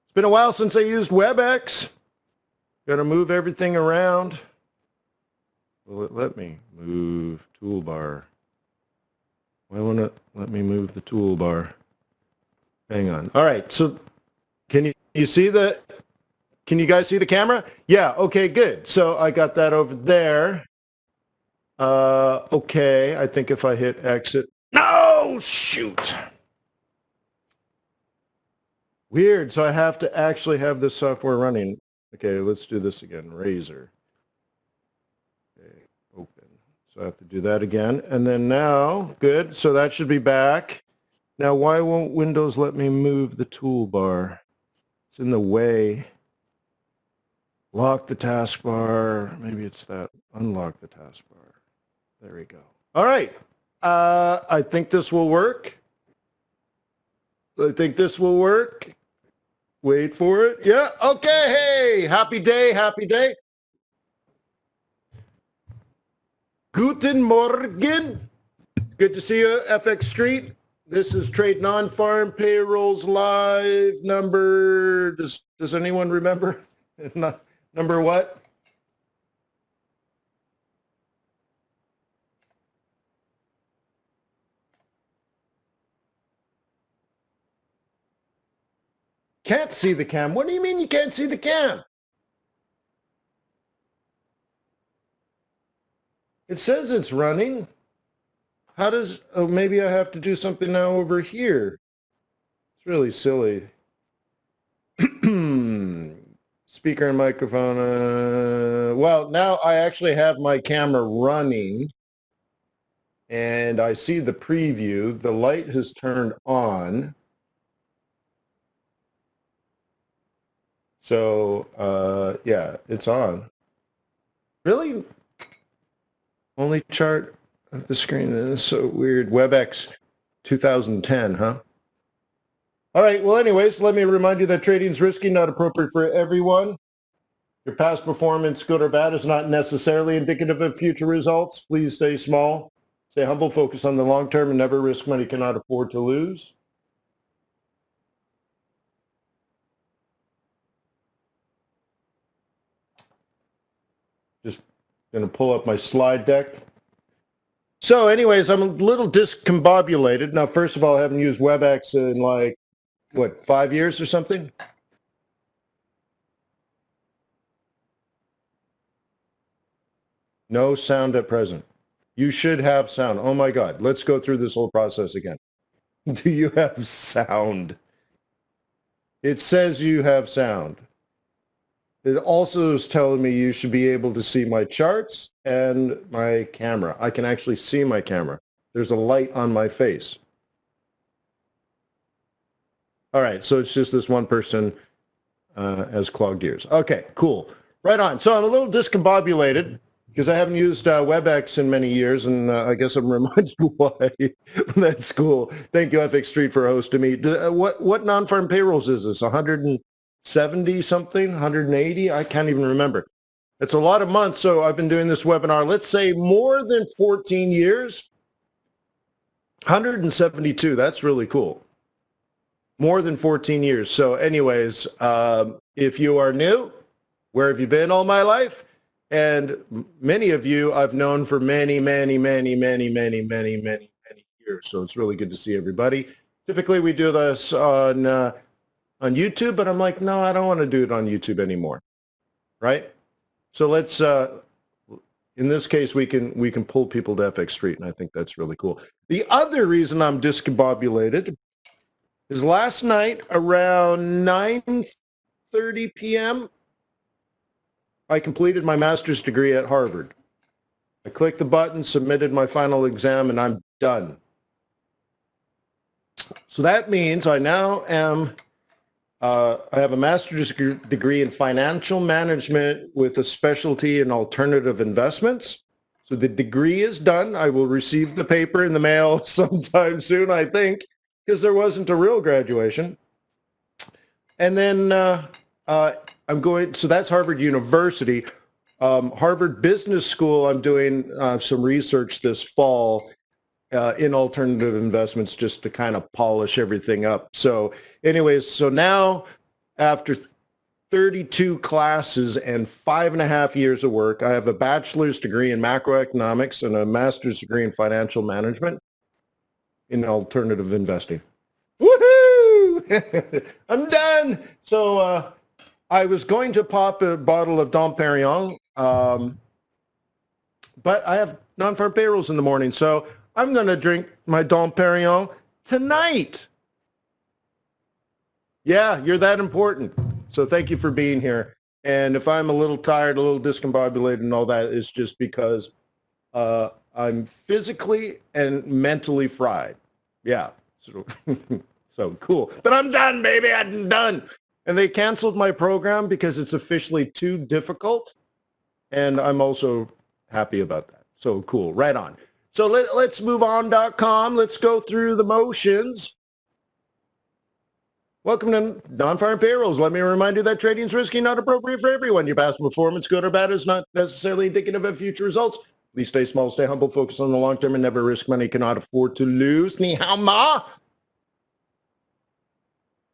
It's been a while since I used WebEx. Got to move everything around. Will it let me move toolbar? Why won't it let me move the toolbar? Hang on. All right. So can you see the, can you guys see the camera? Yeah. Okay, good. So I got that over there. Okay. I think if I hit exit. No, shoot. Weird. So I have to actually have this software running. Okay, let's do this again. Razor. Okay, open. So I have to do that again. And then now, good. So that should be back. Now, why won't Windows let me move the toolbar? It's in the way. Lock the taskbar. Maybe it's that. Unlock the taskbar. There we go. All right. I think this will work. I think this will work. Wait for it. Yeah. Okay. Hey, happy day. Happy day. Guten Morgen. Good to see you, FX Street. This is Trade Non-Farm Payrolls Live number. Does anyone remember? Number what? Can't see the cam. What do you mean you can't see the cam? It says it's running. How does, oh, maybe I have to do something now over here. It's really silly. Speaker and microphone. Well, now I actually have my camera running and I see the preview. The light has turned on. So, yeah, it's on. Really? Only chart of the screen. That is so weird. WebEx 2010, huh? All right. Well, anyways, let me remind you that trading is risky, not appropriate for everyone. Your past performance, good or bad, is not necessarily indicative of future results. Please stay small, stay humble, focus on the long term, and never risk money you cannot afford to lose. Just going to pull up my slide deck. So anyways, I'm a little discombobulated. Now, first of all, I haven't used WebEx in like, what, 5 years or something? No sound at present. You should have sound. Oh my God. Let's go through this whole process again. Do you have sound? It says you have sound. It also is telling me you should be able to see my charts and my camera. I can actually see my camera. There's a light on my face. All right, so it's just this one person has clogged ears. Okay, cool. Right on. So I'm a little discombobulated because I haven't used WebEx in many years, and I guess I'm reminded why. That's cool. Thank you, FX Street, for hosting me. What non-farm payrolls is this? 170 something? 180? I can't even remember. It's a lot of months, so I've been doing this webinar, let's say more than 14 years. 172, that's really cool. More than 14 years. So anyways, if you are new, where have you been all my life? And many of you I've known for many years. So it's really good to see everybody. Typically we do this on YouTube, but I'm like, no, I don't want to do it on YouTube anymore, right? So let's, in this case, we can pull people to FX Street, and I think that's really cool. The other reason I'm discombobulated is last night around 9:30 p.m., I completed my master's degree at Harvard. I clicked the button, submitted my final exam, and I'm done. So that means I now am, I have a master's degree in financial management with a specialty in alternative investments. So the degree is done. I will receive the paper in the mail sometime soon, I think, because there wasn't a real graduation. And then I'm going, so that's Harvard University. Harvard Business School, I'm doing some research this fall in alternative investments just to kind of polish everything up. So anyways, so now after 32 classes and 5.5 years of work. I have a bachelor's degree in macroeconomics and a master's degree in financial management in alternative investing. Woohoo! I'm done. So I was going to pop a bottle of Dom Perignon, but I have non-farm payrolls in the morning, so I'm going to drink my Dom Perignon tonight. Yeah, you're that important. So thank you for being here. And if I'm a little tired, a little discombobulated and all that, it's just because I'm physically and mentally fried. Yeah. So, so cool. But I'm done, baby. I'm done. And they canceled my program because it's officially too difficult. And I'm also happy about that. So cool. Right on. So let's move on.com. Let's go through the motions. Welcome to Non-Farm Payrolls. Let me remind you that trading is risky, not appropriate for everyone. Your past performance, good or bad, is not necessarily indicative of future results. Please stay small, stay humble, focus on the long term, and never risk money you cannot afford to lose. Ni hao ma.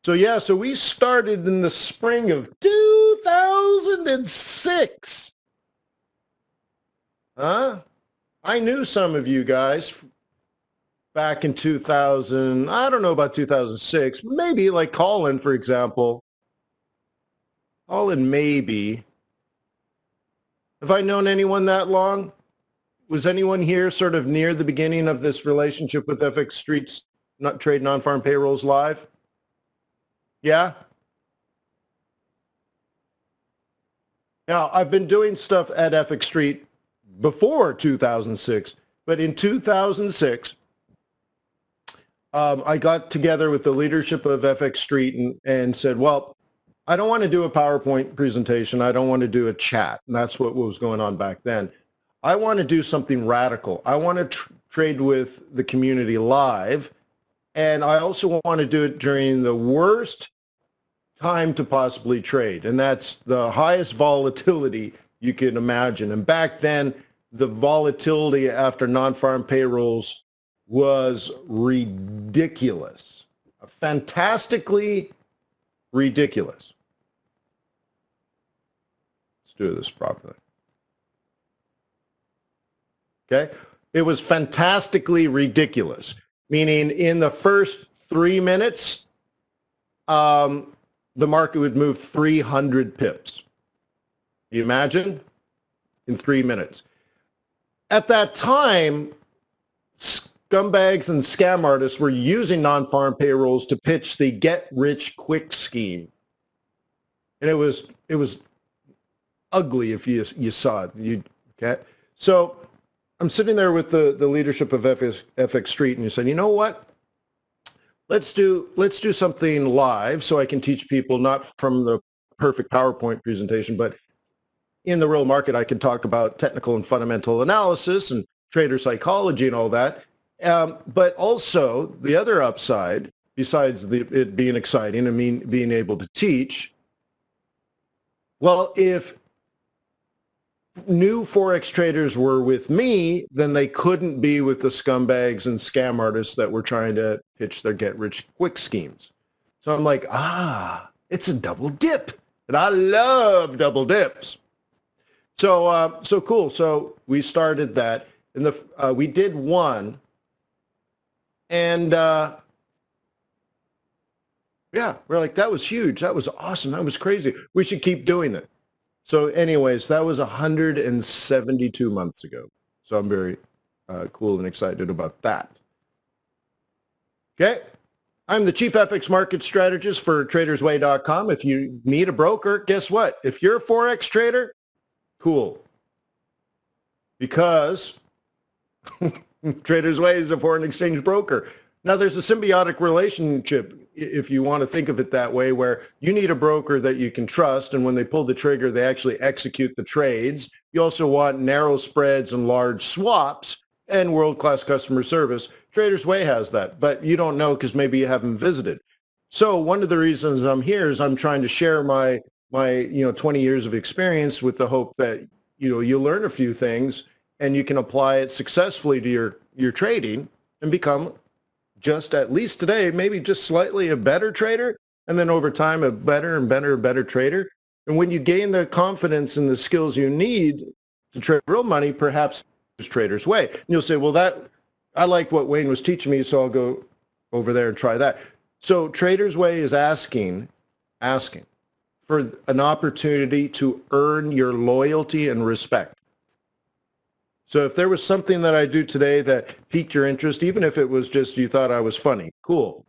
So yeah, so we started in the spring of 2006. Huh? I knew some of you guys back in 2000, I don't know about 2006, maybe like Colin, for example. Colin, maybe. Have I known anyone that long? Was anyone here sort of near the beginning of this relationship with FX Street's Trade Non-Farm Payrolls Live? Yeah? Now, I've been doing stuff at FX Street before 2006, but in 2006, I got together with the leadership of FX Street and said, well, I don't want to do a PowerPoint presentation. I don't want to do a chat. And that's what was going on back then. I want to do something radical. I want to trade with the community live. And I also want to do it during the worst time to possibly trade. And that's the highest volatility you can imagine. And back then, the volatility after non-farm payrolls was ridiculous, fantastically ridiculous. Let's do this properly. Okay? It was fantastically ridiculous, meaning in the first 3 minutes, the market would move 300 pips. You imagine? In 3 minutes. At that time, scumbags and scam artists were using non-farm payrolls to pitch the get-rich-quick scheme. And it was ugly if you saw it. Okay? So I'm sitting there with the leadership of FX Street, and you said, you know what? Let's do something live so I can teach people, not from the perfect PowerPoint presentation, but in the real market, I can talk about technical and fundamental analysis and trader psychology and all that. But also the other upside, besides it being exciting and being able to teach, well, if new Forex traders were with me, then they couldn't be with the scumbags and scam artists that were trying to pitch their get-rich-quick schemes. So I'm like, it's a double dip. And I love double dips. So cool. So we started that. And we did one. And yeah, we're like, that was huge. That was awesome. That was crazy. We should keep doing it. So anyways, that was 172 months ago. So I'm very cool and excited about that. Okay. I'm the Chief FX Market Strategist for TradersWay.com. If you need a broker, guess what? If you're a Forex trader, cool. Because Traders Way is a foreign exchange broker. Now, there's a symbiotic relationship, if you want to think of it that way, where you need a broker that you can trust, and when they pull the trigger, they actually execute the trades. You also want narrow spreads and large swaps and world-class customer service. Traders Way has that, but you don't know because maybe you haven't visited. So one of the reasons I'm here is I'm trying to share my 20 years of experience with the hope that you'll learn a few things and you can apply it successfully to your trading and become just, at least today, maybe just slightly a better trader, and then over time a better and better trader. And when you gain the confidence and the skills you need to trade real money, perhaps it's Trader's Way. And you'll say, well, I like what Wayne was teaching me, so I'll go over there and try that. So Trader's Way is asking for an opportunity to earn your loyalty and respect. So if there was something that I do today that piqued your interest, even if it was just you thought I was funny, cool.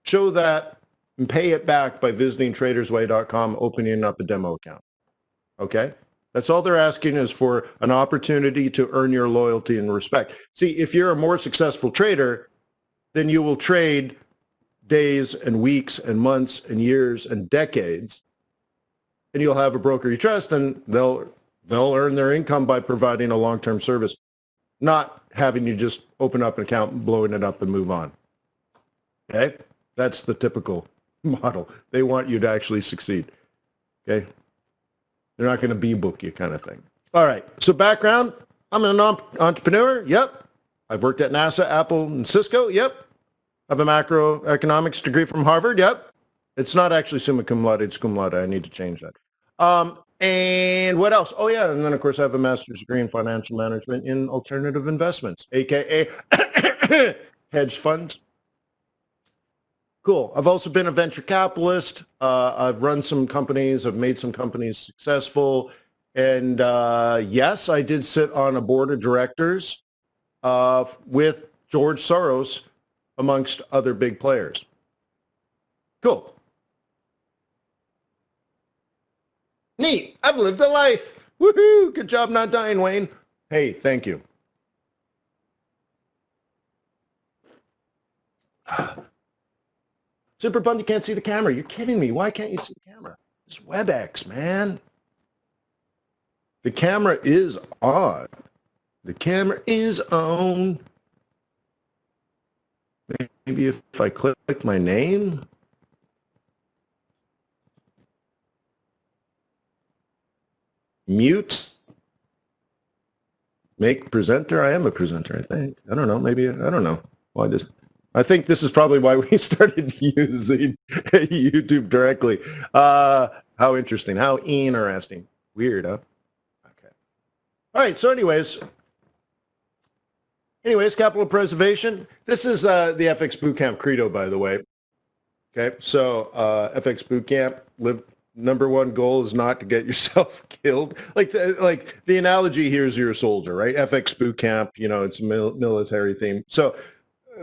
Show that and pay it back by visiting tradersway.com, opening up a demo account. Okay? That's all they're asking is for an opportunity to earn your loyalty and respect. See, if you're a more successful trader, then you will trade days and weeks and months and years and decades, and you'll have a broker you trust, and they'll earn their income by providing a long-term service, not having you just open up an account, blowing it up, and move on. Okay? That's the typical model. They want you to actually succeed. Okay? They're not going to book you kind of thing. All right. So background, I'm an entrepreneur. Yep. I've worked at NASA, Apple, and Cisco. Yep. I have a macroeconomics degree from Harvard. Yep. It's not actually summa cum laude. It's cum laude. I need to change that. And what else? Oh, yeah. And then, of course, I have a master's degree in financial management in alternative investments, a.k.a. hedge funds. Cool. I've also been a venture capitalist. I've run some companies. I've made some companies successful. And yes, I did sit on a board of directors with George Soros, amongst other big players. Cool. Neat. I've lived a life. Woohoo. Good job not dying, Wayne. Hey, thank you. Super bummed you can't see the camera. You're kidding me. Why can't you see the camera? It's WebEx, man. The camera is on. The camera is on. Maybe if I click my name. Mute. Make presenter. I am a presenter, I think. I don't know. Maybe, I don't know. Well, I think this is probably why we started using YouTube directly. How interesting. How interesting. Weird, huh? Okay. All right. So anyways, capital preservation. This is the FX Bootcamp credo, by the way. Okay. So FX Bootcamp, number one goal is not to get yourself killed. Like the analogy here is you're a soldier, right? FX Bootcamp, it's a military theme. So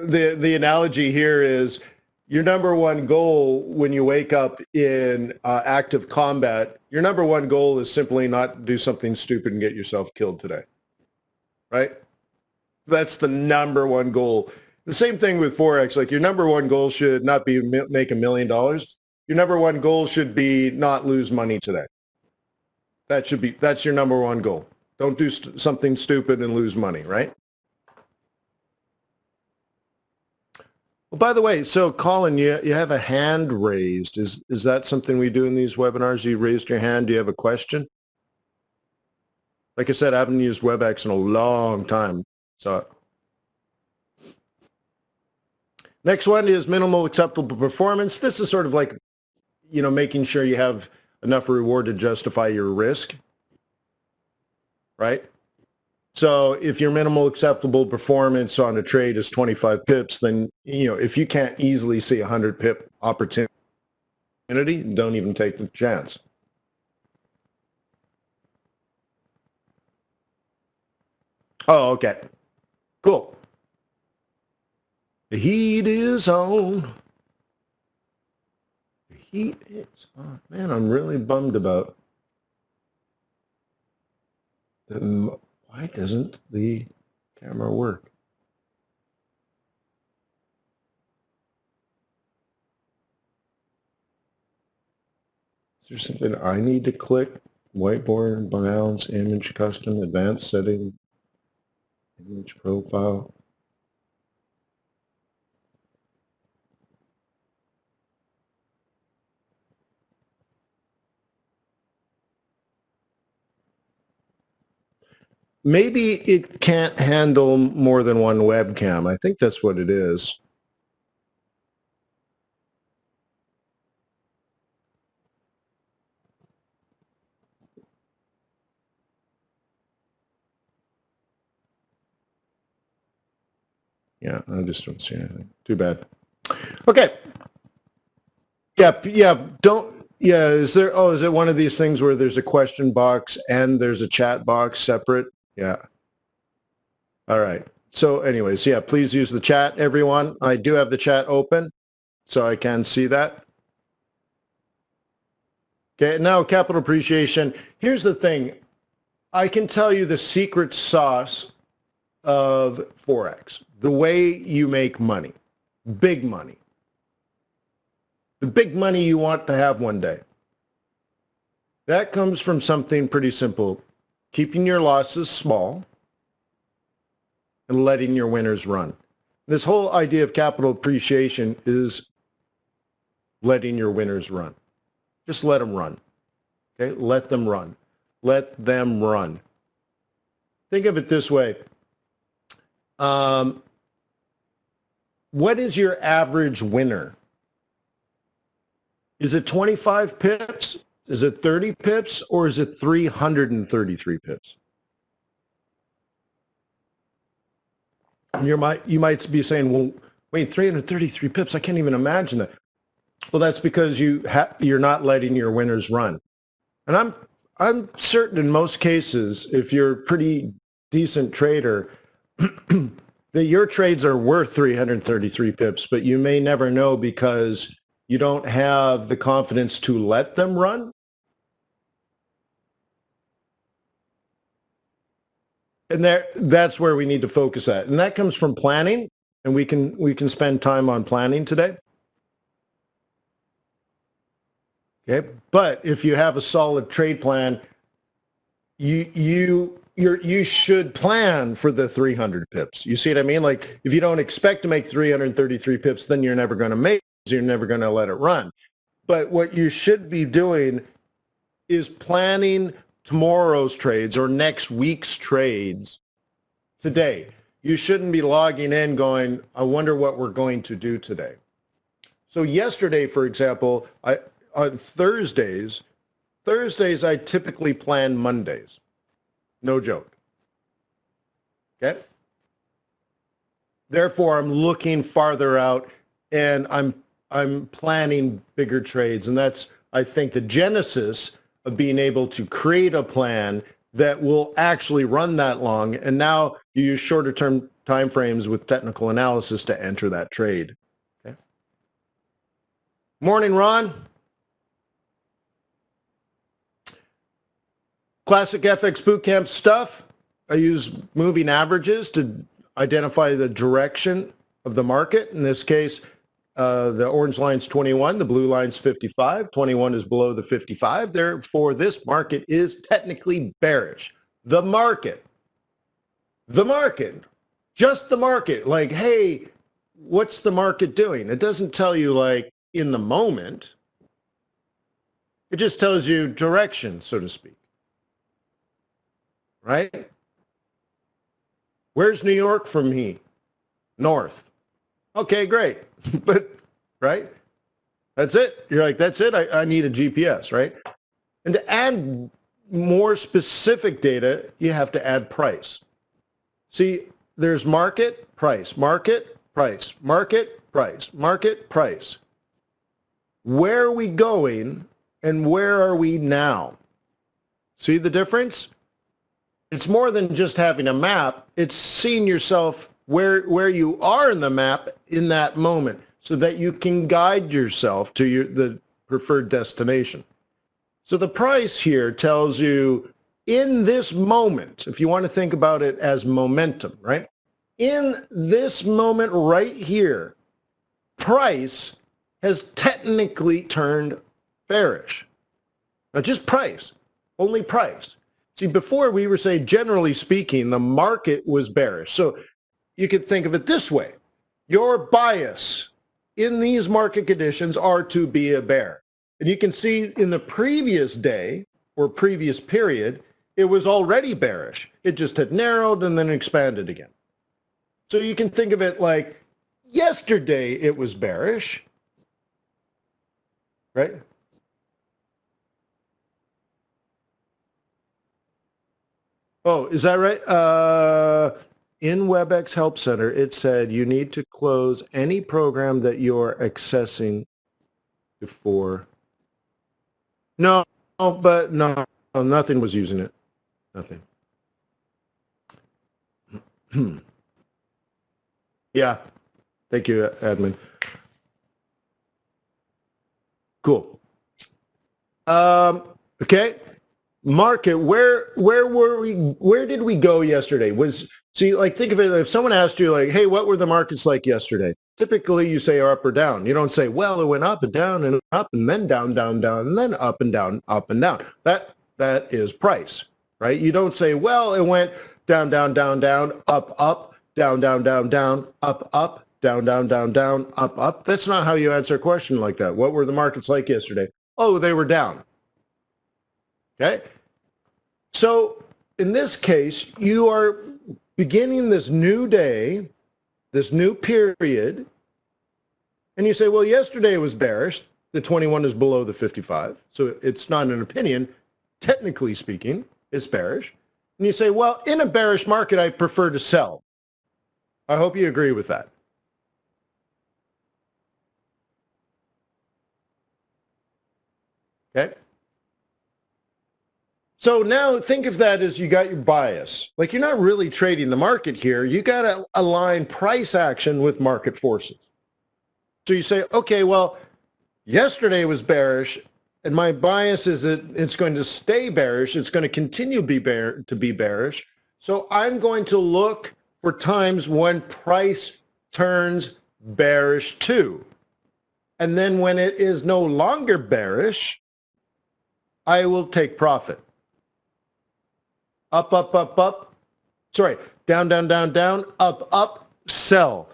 the analogy here is your number one goal when you wake up in active combat, your number one goal is simply not do something stupid and get yourself killed today, right? That's the number one goal. The same thing with Forex. Like your number one goal should not be make $1 million. Your number one goal should be not lose money today. That's your number one goal. Don't do something stupid and lose money, right? Well, by the way, so Colin, you have a hand raised. Is that something we do in these webinars? You raised your hand. Do you have a question? Like I said, I haven't used WebEx in a long time. So next one is minimal acceptable performance. This is sort of like, making sure you have enough reward to justify your risk, right? So if your minimal acceptable performance on a trade is 25 pips, then, if you can't easily see 100 pip opportunity, don't even take the chance. Oh, okay. Cool. The heat is on. The heat is on. Man, I'm really bummed about why doesn't the camera work? Is there something I need to click? Whiteboard, balance, image, custom, advanced setting, image profile. Maybe it can't handle more than one webcam. I think that's what it is. Yeah, I just don't see anything. Too bad. Okay. Yeah, is it one of these things where there's a question box and there's a chat box separate? Yeah. All right. So anyways, yeah, please use the chat, everyone. I do have the chat open, so I can see that. Okay, now capital appreciation. Here's the thing. I can tell you the secret sauce of Forex, the way you make money, big money, the big money you want to have one day. That comes from something pretty simple, keeping your losses small and letting your winners run. This whole idea of capital appreciation is letting your winners run. Just let them run. Okay, let them run. Let them run. Think of it this way. What is your average winner? Is it 25 pips? Is it 30 pips? Or is it 333 pips? You might be saying, well, wait, 333 pips? I can't even imagine that. Well, that's because you're not letting your winners run. And I'm certain in most cases, if you're a pretty decent trader, that your trades are worth 333 pips, but you may never know because you don't have the confidence to let them run. And that's where we need to focus at. And that comes from planning, and we can spend time on planning today. Okay, but if you have a solid trade plan, you should plan for the 300 pips. You see what I mean? Like if you don't expect to make 333 pips, then you're never going to make it. You're never going to let it run. But what you should be doing is planning tomorrow's trades or next week's trades today. You shouldn't be logging in going, I wonder what we're going to do today. So yesterday, for example, on Thursdays, I typically plan Mondays. No joke. Okay? Therefore, I'm looking farther out and I'm planning bigger trades. And that's, I think, the genesis of being able to create a plan that will actually run that long. And now you use shorter term time frames with technical analysis to enter that trade. Okay? Morning, Ron. Classic FX Bootcamp stuff. I use moving averages to identify the direction of the market. In this case, the orange line's 21, the blue line's 55. 21 is below the 55. Therefore, this market is technically bearish. The market, just the market. Like, hey, what's the market doing? It doesn't tell you like in the moment. It just tells you direction, so to speak. Right? Where's New York from here? North. Okay, great. But, right? That's it. You're like, that's it. I need a GPS, right? And to add more specific data, you have to add price. See, there's market, price, market, price, market, price, market, price. Where are we going and where are we now? See the difference? It's more than just having a map. It's seeing yourself where you are in the map in that moment so that you can guide yourself to the preferred destination. So the price here tells you in this moment, if you want to think about it as momentum, right? In this moment right here, price has technically turned bearish. Not just price, only price. See, before we were saying, generally speaking, the market was bearish. So you could think of it this way. Your bias in these market conditions are to be a bear. And you can see in the previous day or previous period, it was already bearish. It just had narrowed and then expanded again. So you can think of it like yesterday it was bearish, right? Oh, is that right? in WebEx Help Center, it said you need to close any program that you're accessing before. No, but no, nothing was using it. Nothing. Yeah. Thank you, admin. Cool. Okay. Market, where were we? Where did we go yesterday? See, like, think of it. If someone asked you, like, hey, what were the markets like yesterday? Typically, you say up or down. You don't say, well, it went up and down and up and then down, down, down, and then up and down, up and down. That is price, right? You don't say, well, it went down, down, down, down, up, up, down, down, down, down, up, up, down, down, down, down, up, up. That's not how you answer a question like that. What were the markets like yesterday? Oh, they were down. Okay. So in this case, you are beginning this new day, this new period, and you say, well, yesterday was bearish. The 21 is below the 55. So it's not an opinion. Technically speaking, it's bearish. And you say, well, in a bearish market, I prefer to sell. I hope you agree with that. Okay. So now think of that as you got your bias. Like, you're not really trading the market here. You got to align price action with market forces. So you say, okay, well, yesterday was bearish, and my bias is that it's going to stay bearish. It's going to continue to be bearish. So I'm going to look for times when price turns bearish too. And then when it is no longer bearish, I will take profit. Up, up, up, up. Sorry, down, down, down, down, up, up, sell.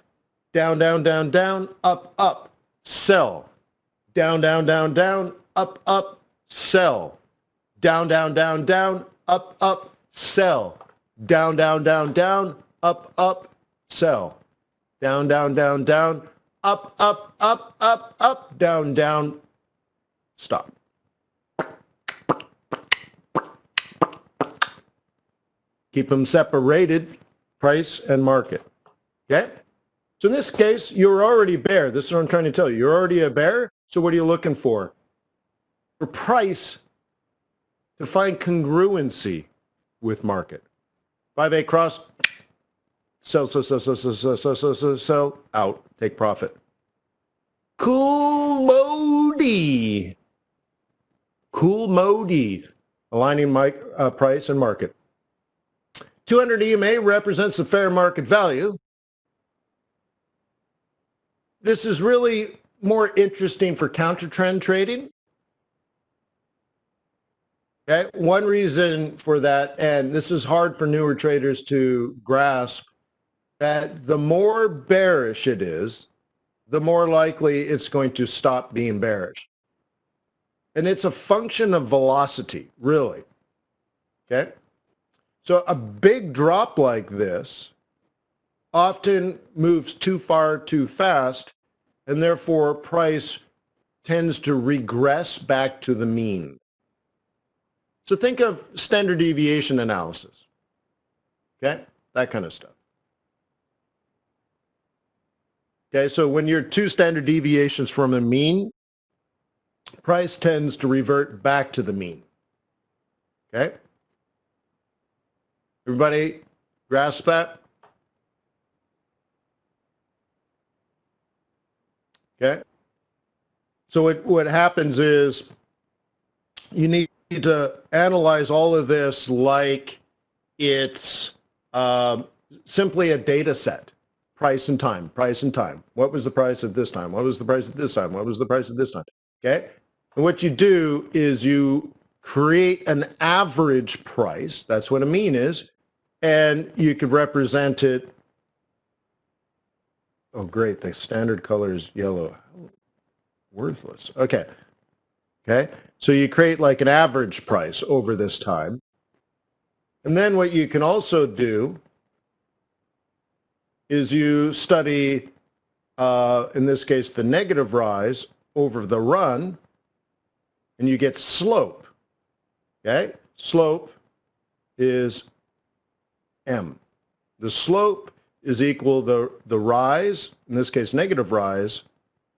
Down, down, down, down, up, up, sell. Down, down, down, down, up, up, sell. Down, down, down, down, up, up, sell. Down, down, down, down, up, up, sell. Down, down, down, down, up, up, up, up, up, down, down, stop. Keep them separated, price and market. Okay? So in this case, you're already a bear. This is what I'm trying to tell you. You're already a bear. So what are you looking for? For price to find congruency with market. 5A cross, sell, sell, sell, sell, sell, sell, sell, sell, sell, sell, out, take profit. Cool Modi. Cool Modi. Aligning price and market. 200 EMA represents the fair market value. This is really more interesting for counter trend trading. Okay, one reason for that, and this is hard for newer traders to grasp, that the more bearish it is, the more likely it's going to stop being bearish. And it's a function of velocity, really. Okay? So a big drop like this often moves too far too fast, and therefore price tends to regress back to the mean. So think of standard deviation analysis, okay? That kind of stuff. Okay, so when you're 2 standard deviations from a mean, price tends to revert back to the mean, okay? Everybody grasp that? Okay. So what happens is you need to analyze all of this like it's simply a data set. Price and time, price and time. What was the price at this time? What was the price at this time? What was the price at this time? Okay. And what you do is you create an average price. That's what a mean is. And you could represent it. Oh, great. The standard color is yellow. Worthless. Okay. Okay. So you create like an average price over this time. And then what you can also do is you study, in this case, the negative rise over the run, and you get slope. Okay. Slope is M. The slope is equal the rise, in this case negative rise,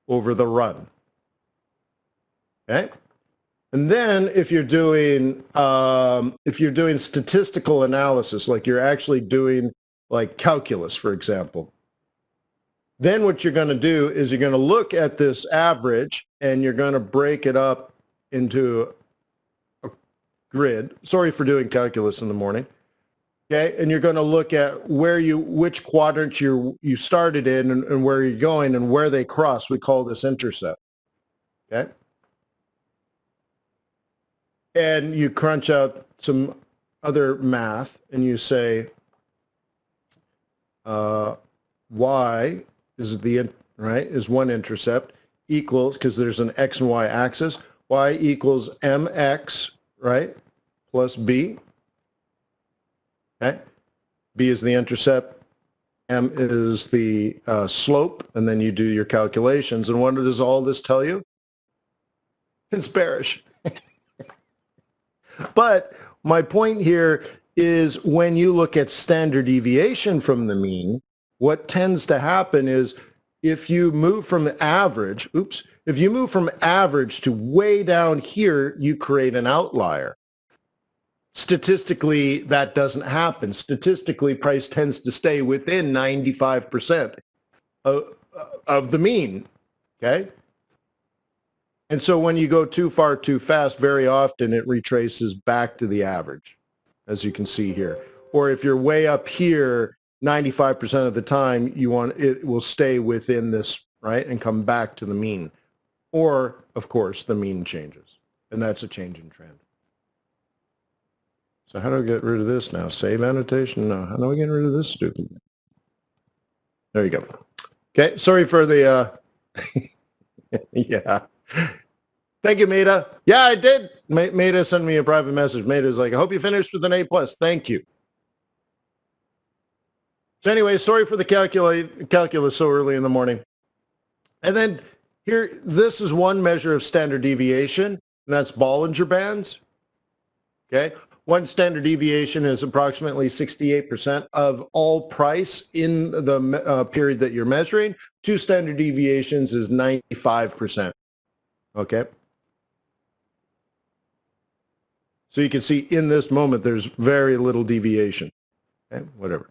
over the run. Okay? And then if you're doing statistical analysis, like you're actually doing like calculus, for example, then what you're going to do is you're going to look at this average and you're going to break it up into a grid. Sorry for doing calculus in the morning. Okay, and you're going to look at which quadrant you started in and where you're going and where they cross. We call this intercept. Okay, and you crunch out some other math and you say y is one intercept equals, because there's an x and y axis, y equals mx, right, plus b. Okay, b is the intercept, m is the slope, and then you do your calculations. And what does all this tell you? It's bearish. But my point here is when you look at standard deviation from the mean, what tends to happen is if you move from average, if you move from average to way down here, you create an outlier. Statistically, that doesn't happen. Statistically, price tends to stay within 95% of the mean, okay? And so when you go too far too fast, very often it retraces back to the average, as you can see here. Or if you're way up here, 95% of the time, it will stay within this, right, and come back to the mean. Or, of course, the mean changes, and that's a change in trend. So how do I get rid of this now? Save annotation? No. How do I get rid of this stupid? There you go. Okay, sorry for the, yeah. Thank you, Maida. Yeah, I did. Maida sent me a private message. Maida's like, I hope you finished with an A+. Thank you. So anyway, sorry for the calculus so early in the morning. And then here, this is one measure of standard deviation, and that's Bollinger Bands. Okay, one standard deviation is approximately 68% of all price in the period that you're measuring. Two standard deviations is 95%. Okay. So you can see in this moment, there's very little deviation. Okay, whatever.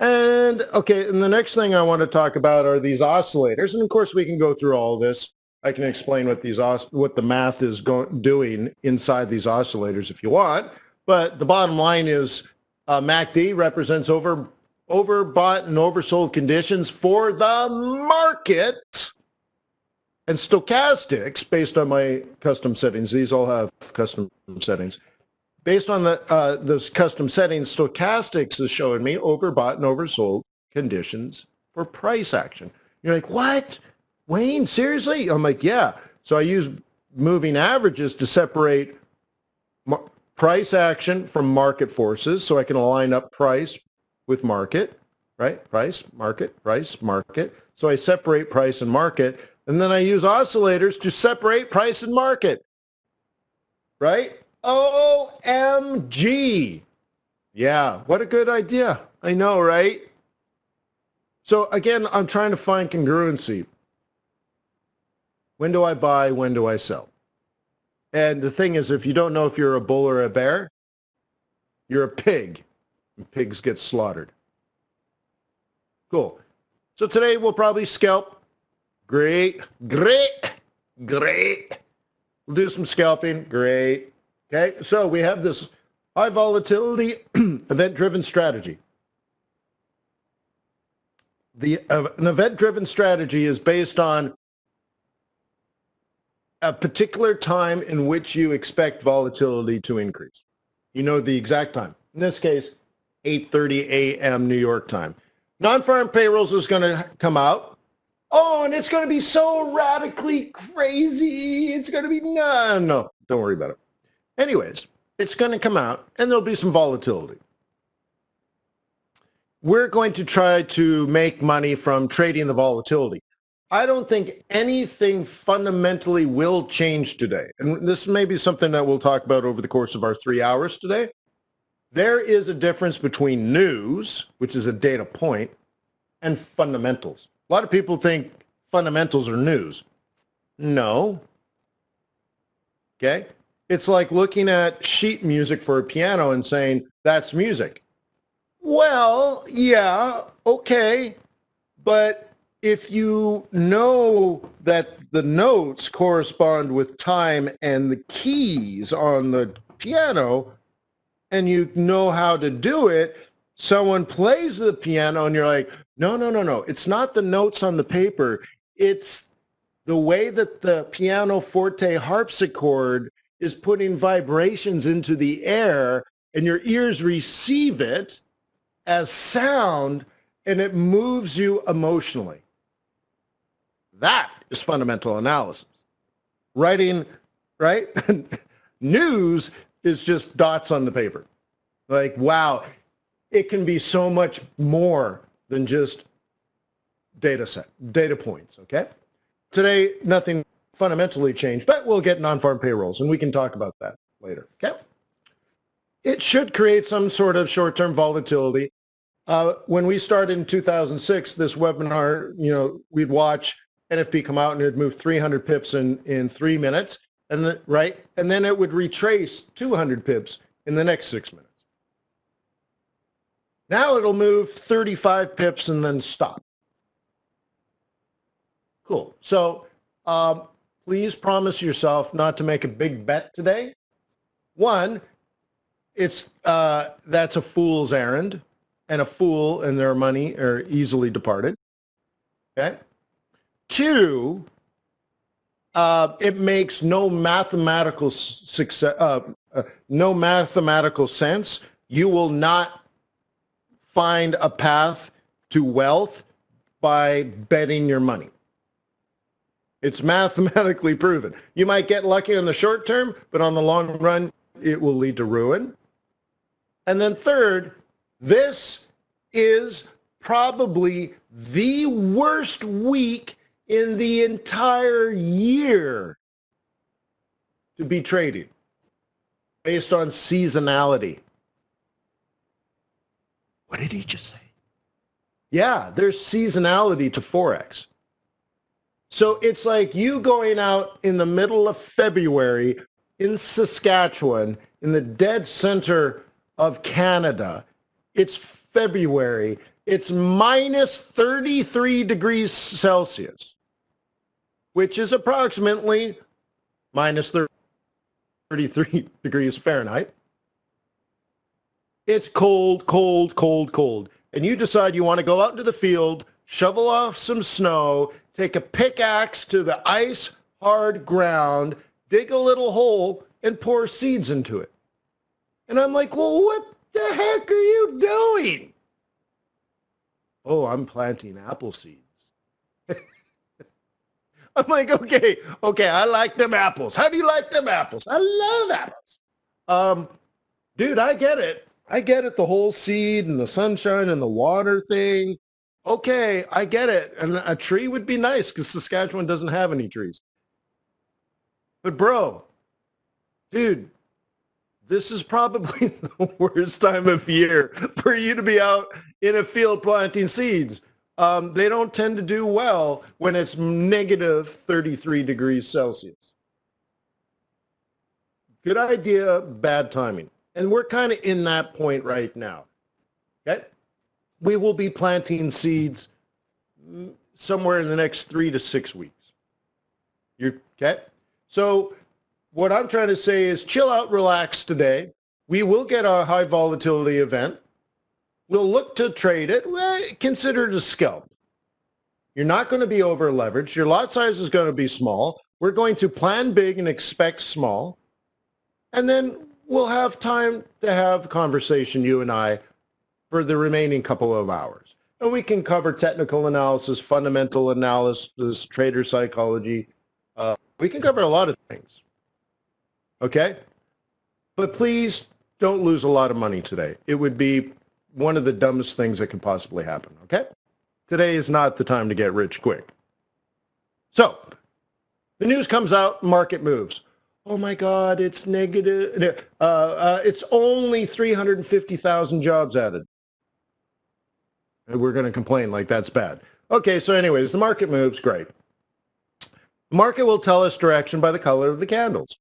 And okay, and the next thing I want to talk about are these oscillators. And of course, we can go through all this. I can explain what the math is doing inside these oscillators if you want. But the bottom line is MACD represents overbought and oversold conditions for the market. And stochastics, based on my custom settings, these all have custom settings. Based on those custom settings, stochastics is showing me overbought and oversold conditions for price action. You're like, what? Wayne, seriously? I'm like, yeah. So I use moving averages to separate price action from market forces so I can align up price with market, right? Price, market, price, market. So I separate price and market, and then I use oscillators to separate price and market, right? OMG. Yeah, what a good idea. I know, right? So again, I'm trying to find congruency. When do I buy? When do I sell? And the thing is, if you don't know if you're a bull or a bear, you're a pig. And pigs get slaughtered. Cool. So today we'll probably scalp. Great, great, great. We'll do some scalping. Great. Okay, so we have this high volatility event-driven strategy. An event-driven strategy is based on a particular time in which you expect volatility to increase. You know the exact time. In this case, 8:30 a.m. New York time. Non-farm payrolls is going to come out. Oh, and it's going to be so radically crazy. It's going to be, no, don't worry about it. Anyways, it's going to come out and there'll be some volatility. We're going to try to make money from trading the volatility. I don't think anything fundamentally will change today. And this may be something that we'll talk about over the course of our 3 hours today. There is a difference between news, which is a data point, and fundamentals. A lot of people think fundamentals are news. No. Okay? It's like looking at sheet music for a piano and saying, that's music. Well, yeah, okay. But if you know that the notes correspond with time and the keys on the piano, and you know how to do it, someone plays the piano and you're like, no, no, no, no. It's not the notes on the paper. It's the way that the piano forte harpsichord is putting vibrations into the air and your ears receive it as sound and it moves you emotionally. That is fundamental analysis. Writing, right? News is just dots on the paper. Like, wow, it can be so much more than just data points, okay? Today, nothing fundamentally changed, but we'll get non-farm payrolls, and we can talk about that later, okay? It should create some sort of short-term volatility. When we started in 2006, this webinar, we'd watch NFP come out and it'd move 300 pips in 3 minutes, and then it would retrace 200 pips in the next 6 minutes. Now it'll move 35 pips and then stop. Cool. So please promise yourself not to make a big bet today. One, that's a fool's errand, and a fool and their money are easily departed. Okay. Two, it makes no mathematical sense. You will not find a path to wealth by betting your money. It's mathematically proven. You might get lucky on the short term, but on the long run, it will lead to ruin. And then third, this is probably the worst week in the entire year to be trading based on seasonality. What did he just say? Yeah, there's seasonality to Forex. So it's like you going out in the middle of February in Saskatchewan, in the dead center of Canada. It's February. It's minus 33 degrees Celsius, which is approximately minus 33 degrees Fahrenheit. It's cold, cold, cold, cold. And you decide you want to go out into the field, shovel off some snow, take a pickaxe to the ice hard ground, dig a little hole, and pour seeds into it. And I'm like, well, what the heck are you doing? Oh, I'm planting apple seeds. I'm like, okay, I like them apples. How do you like them apples? I love apples. Dude, I get it. The whole seed and the sunshine and the water thing. Okay, I get it. And a tree would be nice because Saskatchewan doesn't have any trees. But bro, dude, this is probably the worst time of year for you to be out in a field planting seeds. They don't tend to do well when it's negative 33 degrees Celsius. Good idea, bad timing. And we're kind of in that point right now. Okay? We will be planting seeds somewhere in the next 3 to 6 weeks. Okay? So what I'm trying to say is chill out, relax today. We will get a high volatility event. We'll look to trade it. Well, consider it a scalp. You're not going to be over leveraged. Your lot size is going to be small. We're going to plan big and expect small. And then we'll have time to have a conversation, you and I, for the remaining couple of hours. And we can cover technical analysis, fundamental analysis, trader psychology. We can cover a lot of things. Okay? But please don't lose a lot of money today. It would be one of the dumbest things that could possibly happen. Okay? Today is not the time to get rich quick. So, the news comes out, market moves. oh my God, it's negative. It's only 350,000 jobs added. And we're going to complain like that's bad. Okay, so anyways, the market moves, great. The market will tell us direction by the color of the candles.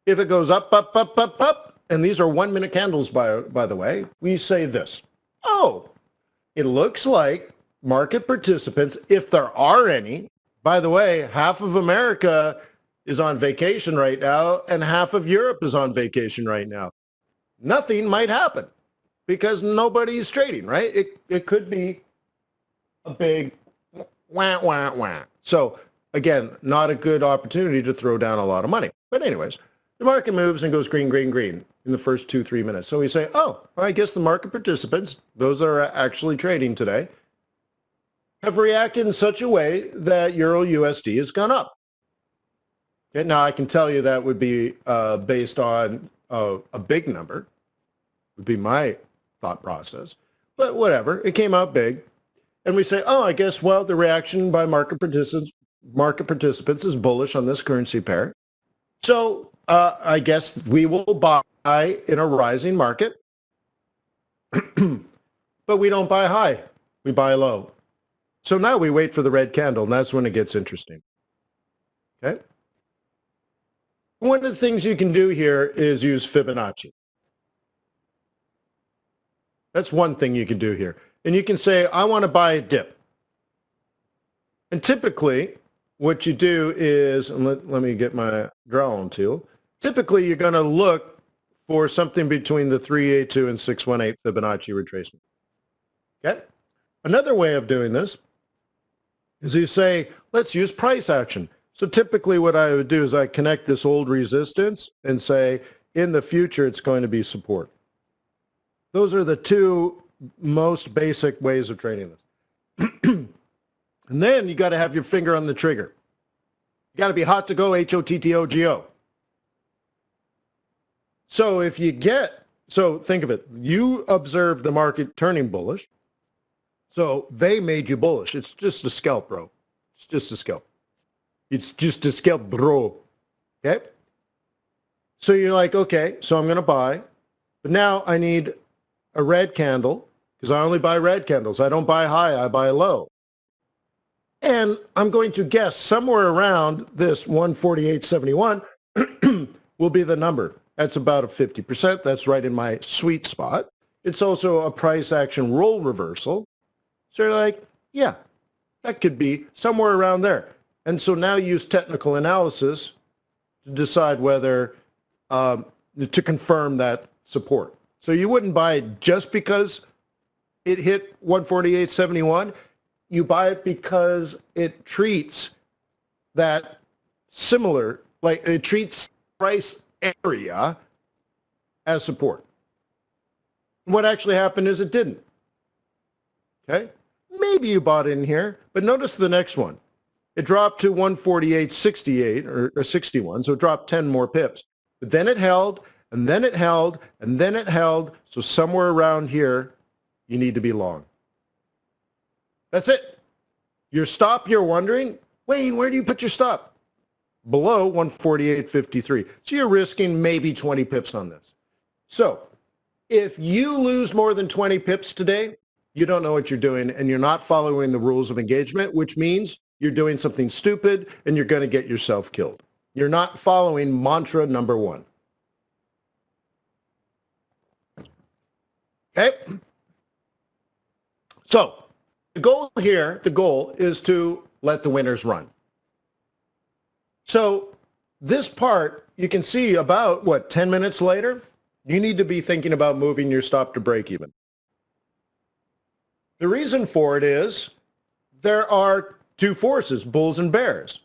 If it goes up, up, up, up, up, and these are 1 minute candles, by the way, we say this. Oh, it looks like market participants, if there are any, by the way, half of America is on vacation right now, and half of Europe is on vacation right now. Nothing might happen because nobody's trading, right? It could be a big wah, wah, wah. So again, not a good opportunity to throw down a lot of money. But anyways, the market moves and goes green, green, green in the first 2-3 minutes. So we say, oh, I guess the market participants, those that are actually trading today, have reacted in such a way that Euro USD has gone up. Okay, now I can tell you that would be based on a big number, would be my thought process. But whatever, it came out big. And we say, oh, I guess, well, the reaction by market participants is bullish on this currency pair. So I guess we will buy in a rising market, but we don't buy high, we buy low. So now we wait for the red candle, and that's when it gets interesting. Okay? One of the things you can do here is use Fibonacci. That's one thing you can do here. And you can say, I want to buy a dip. And typically, what you do is, and let me get my drawing tool. Typically, you're going to look for something between the 382 and 618 Fibonacci retracement. Okay? Another way of doing this is you say, let's use price action. So typically what I would do is I connect this old resistance and say, in the future, it's going to be support. Those are the two most basic ways of trading this. And then you got to have your finger on the trigger. You got to be hot to go, HOTTOGO. So if you so think of it, you observe the market turning bullish. So they made you bullish. It's just a scalp, bro. It's just a scalp. It's just a scalp, bro. Okay? So you're like, okay, so I'm going to buy. But now I need a red candle because I only buy red candles. I don't buy high, I buy low. And I'm going to guess somewhere around this 148.71 will be the number. That's about a 50%. That's right in my sweet spot. It's also a price action roll reversal. So you're like, yeah, that could be somewhere around there. And so now use technical analysis to decide whether to confirm that support. So you wouldn't buy it just because it hit 148.71. You buy it because it treats that similar, like it treats price area as support. What actually happened is it didn't. Okay? Maybe you bought in here, but notice the next one. It dropped to 148.68 or 61, so it dropped 10 more pips. But then it held, and then it held, and then it held. So somewhere around here, you need to be long. That's it. Your stop, you're wondering, Wayne, where do you put your stop? Below 148.53. So you're risking maybe 20 pips on this. So if you lose more than 20 pips today, you don't know what you're doing, and you're not following the rules of engagement, which means you're doing something stupid and you're going to get yourself killed. You're not following mantra number one. Okay? So the goal here, is to let the winners run. So this part, you can see about, 10 minutes later, you need to be thinking about moving your stop to break even. The reason for it is there are two forces, bulls and bears.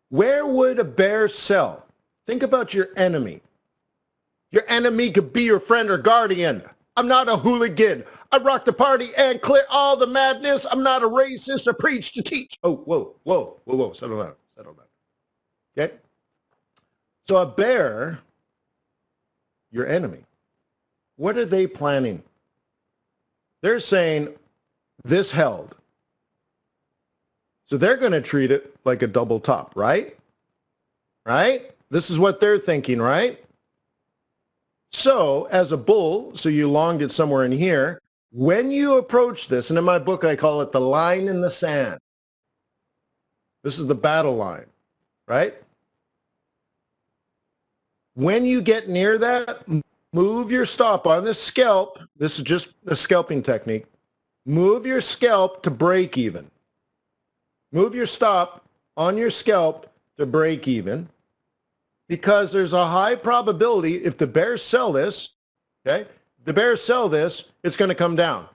Where would a bear sell? Think about your enemy. Your enemy could be your friend or guardian. I'm not a hooligan. I rock the party and clear all the madness. I'm not a racist. I preach to teach. Oh, whoa. Settle down. Okay? So a bear, your enemy, what are they planning? They're saying this held. So they're going to treat it like a double top, right? Right? This is what they're thinking, right? So as a bull, so you longed it somewhere in here, when you approach this, and in my book I call it the line in the sand. This is the battle line, right? When you get near that, move your stop on this scalp. This is just a scalping technique. Move your scalp to break even. Move your stop on your scalp to break even, because there's a high probability if the bears sell this, okay, the bears sell this, it's going to come down.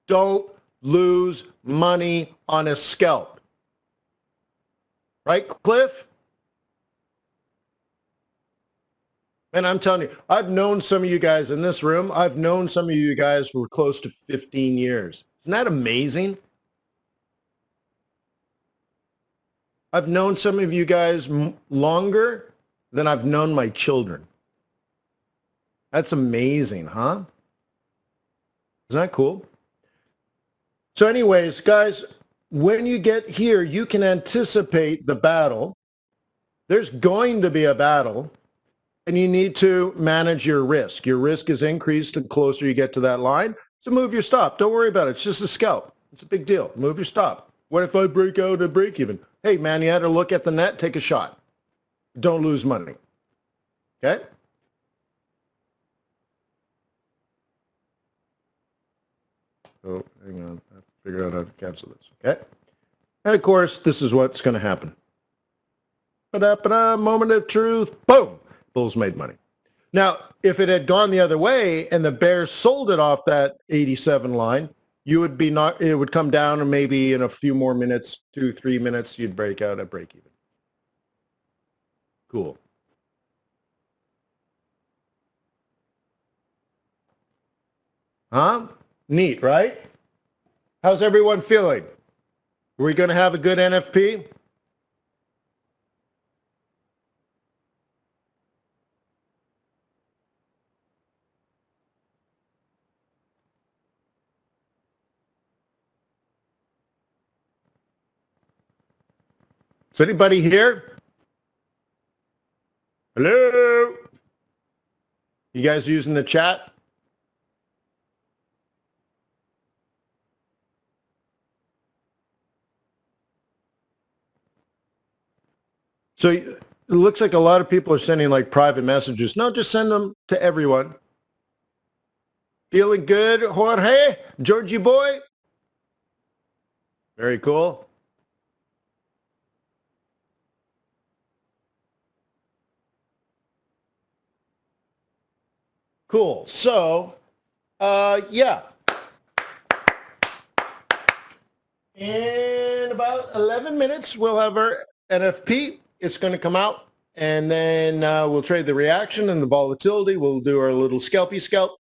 Don't lose money on a scalp. Right, Cliff? And I'm telling you, I've known some of you guys in this room. I've known some of you guys for close to 15 years. Isn't that amazing? I've known some of you guys longer than I've known my children. That's amazing, huh? Isn't that cool? So anyways, guys, when you get here, you can anticipate the battle. There's going to be a battle, and you need to manage your risk. Your risk is increased the closer you get to that line. So move your stop. Don't worry about it. It's just a scalp. It's a big deal. Move your stop. What if I break out at break even? Hey, man, you had to look at the net, take a shot. Don't lose money. Okay? Oh, hang on. I have to figure out how to cancel this. Okay? And of course, this is what's going to happen. Ba-da-ba-da, moment of truth. Boom! Bulls made money. Now, if it had gone the other way and the bears sold it off that 87 line, you would be not, it would come down, and maybe in a few more minutes, 2-3 minutes, you'd break out at break even. Cool. Huh? Neat, right? How's everyone feeling? Are we going to have a good NFP? Is anybody here? Hello? You guys using the chat? So it looks like a lot of people are sending like private messages. No, just send them to everyone. Feeling good, Jorge? Georgie boy? Very cool. Cool. So, yeah. In about 11 minutes, we'll have our NFP. It's going to come out, and then we'll trade the reaction and the volatility. We'll do our little scalpy scalp.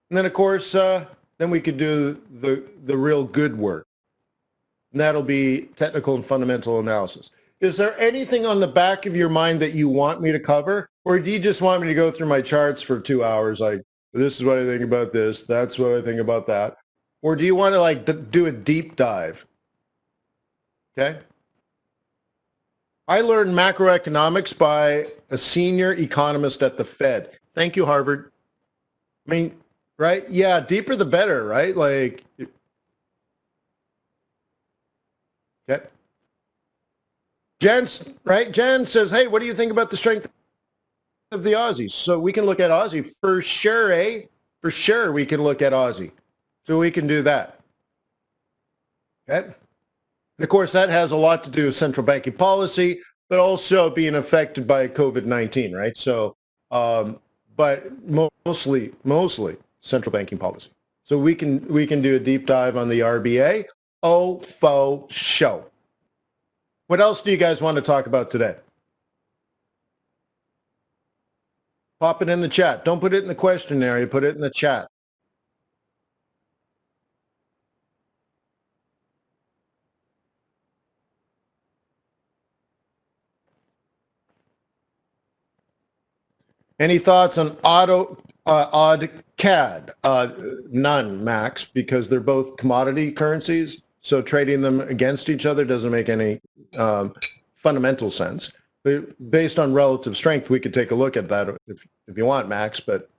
And then, of course, then we could do the real good work. And that'll be technical and fundamental analysis. Is there anything on the back of your mind that you want me to cover? Or do you just want me to go through my charts for 2 hours? Like, this is what I think about this. That's what I think about that. Or do you want to like do a deep dive? Okay. I learned macroeconomics by a senior economist at the Fed. Thank you, Harvard. I mean, right? Yeah, deeper the better, right? Like, okay. Jen, right? Jen says, hey, what do you think about the strength of the Aussies? So we can look at Aussie for sure, eh? For sure we can look at Aussie. So we can do that. Okay. And of course, that has a lot to do with central banking policy, but also being affected by COVID-19, right? So, but mostly central banking policy. So we can do a deep dive on the RBA. Oh, faux show. What else do you guys want to talk about today? Pop it in the chat. Don't put it in the question area. Put it in the chat. Any thoughts on odd CAD? None, Max, because they're both commodity currencies. So trading them against each other doesn't make any fundamental sense. But based on relative strength, we could take a look at that if you want, Max, but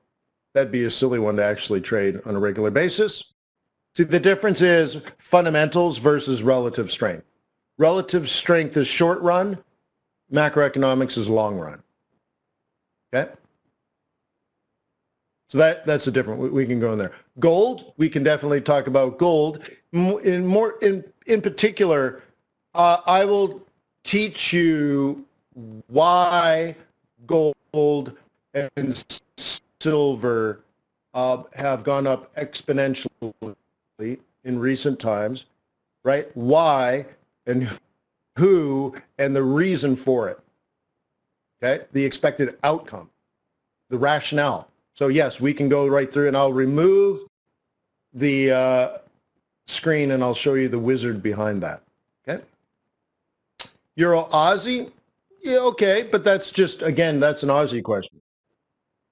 that'd be a silly one to actually trade on a regular basis. See, the difference is fundamentals versus relative strength. Relative strength is short run. Macroeconomics is long run. Okay? So that's a different, we can go in there. Gold, we can definitely talk about gold. In particular, I will teach you why gold and silver have gone up exponentially in recent times, right? Why and who and the reason for it, okay? The expected outcome, the rationale. So yes, we can go right through and I'll remove the screen and I'll show you the wizard behind that, okay? Euro Aussie, yeah, okay, but that's just, again, that's an Aussie question,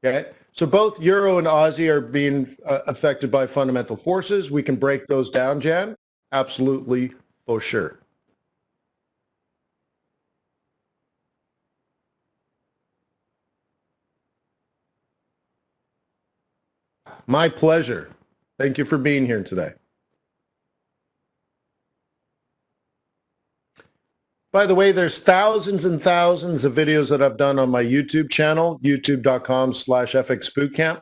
okay? So both Euro and Aussie are being affected by fundamental forces. We can break those down, Jan, absolutely, for sure. My pleasure. Thank you for being here today. By the way, there's thousands and thousands of videos that I've done on my YouTube channel, youtube.com/FX Bootcamp.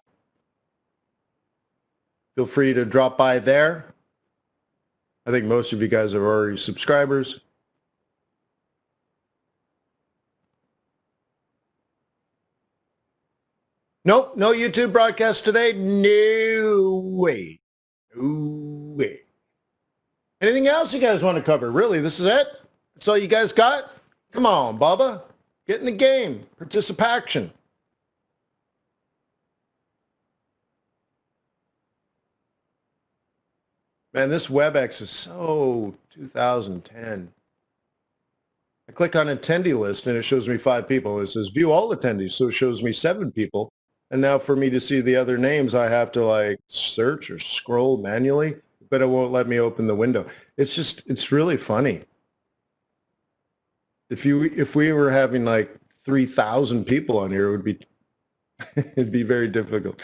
Feel free to drop by there. I think most of you guys are already subscribers. Nope, no YouTube broadcast today. No way. No way. Anything else you guys want to cover? Really, this is it? That's all you guys got? Come on, Bubba. Get in the game. Participation. Man, this WebEx is so 2010. I click on attendee list and it shows me 5 people. It says view all attendees, so it shows me 7 people. And now for me to see the other names, I have to like search or scroll manually, but it won't let me open the window. It's just, it's really funny. If we were having like 3,000 people on here, it would be, it'd be very difficult.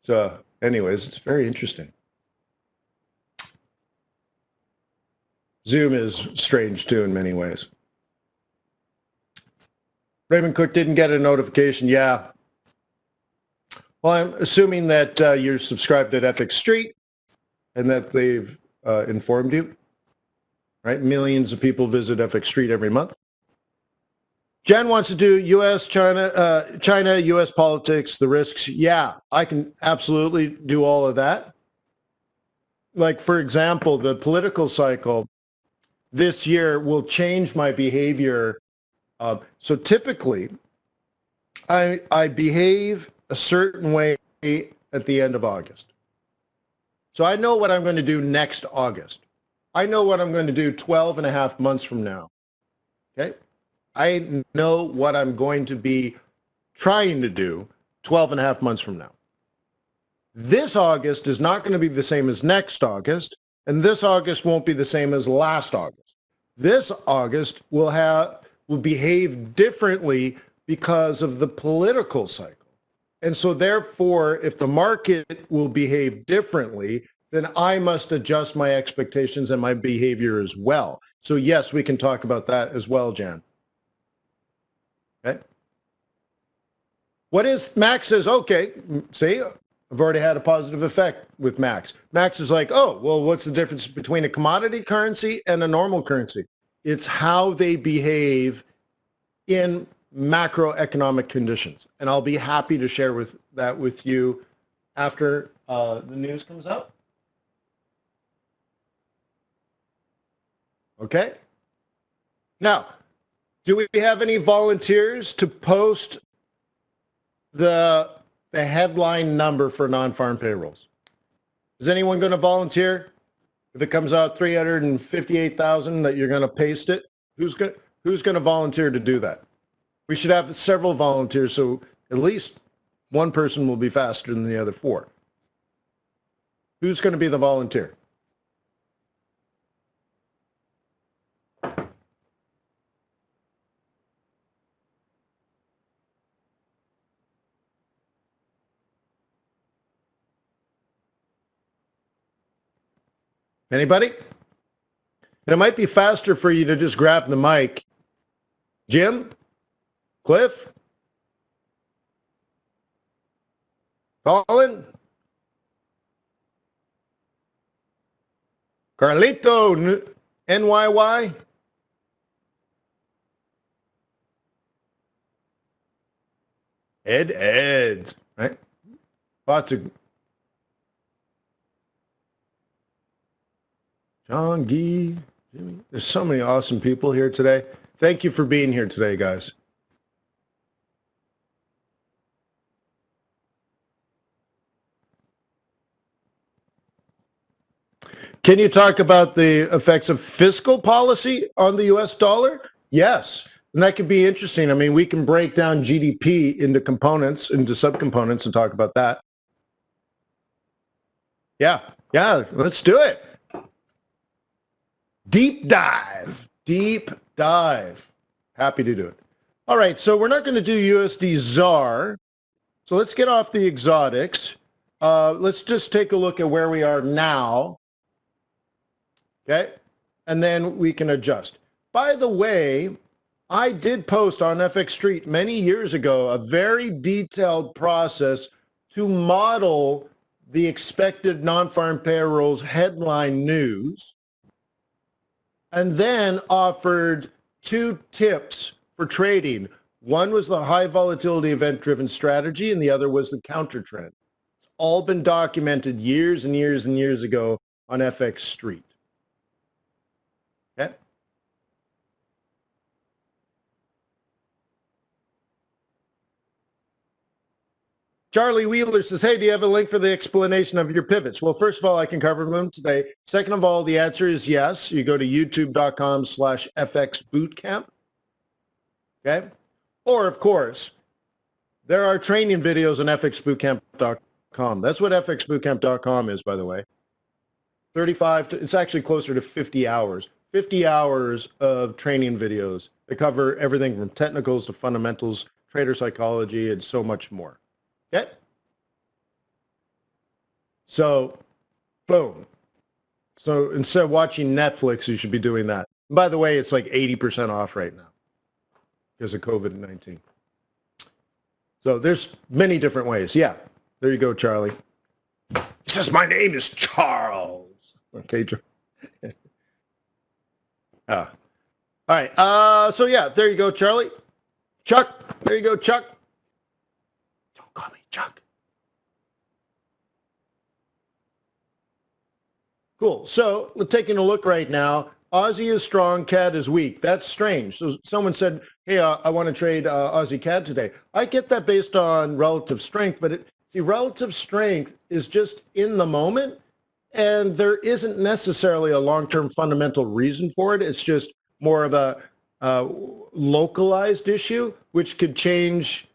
So anyways, it's very interesting. Zoom is strange too in many ways. Raymond Cook didn't get a notification. Yeah. Well, I'm assuming that you're subscribed at FX Street and that they've informed you, right? Millions of people visit FX Street every month. Jen wants to do U.S., China, U.S. politics, the risks. Yeah, I can absolutely do all of that. Like, for example, the political cycle this year will change my behavior. So typically, I behave a certain way at the end of August. So I know what I'm going to do next August. I know what I'm going to do 12 and a half months from now. Okay? I know what I'm going to be trying to do 12 and a half months from now. This August is not going to be the same as next August, and this August won't be the same as last August. This August will behave differently because of the political cycle. And so therefore, if the market will behave differently, then I must adjust my expectations and my behavior as well. So yes, we can talk about that as well, Jan. Okay. What is, Max says, okay, see, I've already had a positive effect with Max. Max is like, oh, well, what's the difference between a commodity currency and a normal currency? It's how they behave in macroeconomic conditions. And I'll be happy to share that with you after the news comes out. Okay. Now, do we have any volunteers to post the headline number for non-farm payrolls? Is anyone going to volunteer? If it comes out 358,000 that you're going to paste it, who's going to volunteer to do that? We should have several volunteers, so at least one person will be faster than the other 4. Who's going to be the volunteer? Anybody? And it might be faster for you to just grab the mic. Jim? Cliff? Colin? Carlito? NYY? Ed. Right? Lots of... John, Gee, Jimmy. There's so many awesome people here today. Thank you for being here today, guys. Can you talk about the effects of fiscal policy on the US dollar? Yes. And that could be interesting. I mean, we can break down GDP into components, into subcomponents, and talk about that. Yeah, let's do it. Deep dive. Happy to do it. All right, so we're not going to do USD ZAR. So let's get off the exotics. Let's just take a look at where we are now. Okay, and then we can adjust. By the way, I did post on FX Street many years ago a very detailed process to model the expected non-farm payrolls headline news, and then offered 2 tips for trading. One was the high volatility event-driven strategy, and the other was the counter trend. It's all been documented years and years and years ago on FX Street. Okay. Charlie Wheeler says, hey, do you have a link for the explanation of your pivots? Well, first of all, I can cover them today. Second of all, the answer is yes. You go to youtube.com/FX Bootcamp. Okay. Or, of course, there are training videos on fxbootcamp.com. That's what fxbootcamp.com is, by the way. 35 to, it's actually closer to 50 hours. 50 hours of training videos that cover everything from technicals to fundamentals, trader psychology, and so much more. Okay? So, boom. So instead of watching Netflix, you should be doing that. By the way, it's like 80% off right now because of COVID-19. So there's many different ways. Yeah, there you go, Charlie. He says, my name is Charles. Okay, all right. So yeah, there you go, Charlie. Chuck, there you go, Chuck. Don't call me Chuck. Cool. So we're taking a look right now. Aussie is strong, CAD is weak. That's strange. So someone said, hey, I want to trade Aussie CAD today. I get that based on relative strength, but see, relative strength is just in the moment. And there isn't necessarily a long-term fundamental reason for it. It's just more of a localized issue, which could change.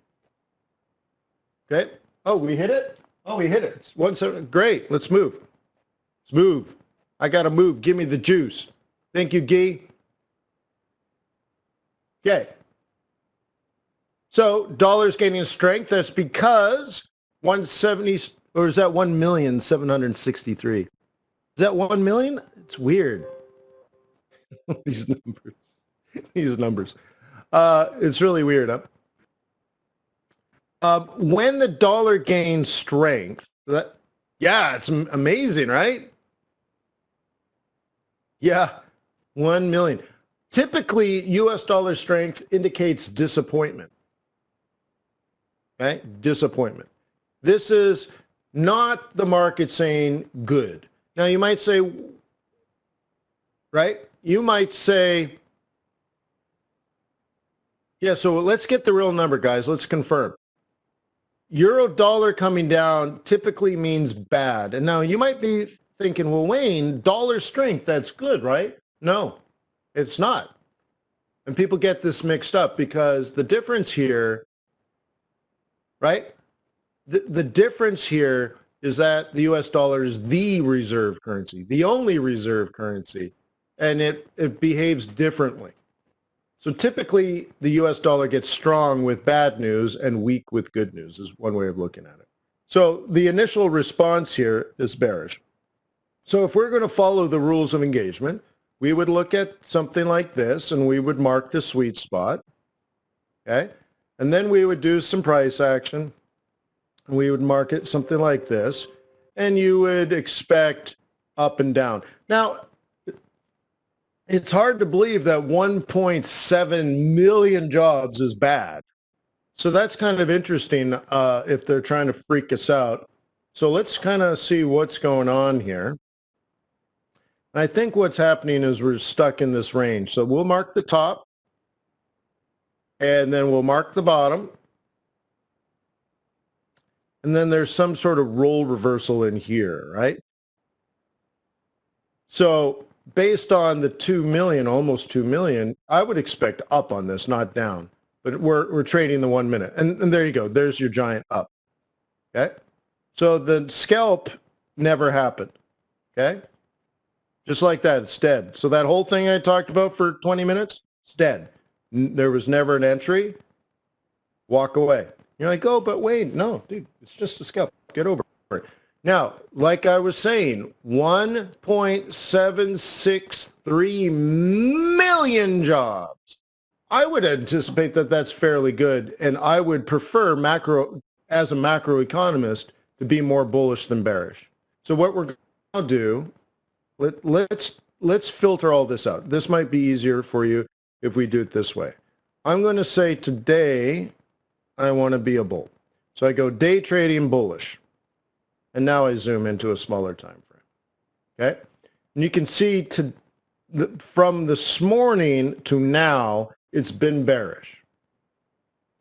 Okay. Oh, we hit it? Oh, we hit it. It's 170. Great. Let's move. Let's move. I got to move. Give me the juice. Thank you, Guy. Okay. So dollar's gaining strength. That's because 170, or is that 1,763,000? Is that 1 million? It's weird. These numbers. It's really weird, huh? When the dollar gains strength, yeah, it's amazing, right? Yeah, 1 million. Typically, US dollar strength indicates disappointment. Okay, disappointment. This is not the market saying good. Now you might say, right? You might say, yeah, so let's get the real number, guys. Let's confirm. Euro dollar coming down typically means bad. And now you might be thinking, well, Wayne, dollar strength, that's good, right? No, it's not. And people get this mixed up because the difference here, right? The difference here is that the US dollar is the reserve currency, the only reserve currency, and it behaves differently. So typically the US dollar gets strong with bad news and weak with good news is one way of looking at it. So the initial response here is bearish. So if we're going to follow the rules of engagement, we would look at something like this and we would mark the sweet spot. Okay. And then we would do some price action. We would mark it something like this. And you would expect up and down. Now, it's hard to believe that 1.7 million jobs is bad. So that's kind of interesting if they're trying to freak us out. So let's kind of see what's going on here. I think what's happening is we're stuck in this range. So we'll mark the top, and then we'll mark the bottom. And then there's some sort of role reversal in here, right? So based on the 2 million, almost 2 million, I would expect up on this, not down. But we're trading the 1 minute. And there you go. There's your giant up. Okay? So the scalp never happened. Okay? Just like that, it's dead. So that whole thing I talked about for 20 minutes, it's dead. There was never an entry. Walk away. You're like, oh, but wait, no, dude, it's just a scalp. Get over it. Now, like I was saying, 1.763 million jobs. I would anticipate that that's fairly good, and I would prefer macro, as a macroeconomist, to be more bullish than bearish. So what we're going to do, let's filter all this out. This might be easier for you if we do it this way. I'm going to say today I want to be a bull. So I go day trading bullish. And now I zoom into a smaller time frame. Okay? And you can see from this morning to now, it's been bearish.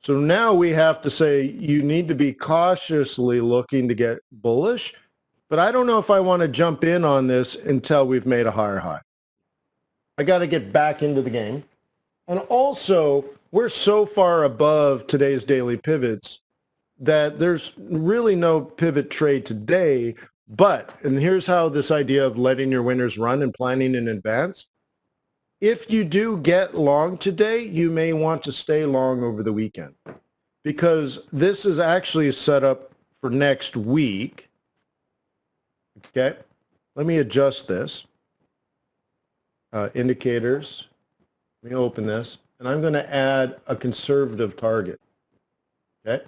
So now we have to say you need to be cautiously looking to get bullish. But I don't know if I want to jump in on this until we've made a higher high. I got to get back into the game. And also, we're so far above today's daily pivots that there's really no pivot trade today. But, and here's how this idea of letting your winners run and planning in advance. If you do get long today, you may want to stay long over the weekend because this is actually set up for next week. Okay, let me adjust this. Indicators. Let me open this, and I'm going to add a conservative target. Okay,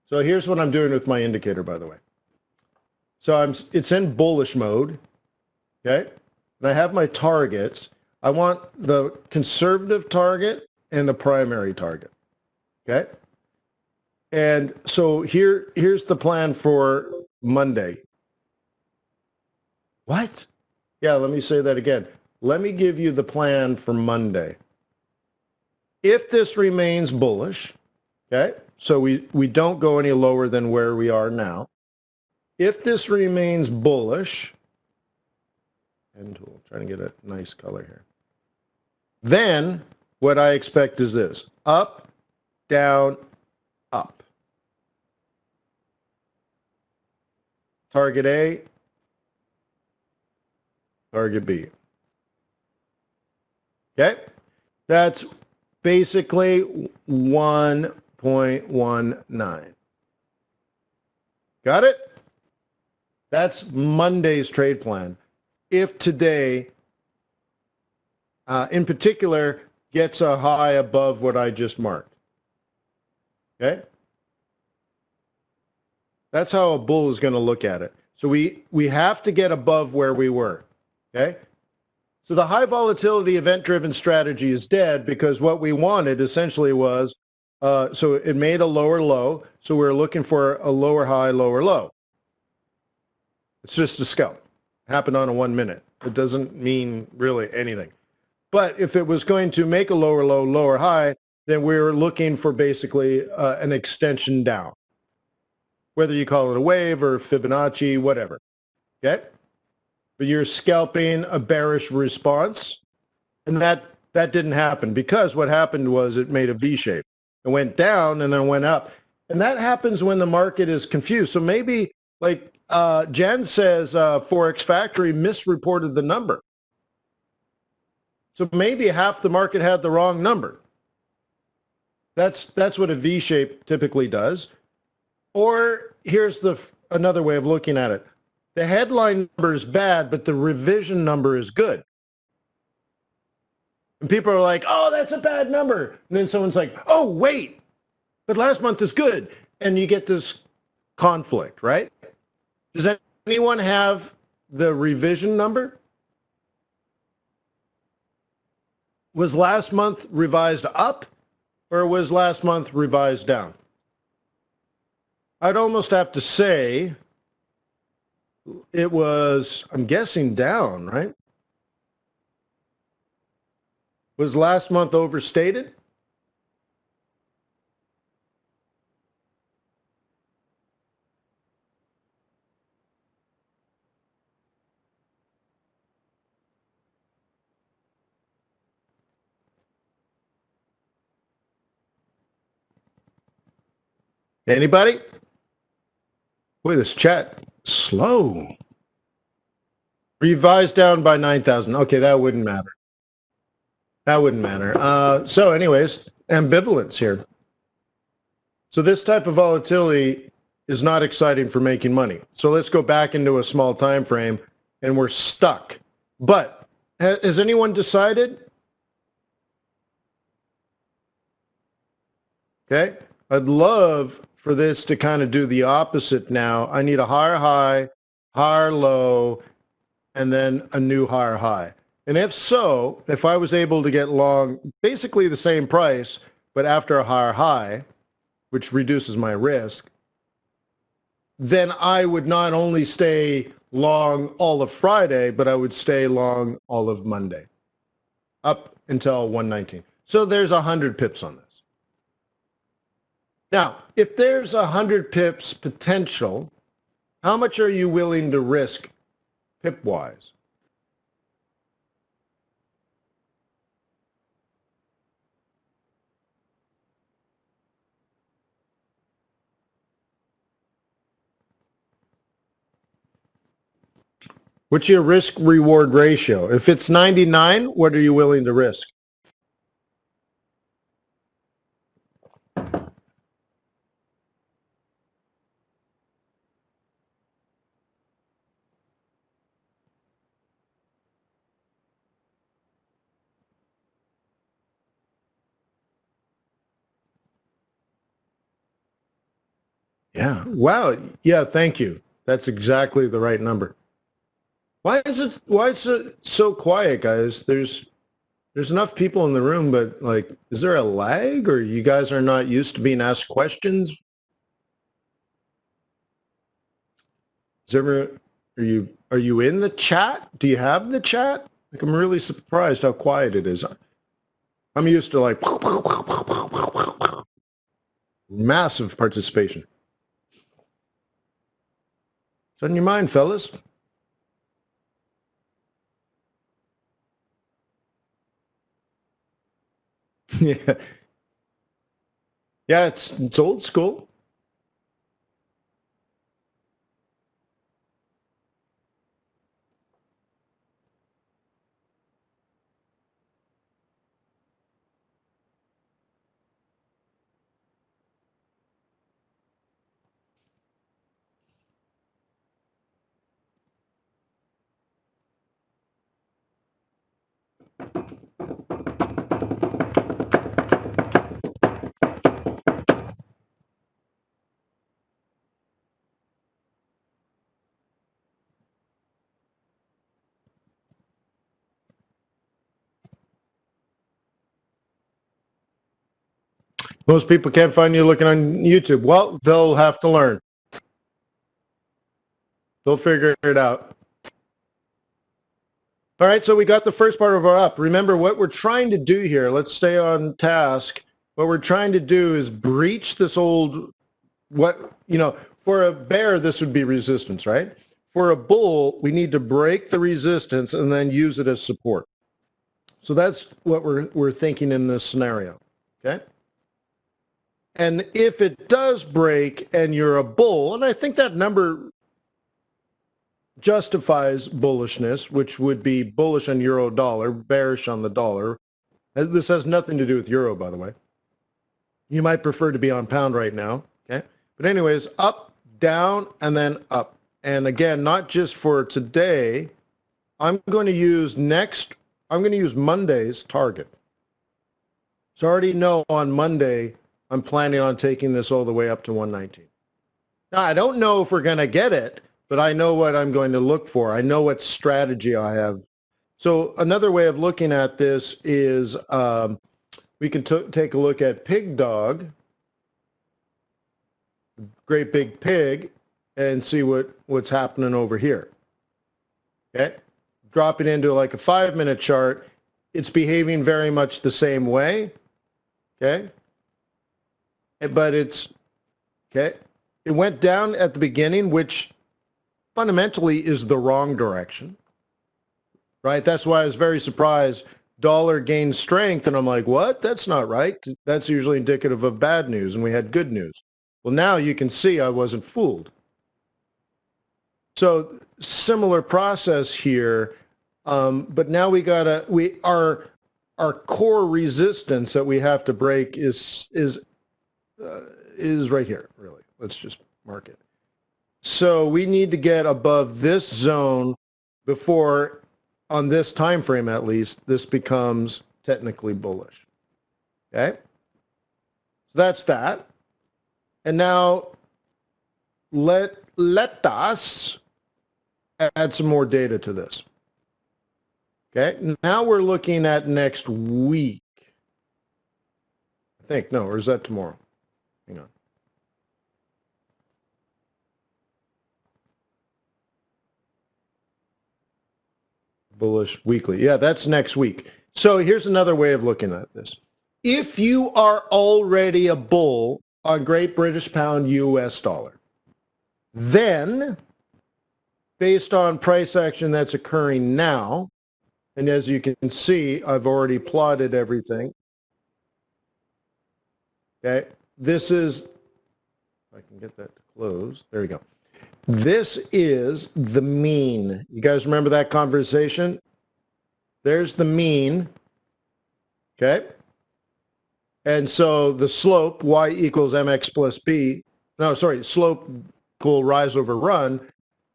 so here's what I'm doing with my indicator, by the way. So it's in bullish mode. Okay, and I have my targets. I want the conservative target and the primary target. Okay, and so here's the plan for Monday. What? Yeah, let me say that again. Let me give you the plan for Monday. If this remains bullish, okay, so we don't go any lower than where we are now. If this remains bullish, pen tool, trying to get a nice color here, then what I expect is this: up, down, up. Target A, target B. Okay, that's basically 1.19. Got it? That's Monday's trade plan. If today, in particular, gets a high above what I just marked. Okay? That's how a bull is going to look at it. So we have to get above where we were. Okay? So the high volatility event-driven strategy is dead because what we wanted essentially was, so it made a lower low, so we're looking for a lower high, lower low. It's just a scalp. It happened on a 1 minute. It doesn't mean really anything. But if it was going to make a lower low, lower high, then we're looking for basically an extension down. Whether you call it a wave or Fibonacci, whatever. Okay? But you're scalping a bearish response, and that didn't happen because what happened was it made a V shape. It went down and then went up. And that happens when the market is confused. So maybe, like Jen says, Forex Factory misreported the number. So maybe half the market had the wrong number. That's what a V shape typically does. Or here's another way of looking at it. the headline number is bad, but the revision number is good. And people are like, oh, that's a bad number. And then someone's like, oh, wait, but last month is good. And you get this conflict, right? Does anyone have the revision number? Was last month revised up or was last month revised down? I'd almost have to say it was, I'm guessing, down, right? Was last month overstated? Anybody? Boy, this chat slow. Revised down by 9,000. Okay, that wouldn't matter. That wouldn't matter. So anyways, ambivalence here. So this type of volatility is not exciting for making money. So let's go back into a small time frame and we're stuck. But has anyone decided? Okay. I'd love for this to kind of do the opposite now. I need a higher high, higher low, and then a new higher high. And if so, if I was able to get long basically the same price, but after a higher high, which reduces my risk, then I would not only stay long all of Friday, but I would stay long all of Monday, up until 119. So there's 100 pips on this. Now, if there's 100 pips potential, how much are you willing to risk pip-wise? What's your risk-reward ratio? If it's 99, what are you willing to risk? Yeah. Wow. Yeah. Thank you. That's exactly the right number. Why is it so quiet, guys? There's enough people in the room, but like, is there a lag, or you guys are not used to being asked questions? Are you in the chat? Do you have the chat? Like, I'm really surprised how quiet it is. I'm used to like massive participation. What's on your mind, fellas? Yeah. Yeah, it's old school. Most people can't find you looking on YouTube. Well, they'll have to learn. They'll figure it out. All right, so we got the first part of our up. Remember what we're trying to do here. Let's stay on task. What we're trying to do is breach this old, for a bear, this would be resistance, right? For a bull, we need to break the resistance and then use it as support. So that's what we're thinking in this scenario, okay? And if it does break and you're a bull, and I think that number justifies bullishness, which would be bullish on euro dollar, bearish on the dollar. This has nothing to do with euro, by the way. You might prefer to be on pound right now, okay? But anyways, up, down, and then up. and again, not just for today, I'm going to use Monday's target. So I already know on Monday, I'm planning on taking this all the way up to 119. Now, I don't know if we're going to get it, but I know what I'm going to look for. I know what strategy I have. So another way of looking at this is we can take a look at Pig Dog, Great Big Pig, and see what's happening over here. Okay, drop it into like a 5-minute chart. It's behaving very much the same way. Okay, but it's okay. It went down at the beginning, which fundamentally is the wrong direction, right? That's why I was very surprised. Dollar gained strength, and I'm like, what? That's not right. That's usually indicative of bad news, and we had good news. Well, now you can see I wasn't fooled. So similar process here, but now our core resistance that we have to break is right here, really. Let's just mark it. So we need to get above this zone before, on this time frame at least, this becomes technically bullish. Okay? So that's that. And now let us add some more data to this. Okay? Now we're looking at next week. I think, no, or is that tomorrow? Hang on. Bullish weekly. Yeah, that's next week. So here's another way of looking at this. If you are already a bull on Great British Pound US dollar, then based on price action that's occurring now, and as you can see, I've already plotted everything. Okay, this is, if I can get that to close, there we go. This is the mean. You guys remember that conversation? There's the mean, okay? And so the slope, y equals mx plus b, no, sorry, slope equal rise over run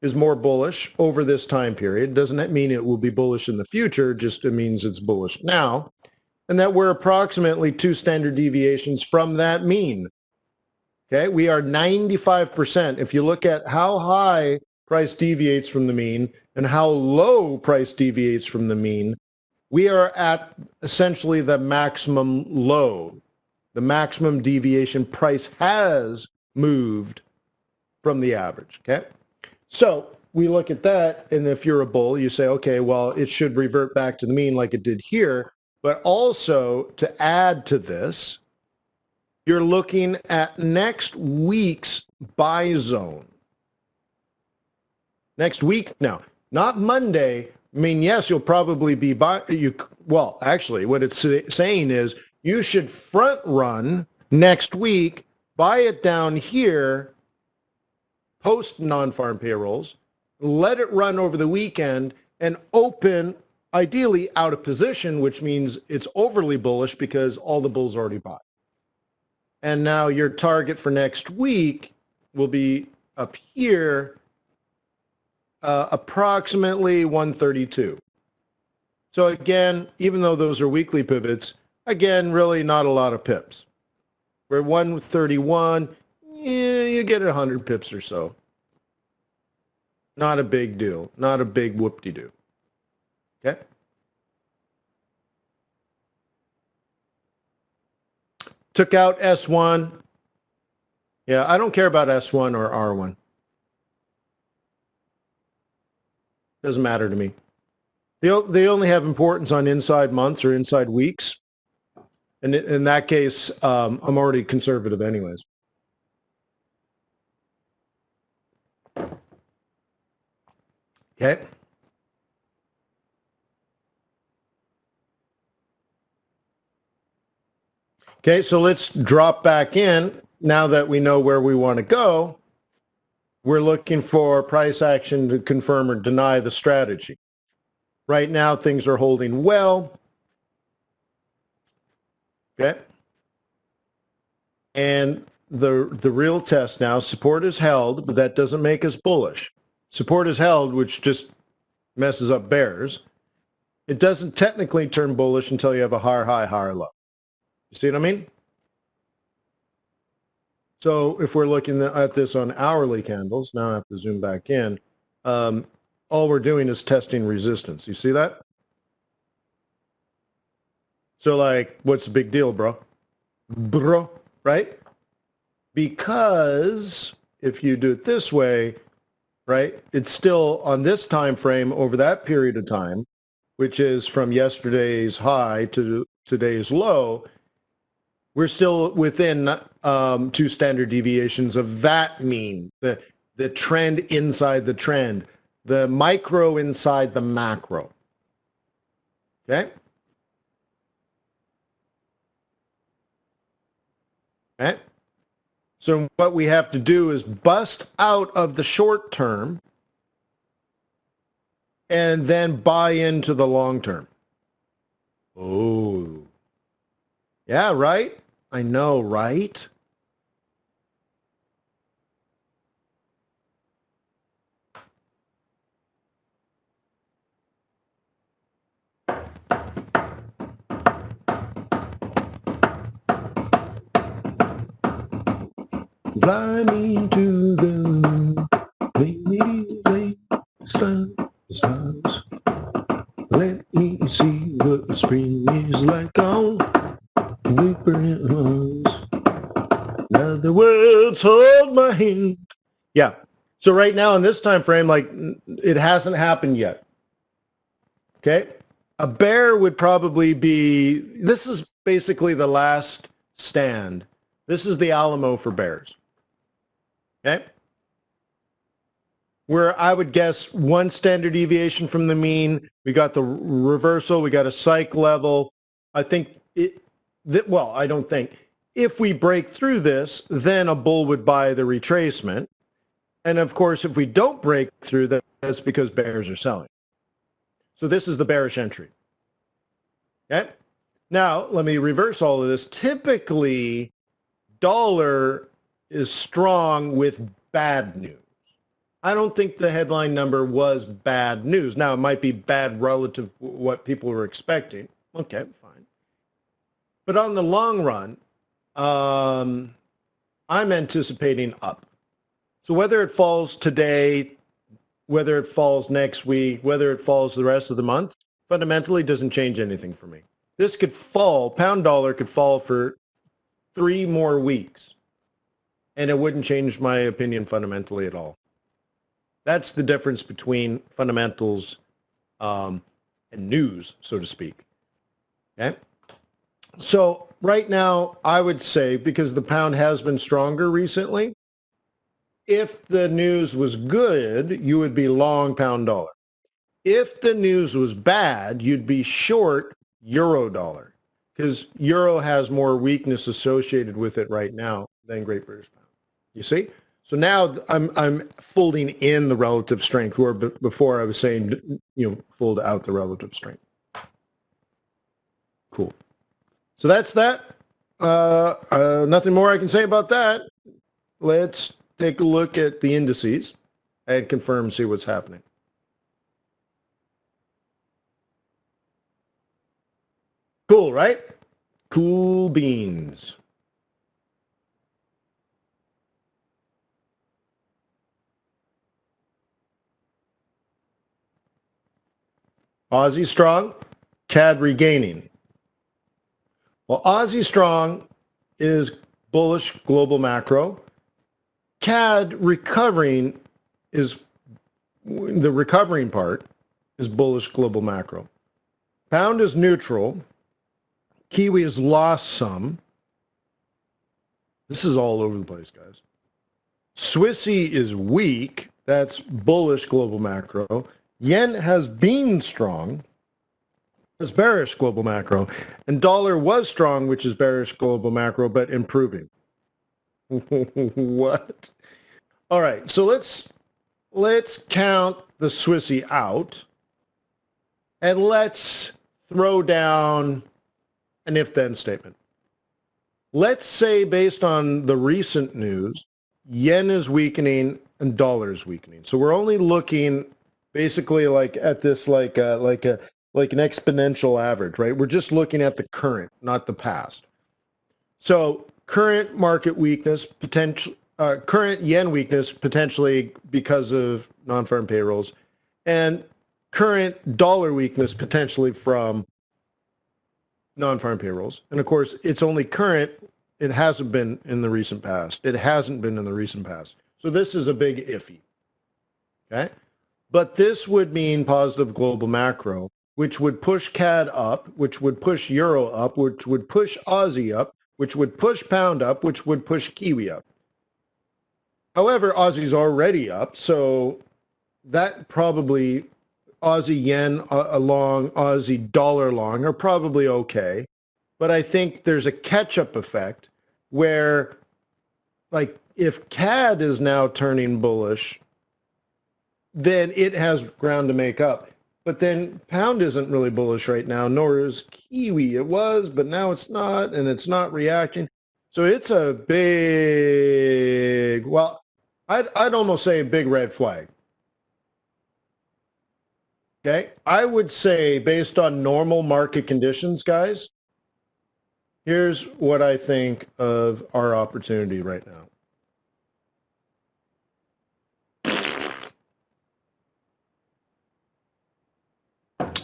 is more bullish over this time period. Doesn't mean it will be bullish in the future, just it means it's bullish now. And that we're approximately 2 standard deviations from that mean. Okay, we are 95%. If you look at how high price deviates from the mean and how low price deviates from the mean, we are at essentially the maximum low. The maximum deviation price has moved from the average, okay? So we look at that, and if you're a bull, you say, okay, well, it should revert back to the mean like it did here, but also to add to this, you're looking at next week's buy zone. Next week now, not Monday. I mean, yes, you'll probably be well, actually, what it's saying is you should front run next week, buy it down here, post non-farm payrolls, let it run over the weekend, and open, ideally, out of position, which means it's overly bullish because all the bulls already bought. And now your target for next week will be up here, approximately 132. So again, even though those are weekly pivots, again, really not a lot of pips. We're 131, yeah, you get 100 pips or so. Not a big deal, not a big whoop-de-doo. Okay? Took out S1. Yeah, I don't care about S1 or R1. Doesn't matter to me. They only have importance on inside months or inside weeks. And in that case, I'm already conservative anyways. Okay. Okay, so let's drop back in. Now that we know where we want to go, we're looking for price action to confirm or deny the strategy. Right now, things are holding well. Okay. And the real test now, support is held, but that doesn't make us bullish. support is held, which just messes up bears. It doesn't technically turn bullish until you have a higher high, higher low. You see what I mean? So if we're looking at this on hourly candles, now I have to zoom back in, all we're doing is testing resistance. You see that? So like, what's the big deal, bro? Bro, right? Because if you do it this way, right, it's still on this time frame over that period of time, which is from yesterday's high to today's low, we're still within 2 standard deviations of that mean, the trend inside the trend, the micro inside the macro. Okay? Okay? So what we have to do is bust out of the short term and then buy into the long term. Oh. Yeah, right? I know, right? Fly me to the moon, make me lay stars. Let me see what the spring is like on whispering hills. Now the words hold my hand. Yeah. So right now in this time frame, like it hasn't happened yet. Okay. A bear would probably be, this is basically the last stand. This is the Alamo for bears. Okay. Where I would guess 1 standard deviation from the mean. We got the reversal. We got a psych level. I think well, I don't think. If we break through this, then a bull would buy the retracement. And of course, if we don't break through that, that's because bears are selling. So this is the bearish entry. Okay. Now, let me reverse all of this. Typically, dollar is strong with bad news. I don't think the headline number was bad news. Now, it might be bad relative to what people were expecting. Okay, fine. But on the long run, I'm anticipating up. So whether it falls today, whether it falls next week, whether it falls the rest of the month, fundamentally doesn't change anything for me. This could fall, pound dollar could fall for 3 more weeks, and it wouldn't change my opinion fundamentally at all. That's the difference between fundamentals and news, so to speak. Okay? So right now, I would say, because the pound has been stronger recently, if the news was good, you would be long pound dollar. If the news was bad, you'd be short euro dollar, because euro has more weakness associated with it right now than Great British pound. You see? So now I'm folding in the relative strength, where before I was saying, fold out the relative strength. Cool. So that's that. Nothing more I can say about that. Let's take a look at the indices and confirm, see what's happening. Cool, right? Cool beans. Aussie strong, CAD regaining. Well, Aussie strong is bullish global macro. CAD recovering is, the recovering part is bullish global macro. Pound is neutral. Kiwi has lost some. This is all over the place, guys. Swissy is weak. That's bullish global macro. Yen has been strong. That's bearish global macro. And dollar was strong, which is bearish global macro, but improving. What? All right, so let's count the Swissy out, and let's throw down an if-then statement. Let's say, based on the recent news, yen is weakening and dollar is weakening. So we're only looking basically like at this like an exponential average, right? We're just looking at the current, not the past. So current market weakness, current yen weakness potentially because of non-farm payrolls, and current dollar weakness potentially from non-farm payrolls. And of course, it's only current. It hasn't been in the recent past. It hasn't been in the recent past. So this is a big iffy. Okay? But this would mean positive global macro, which would push CAD up, which would push Euro up, which would push Aussie up, which would push pound up, which would push Kiwi up. However, Aussie's already up, so that probably Aussie yen long, Aussie dollar long are probably okay. But I think there's a catch-up effect where, like, if CAD is now turning bullish, then it has ground to make up. But then pound isn't really bullish right now, nor is Kiwi. It was, but now it's not, and it's not reacting. So it's a big, well, I'd almost say a big red flag. Okay, I would say based on normal market conditions, guys, here's what I think of our opportunity right now.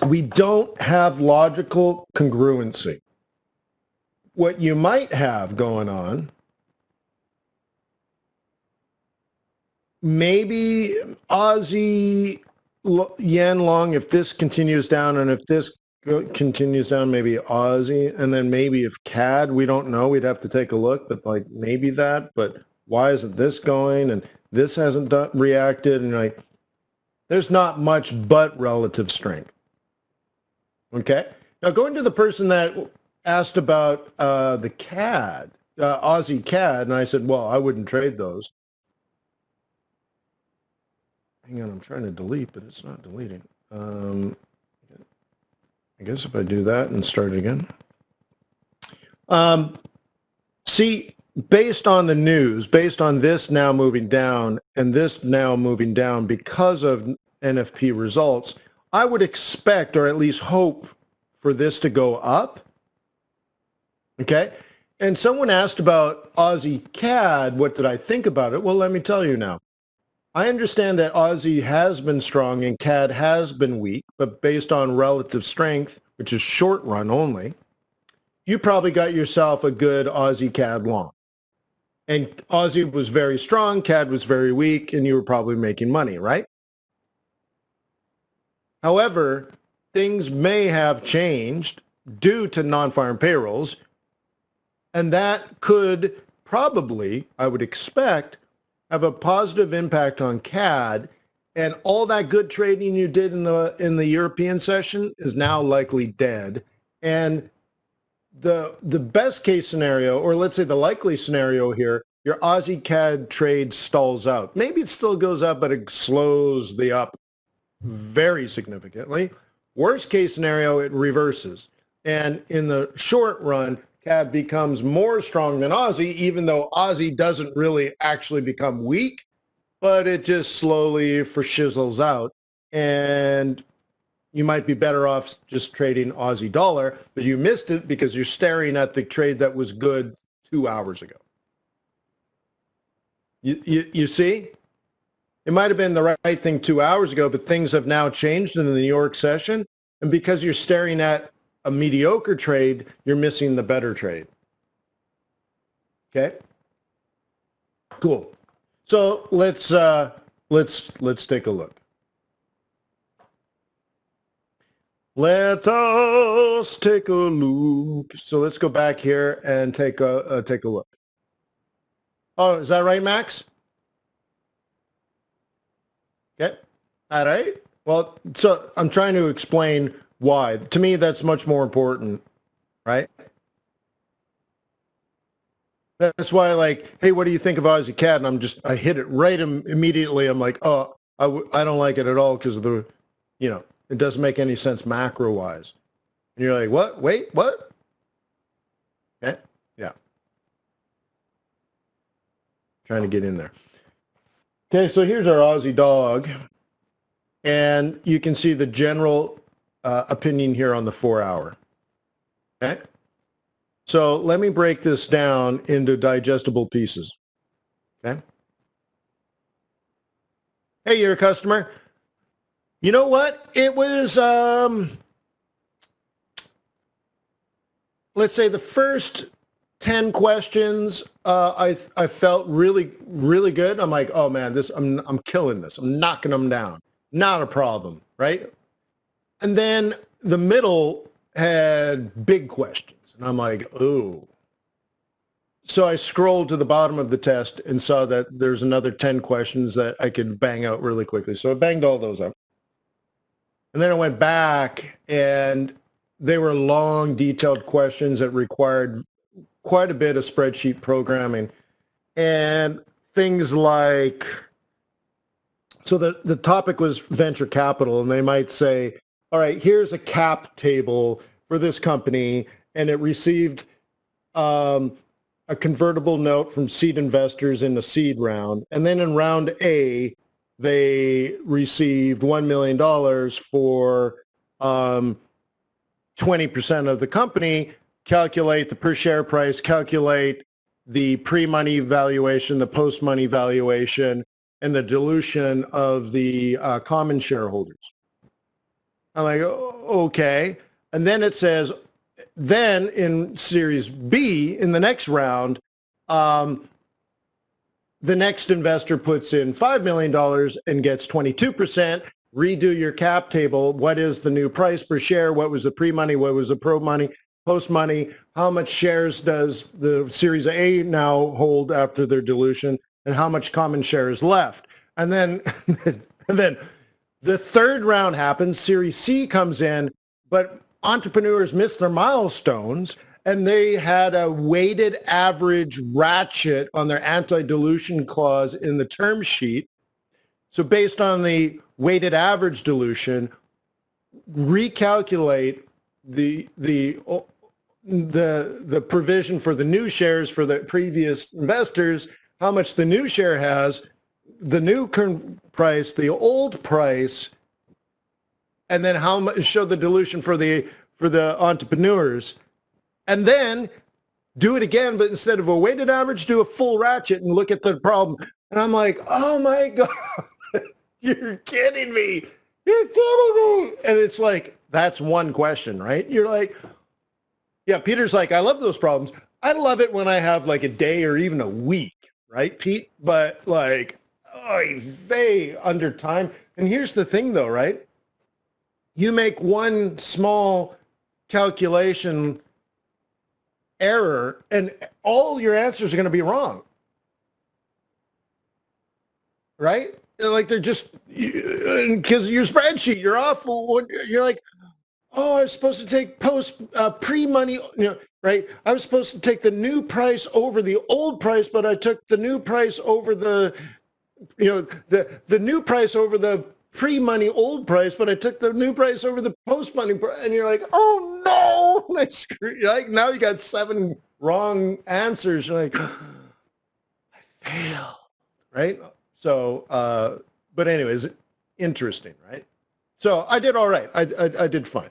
We don't have logical congruency. What you might have going on, maybe Aussie yen long, if this continues down, and if this continues down, maybe Aussie, and then maybe if CAD, we don't know, we'd have to take a look, but like maybe that, but why isn't this going, and this hasn't reacted, and like, there's not much but relative strength. Okay, now going to the person that asked about the CAD, Aussie CAD, and I said, well, I wouldn't trade those. Hang on, I'm trying to delete, but it's not deleting. I guess if I do that and start again. See, based on the news, based on this now moving down and this now moving down because of NFP results, I would expect, or at least hope, for this to go up. Okay? And someone asked about Aussie CAD, what did I think about it? Well, let me tell you now. I understand that Aussie has been strong and CAD has been weak, but based on relative strength, which is short run only, you probably got yourself a good Aussie CAD long. And Aussie was very strong, CAD was very weak, and you were probably making money, right? However, things may have changed due to non-farm payrolls, and that could probably, I would expect, have a positive impact on CAD, and all that good trading you did in the European session is now likely dead. And the best case scenario, or let's say the likely scenario here, your Aussie CAD trade stalls out. Maybe it still goes up, but it slows the up very significantly. Worst case scenario, it reverses. And in the short run, CAD becomes more strong than Aussie, even though Aussie doesn't really actually become weak, but it just slowly shizzles out. And you might be better off just trading Aussie dollar, but you missed it because you're staring at the trade that was good 2 hours ago. You see? It might have been the right thing 2 hours ago, but things have now changed in the New York session. And because you're staring at a mediocre trade, you're missing the better trade. Okay? Cool. So let's take a look. Let us take a look. So let's go back here and take a look. Oh, is that right, Max? Okay. All right. Well, so I'm trying to explain why. To me, that's much more important, right? That's why, like, hey, what do you think of Aussie CAD? And I hit it right immediately. I'm like, oh, I don't like it at all because of the, it doesn't make any sense macro-wise. And you're like, what? Wait, what? Okay. Yeah. Trying to get in there. Okay, so here's our Aussie dog, and you can see the general opinion here on the 4 hour. Okay, so let me break this down into digestible pieces. Okay. Hey, you're a customer. You know what? It was, let's say the first 10 questions, I felt really, really good. I'm like, oh man, I'm killing this. I'm knocking them down. Not a problem, right? And then the middle had big questions. And I'm like, oh. So I scrolled to the bottom of the test and saw that there's another 10 questions that I could bang out really quickly. So I banged all those up. And then I went back, and they were long, detailed questions that required quite a bit of spreadsheet programming. And things like, so the topic was venture capital, and they might say, all right, here's a cap table for this company, and it received a convertible note from seed investors in the seed round. And then in round A, they received $1 million for 20% of the company. Calculate the per share price, calculate the pre-money valuation, the post-money valuation, and the dilution of the common shareholders. I'm like, okay. And then it says, then in Series B, in the next round, the next investor puts in $5 million and gets 22%. Redo your cap table. What is the new price per share? What was the pre-money? What was the pro-money? Post-money? How much shares does the Series A now hold after their dilution? And how much common shares left? And then, and then the third round happens. Series C comes in, but entrepreneurs missed their milestones, and they had a weighted average ratchet on their anti-dilution clause in the term sheet. So based on the weighted average dilution, recalculate the provision for the new shares for the previous investors, how much the new share has, the new current price, the old price, and then how much show the dilution for the entrepreneurs, and then do it again, but instead of a weighted average, do a full ratchet and look at the problem. And I'm like, oh my God, you're kidding me. You're kidding me. And it's like, that's one question, right? You're like, yeah, Peter's like, I love those problems. I love it when I have like a day or even a week, right, Pete? But like, oy vey, under time. And here's the thing though, right? You make one small calculation error and all your answers are going to be wrong, right? Like they're just, because your spreadsheet, you're off. You're like, oh, I was supposed to take pre-money, right? I was supposed to take the new price over the old price, but I took the new price over the new price over the pre-money old price, but I took the new price over the post-money price. And you're like, oh no, I screwed. Like now you got 7 wrong answers. You're like, I failed, right? So, but anyways, interesting, right? So I did all right. I did fine.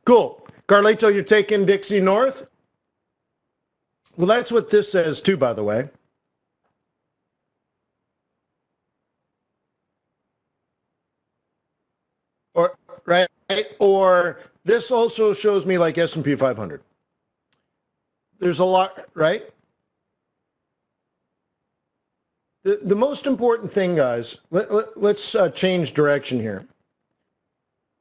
Cool. Carlito, you're taking Dixie North? Well, that's what this says too, by the way. Or, right? Or this also shows me like S&P 500. There's a lot, right? The most important thing, guys, let's change direction here.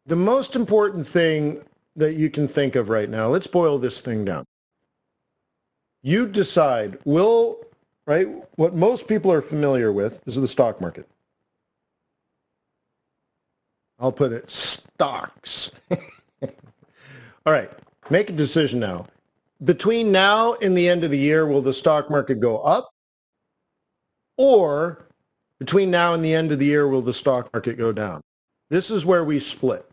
The most important thing that you can think of right now, let's boil this thing down. You decide, right, what most people are familiar with is the stock market. I'll put it, stocks. All right, make a decision now. Between now and the end of the year, will the stock market go up? Or between now and the end of the year, will the stock market go down? This is where we split.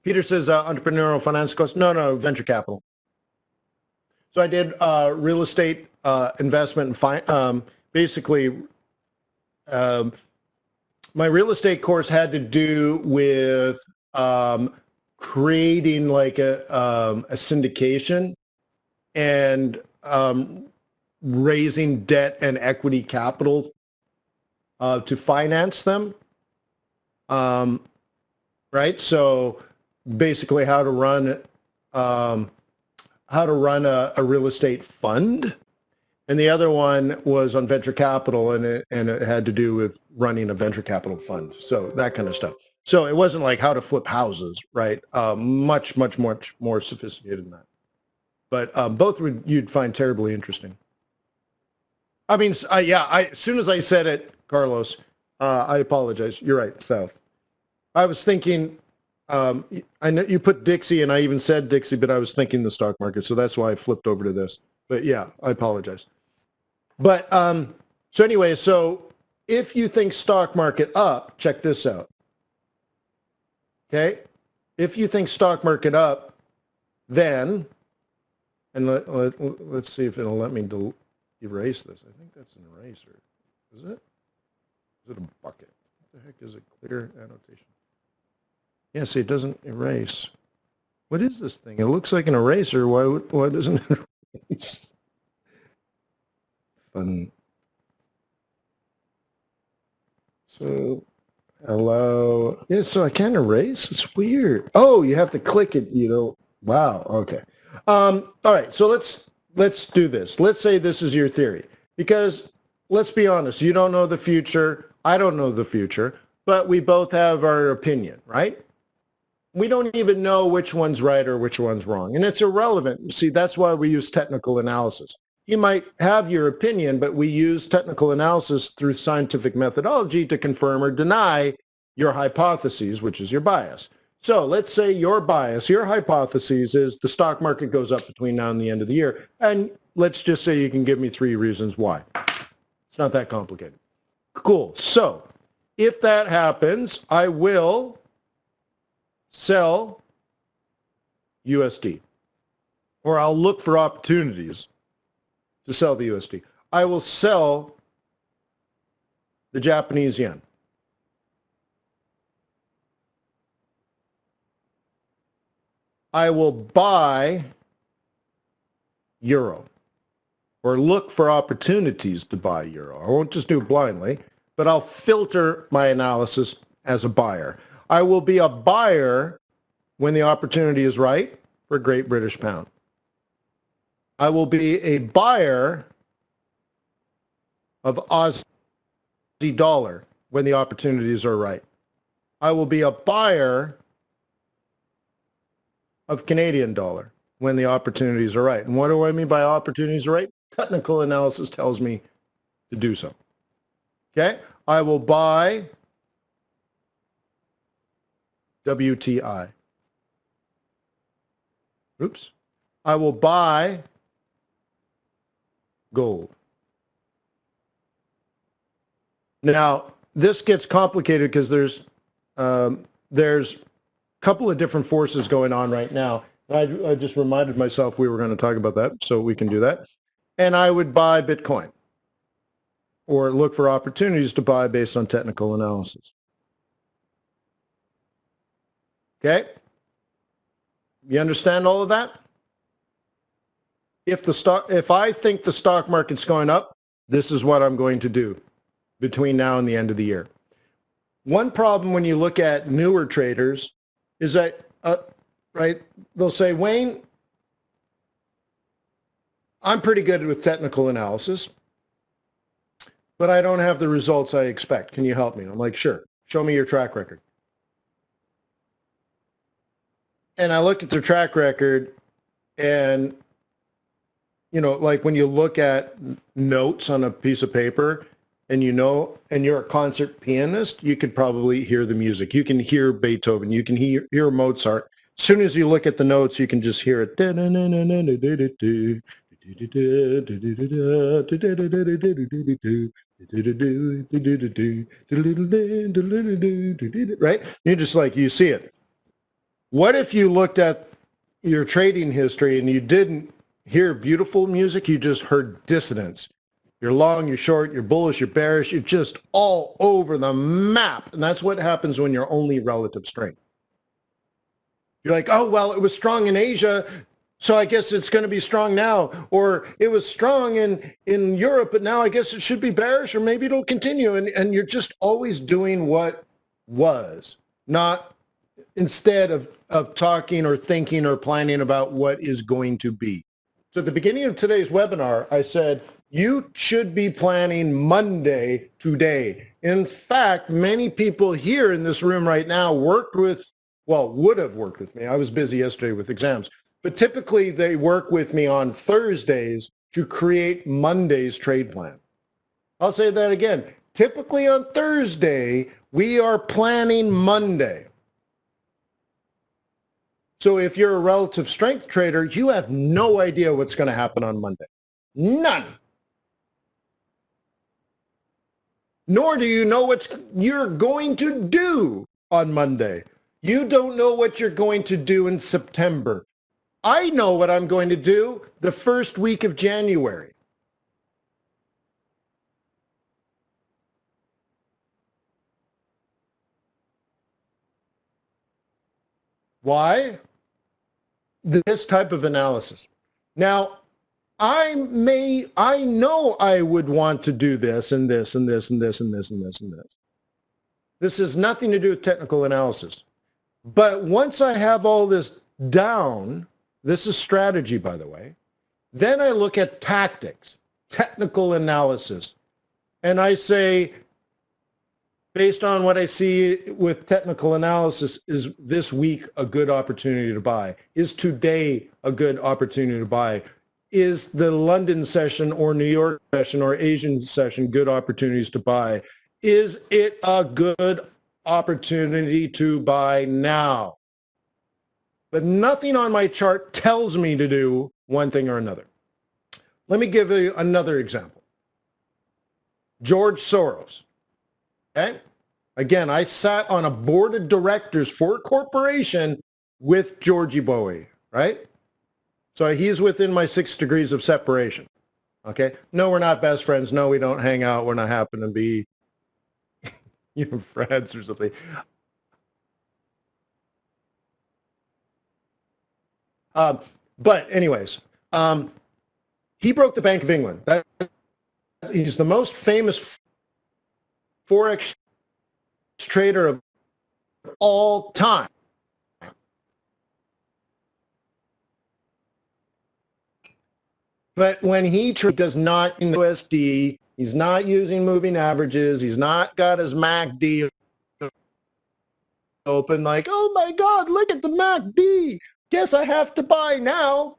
Peter says entrepreneurial finance course. No, venture capital. So I did real estate investment and basically my real estate course had to do with creating like a syndication and raising debt and equity capital to finance them. Right? So basically how to run a real estate fund. And the other one was on venture capital, and it had to do with running a venture capital fund. So that kind of stuff. So it wasn't like how to flip houses, right? Much more sophisticated than that. But both you'd find terribly interesting. I mean, as soon as I said it, Carlos, I apologize. You're right, South. I was thinking, I know you put Dixie, and I even said Dixie, but I was thinking the stock market, so that's why I flipped over to this. But yeah, I apologize. But so anyway, so if you think stock market up, check this out. Okay, if you think stock market up, then, and let's see if it'll let me erase this. I think that's an eraser. Is it? Is it a bucket? What the heck is it? Clear annotation. Yeah, see, it doesn't erase. What is this thing? It looks like an eraser. Why doesn't it erase? Fun. So allow. Yeah, so I can't erase. It's weird. Oh, you have to click it. You know. Wow. Okay. All right. So let's do this. Let's say this is your theory, because let's be honest. You don't know the future. I don't know the future, but we both have our opinion, right? We don't even know which one's right or which one's wrong, and it's irrelevant. See, that's why we use technical analysis. You might have your opinion, but we use technical analysis through scientific methodology to confirm or deny your hypotheses, which is your bias. So let's say your bias, your hypothesis is the stock market goes up between now and the end of the year. And let's just say you can give me 3 reasons why. It's not that complicated. Cool. So if that happens, I will sell USD, or I'll look for opportunities to sell the USD. I will sell the Japanese yen. I will buy euro, or look for opportunities to buy euro. I won't just do it blindly, but I'll filter my analysis as a buyer. I will be a buyer when the opportunity is right for Great British Pound. I will be a buyer of Aussie dollar when the opportunities are right. I will be a buyer of Canadian dollar when the opportunities are right. And what do I mean by opportunities are right? Technical analysis tells me to do so. Okay? I will buy WTI. Oops. I will buy gold. Now, this gets complicated because there's a couple of different forces going on right now. I just reminded myself we were going to talk about that, so we can do that. And I would buy Bitcoin, or look for opportunities to buy based on technical analysis. Okay? You understand all of that? If I think the stock market's going up, this is what I'm going to do between now and the end of the year. One problem when you look at newer traders is that, right, they'll say, Wayne, I'm pretty good with technical analysis, but I don't have the results I expect. Can you help me? I'm like, sure. Show me your track record. And I looked at their track record, and, you know, like when you look at notes on a piece of paper, and you know, and you're a concert pianist, you could probably hear the music. You can hear Beethoven. You can hear Mozart. As soon as you look at the notes, you can just hear it. Right? You just like, you see it. What if you looked at your trading history and you didn't hear beautiful music, you just heard dissonance? You're long, you're short, you're bullish, you're bearish, you're just all over the map. And that's what happens when you're only relative strength. You're like, oh, well, it was strong in Asia, so I guess it's going to be strong now. Or it was strong in Europe, but now I guess it should be bearish, or maybe it'll continue. And you're just always doing what was, not instead of talking or thinking or planning about what is going to be. So at the beginning of today's webinar, I said, you should be planning Monday today. In fact, many people here in this room right now would have worked with me. I was busy yesterday with exams, but typically they work with me on Thursdays to create Monday's trade plan. I'll say that again. Typically on Thursday, we are planning Monday. So if you're a relative strength trader, you have no idea what's going to happen on Monday. None. Nor do you know what you're going to do on Monday. You don't know what you're going to do in September. I know what I'm going to do the first week of January. Why? This type of analysis. Now, I know I would want to do this and this and this and this and this and this and this. This has nothing to do with technical analysis. But once I have all this down, this is strategy, by the way, then I look at tactics, technical analysis, and I say, based on what I see with technical analysis, is this week a good opportunity to buy? Is today a good opportunity to buy? Is the London session or New York session or Asian session good opportunities to buy? Is it a good opportunity to buy now? But nothing on my chart tells me to do one thing or another. Let me give you another example. George Soros. Okay? Again, I sat on a board of directors for a corporation with Georgie Bowie, right? So he's within my 6 degrees of separation. Okay? No, we're not best friends. No, we don't hang out. We're not happen to be, friends or something. But anyways, he broke the Bank of England. He's the most famous Forex trader of all time. But when he does not in the USD, he's not using moving averages, he's not got his MACD open like, oh my God, look at the MACD. Guess I have to buy now.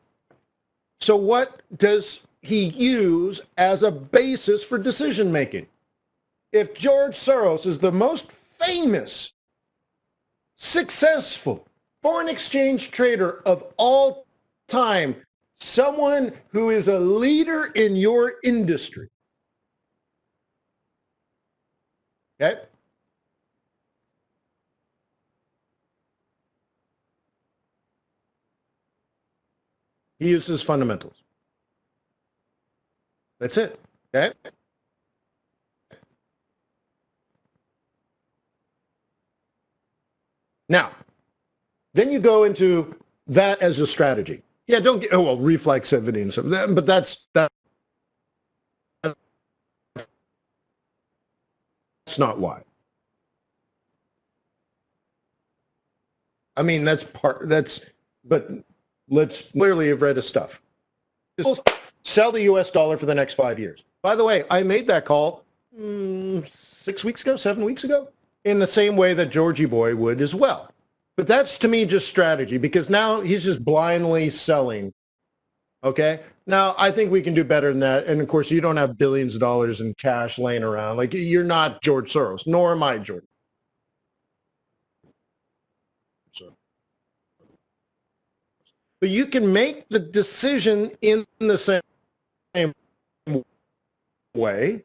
So what does he use as a basis for decision making? If George Soros is the most famous, successful foreign exchange trader of all time, someone who is a leader in your industry, okay? He uses fundamentals. That's it, okay? Now, then you go into that as a strategy. Yeah, don't get, reflexivity and stuff, but that's not why. I mean, but let's clearly have read his stuff. Sell the US dollar for the next 5 years. By the way, I made that call 6 weeks ago, 7 weeks ago, in the same way that Georgie Boy would as well. But that's to me just strategy, because now he's just blindly selling. Okay? Now, I think we can do better than that. And of course, you don't have billions of dollars in cash laying around. Like, you're not George Soros, nor am I George. But you can make the decision in the sense way,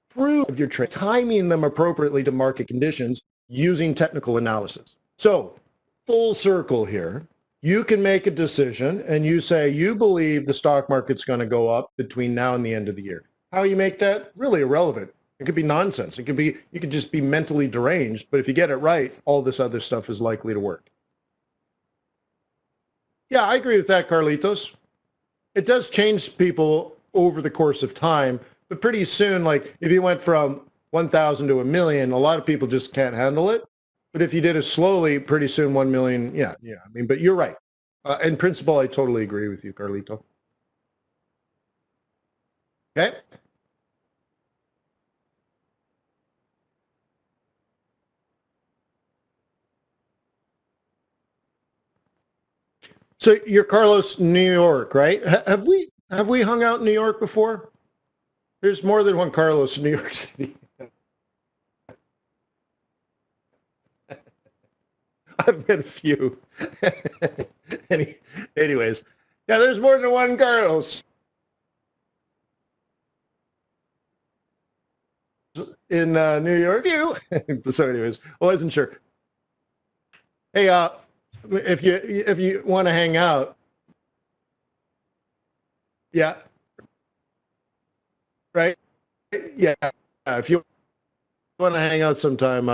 prove your trade, timing them appropriately to market conditions using technical analysis. So full circle here, you can make a decision and you say you believe the stock market's going to go up between now and the end of the year. How you make that? Really irrelevant. It could be nonsense. It could be, you could just be mentally deranged, but if you get it right, all this other stuff is likely to work. Yeah, I agree with that, Carlitos. It does change people over the course of time, but pretty soon, like if you went from 1,000 to 1,000,000, a lot of people just can't handle it. But if you did it slowly, pretty soon 1,000,000, yeah. I mean, but you're right. In principle, I totally agree with you, Carlito. Okay. So you're Carlos, New York, right? Have we hung out in New York before? There's more than one Carlos in New York City. I've met a few. Anyways, yeah, there's more than one Carlos in New York. So anyways, I wasn't sure. Hey, if you want to hang out, yeah, right, yeah. If you want to hang out sometime,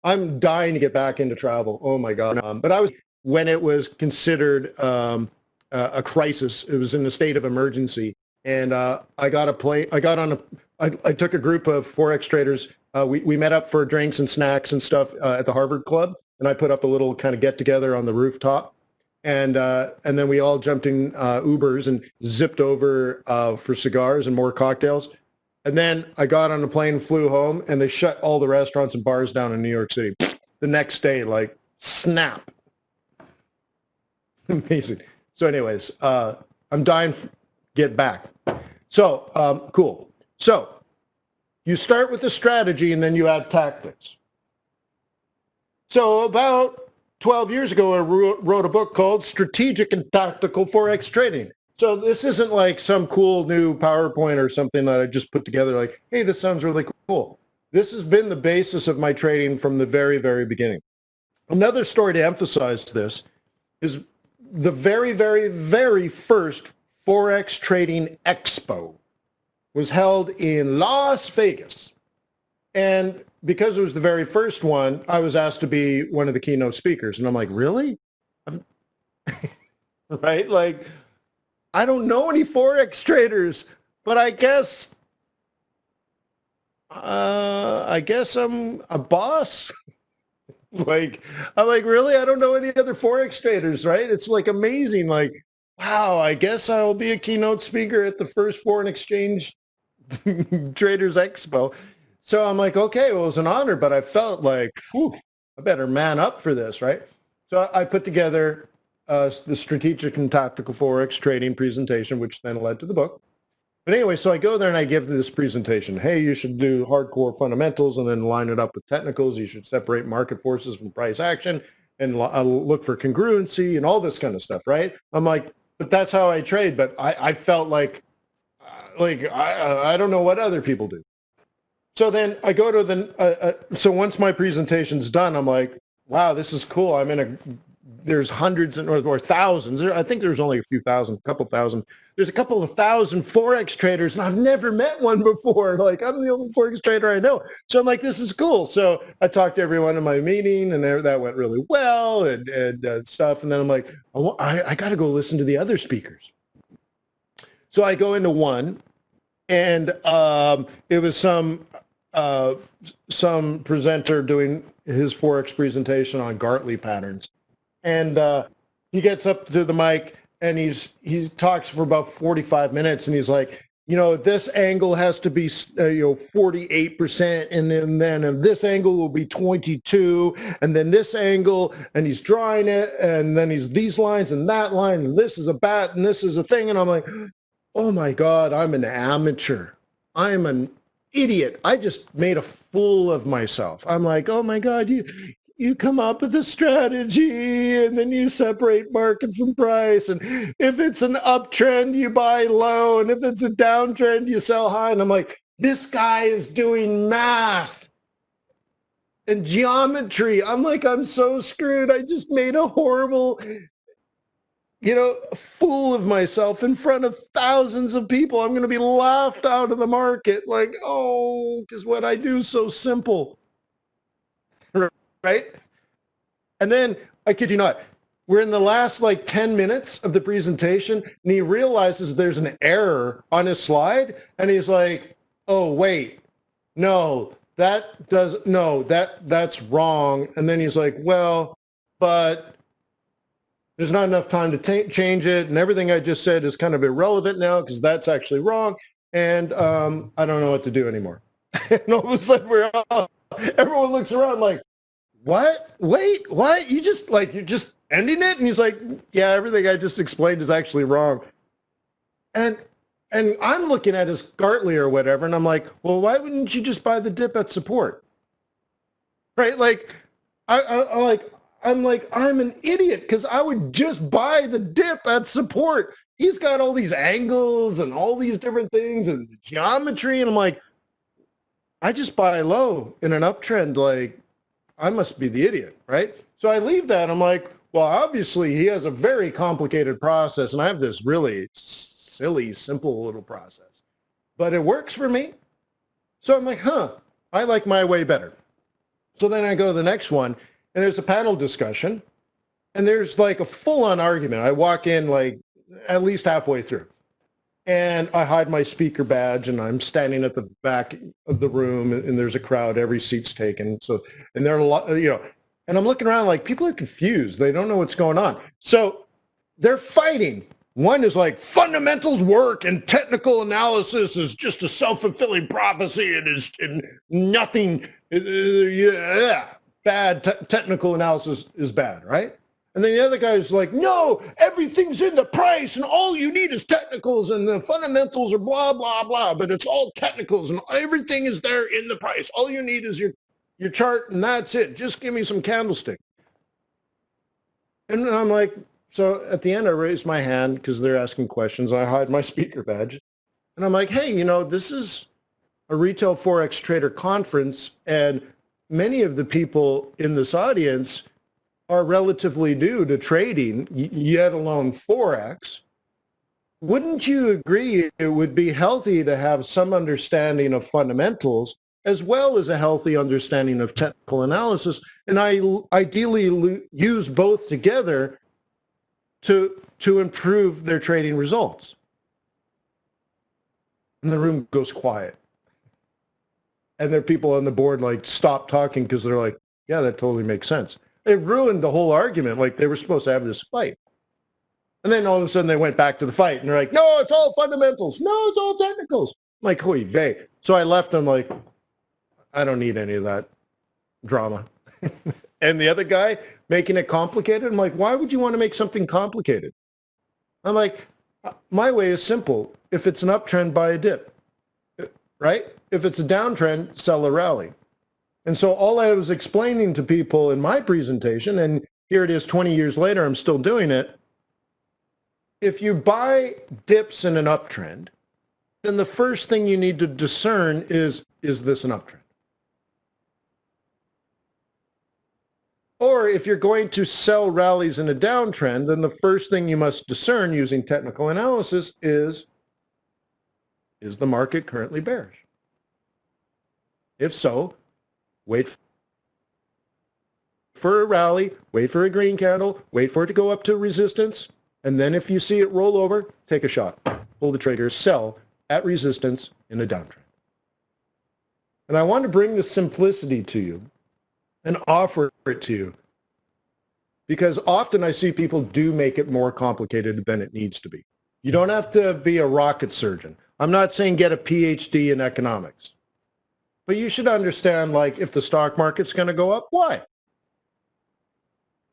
I'm dying to get back into travel. Oh my God! But I was when it was considered a crisis. It was in a state of emergency, and I got a plane. I got on a. I took a group of Forex traders. We met up for drinks and snacks and stuff at the Harvard Club, and I put up a little kind of get together on the rooftop, and then we all jumped in Ubers and zipped over for cigars and more cocktails. And then I got on a plane, flew home, and they shut all the restaurants and bars down in New York City. The next day, like, snap. Amazing. So anyways, I'm dying to get back. So, cool. So you start with the strategy and then you add tactics. So about 12 years ago, I wrote a book called Strategic and Tactical Forex Trading. So this isn't like some cool new PowerPoint or something that I just put together like, hey, this sounds really cool. This has been the basis of my trading from the very, very beginning. Another story to emphasize this is the very, very, very first Forex Trading Expo was held in Las Vegas. And because it was the very first one, I was asked to be one of the keynote speakers. And I'm like, really? Right? Like, I don't know any Forex traders, but I guess I'm a boss. Like, I'm like, really? I don't know any other Forex traders, right? It's like amazing. Like, wow, I guess I'll be a keynote speaker at the first foreign exchange traders expo. So I'm like, okay, well, it was an honor, but I felt like, whew, I better man up for this, right? So I put together the strategic and tactical Forex trading presentation, which then led to the book. But anyway, so I go there and I give this presentation. Hey, you should do hardcore fundamentals and then line it up with technicals. You should separate market forces from price action and look for congruency and all this kind of stuff, right? I'm like, but that's how I trade. But I felt like I don't know what other people do. So then I go to the, so once my presentation's done, I'm like, wow, this is cool. I'm in a, there's hundreds or thousands. I think there's only a few thousand, a couple thousand. There's a couple of thousand Forex traders, and I've never met one before. Like, I'm the only Forex trader I know. So I'm like, this is cool. So I talked to everyone in my meeting, and that went really well and stuff. And then I'm like, I got to go listen to the other speakers. So I go into one, and it was some presenter doing his Forex presentation on Gartley patterns. And he gets up to the mic and he talks for about 45 minutes and he's like, you know, this angle has to be 48%, and then this angle will be 22, and then this angle, and he's drawing it, and then he's these lines and that line, and this is a bat and this is a thing, and I'm like, oh my God, I'm an amateur. I'm an idiot. I just made a fool of myself. I'm like, oh my God, you come up with a strategy and then you separate market from price. And if it's an uptrend, you buy low. And if it's a downtrend, you sell high. And I'm like, this guy is doing math and geometry. I'm like, I'm so screwed. I just made a horrible, fool of myself in front of thousands of people. I'm going to be laughed out of the market. Like, oh, because what I do is so simple. Right? And then, I kid you not, we're in the last 10 minutes of the presentation, and he realizes there's an error on his slide, and he's like, oh, wait, no, that's wrong. And then he's like, well, but there's not enough time to change it, and everything I just said is kind of irrelevant now because that's actually wrong, and I don't know what to do anymore. And all of a sudden, everyone looks around like, what? Wait, what? You're just ending it? And he's like, yeah, everything I just explained is actually wrong. And I'm looking at his Gartley or whatever, and I'm like, well, why wouldn't you just buy the dip at support? Right? I'm an idiot because I would just buy the dip at support. He's got all these angles and all these different things and geometry, and I'm like, I just buy low in an uptrend. I must be the idiot, right? So I leave that. I'm like, well, obviously he has a very complicated process, and I have this really silly, simple little process, but it works for me. So I'm like, I like my way better. So then I go to the next one, and there's a panel discussion, and there's a full-on argument. I walk in at least halfway through, and I hide my speaker badge, and I'm standing at the back of the room, and there's a crowd. Every seat's taken. So, and there are a lot, and I'm looking around like people are confused. They don't know what's going on. So they're fighting. One is like, fundamentals work and technical analysis is just a self-fulfilling prophecy. It is nothing. Bad. Technical analysis is bad, right? And then the other guy's like, no, everything's in the price and all you need is technicals and the fundamentals are blah, blah, blah, but it's all technicals and everything is there in the price. All you need is your chart and that's it. Just give me some candlestick. And I'm like, so at the end I raise my hand because they're asking questions. I hide my speaker badge and I'm like, hey, this is a retail Forex trader conference and many of the people in this audience are relatively new to trading, yet alone Forex. Wouldn't you agree it would be healthy to have some understanding of fundamentals as well as a healthy understanding of technical analysis, and I ideally use both together to improve their trading results? And the room goes quiet. And there are people on the board stop talking because they're like, yeah, that totally makes sense. It ruined the whole argument. They were supposed to have this fight. And then all of a sudden they went back to the fight and they're like, no, it's all fundamentals. No, it's all technicals. I'm like, oy vey. So I left them like, I don't need any of that drama. And the other guy making it complicated. I'm like, why would you want to make something complicated? I'm like, my way is simple. If it's an uptrend, buy a dip, right? If it's a downtrend, sell a rally. And so all I was explaining to people in my presentation, and here it is 20 years later, I'm still doing it. If you buy dips in an uptrend, then the first thing you need to discern is this an uptrend? Or if you're going to sell rallies in a downtrend, then the first thing you must discern using technical analysis is the market currently bearish? If so, wait for a rally, wait for a green candle, wait for it to go up to resistance, and then if you see it roll over, take a shot. Pull the trigger, sell at resistance in a downtrend. And I want to bring the simplicity to you and offer it to you, because often I see people do make it more complicated than it needs to be. You don't have to be a rocket surgeon. I'm not saying get a PhD in economics, but you should understand, if the stock market's going to go up, why?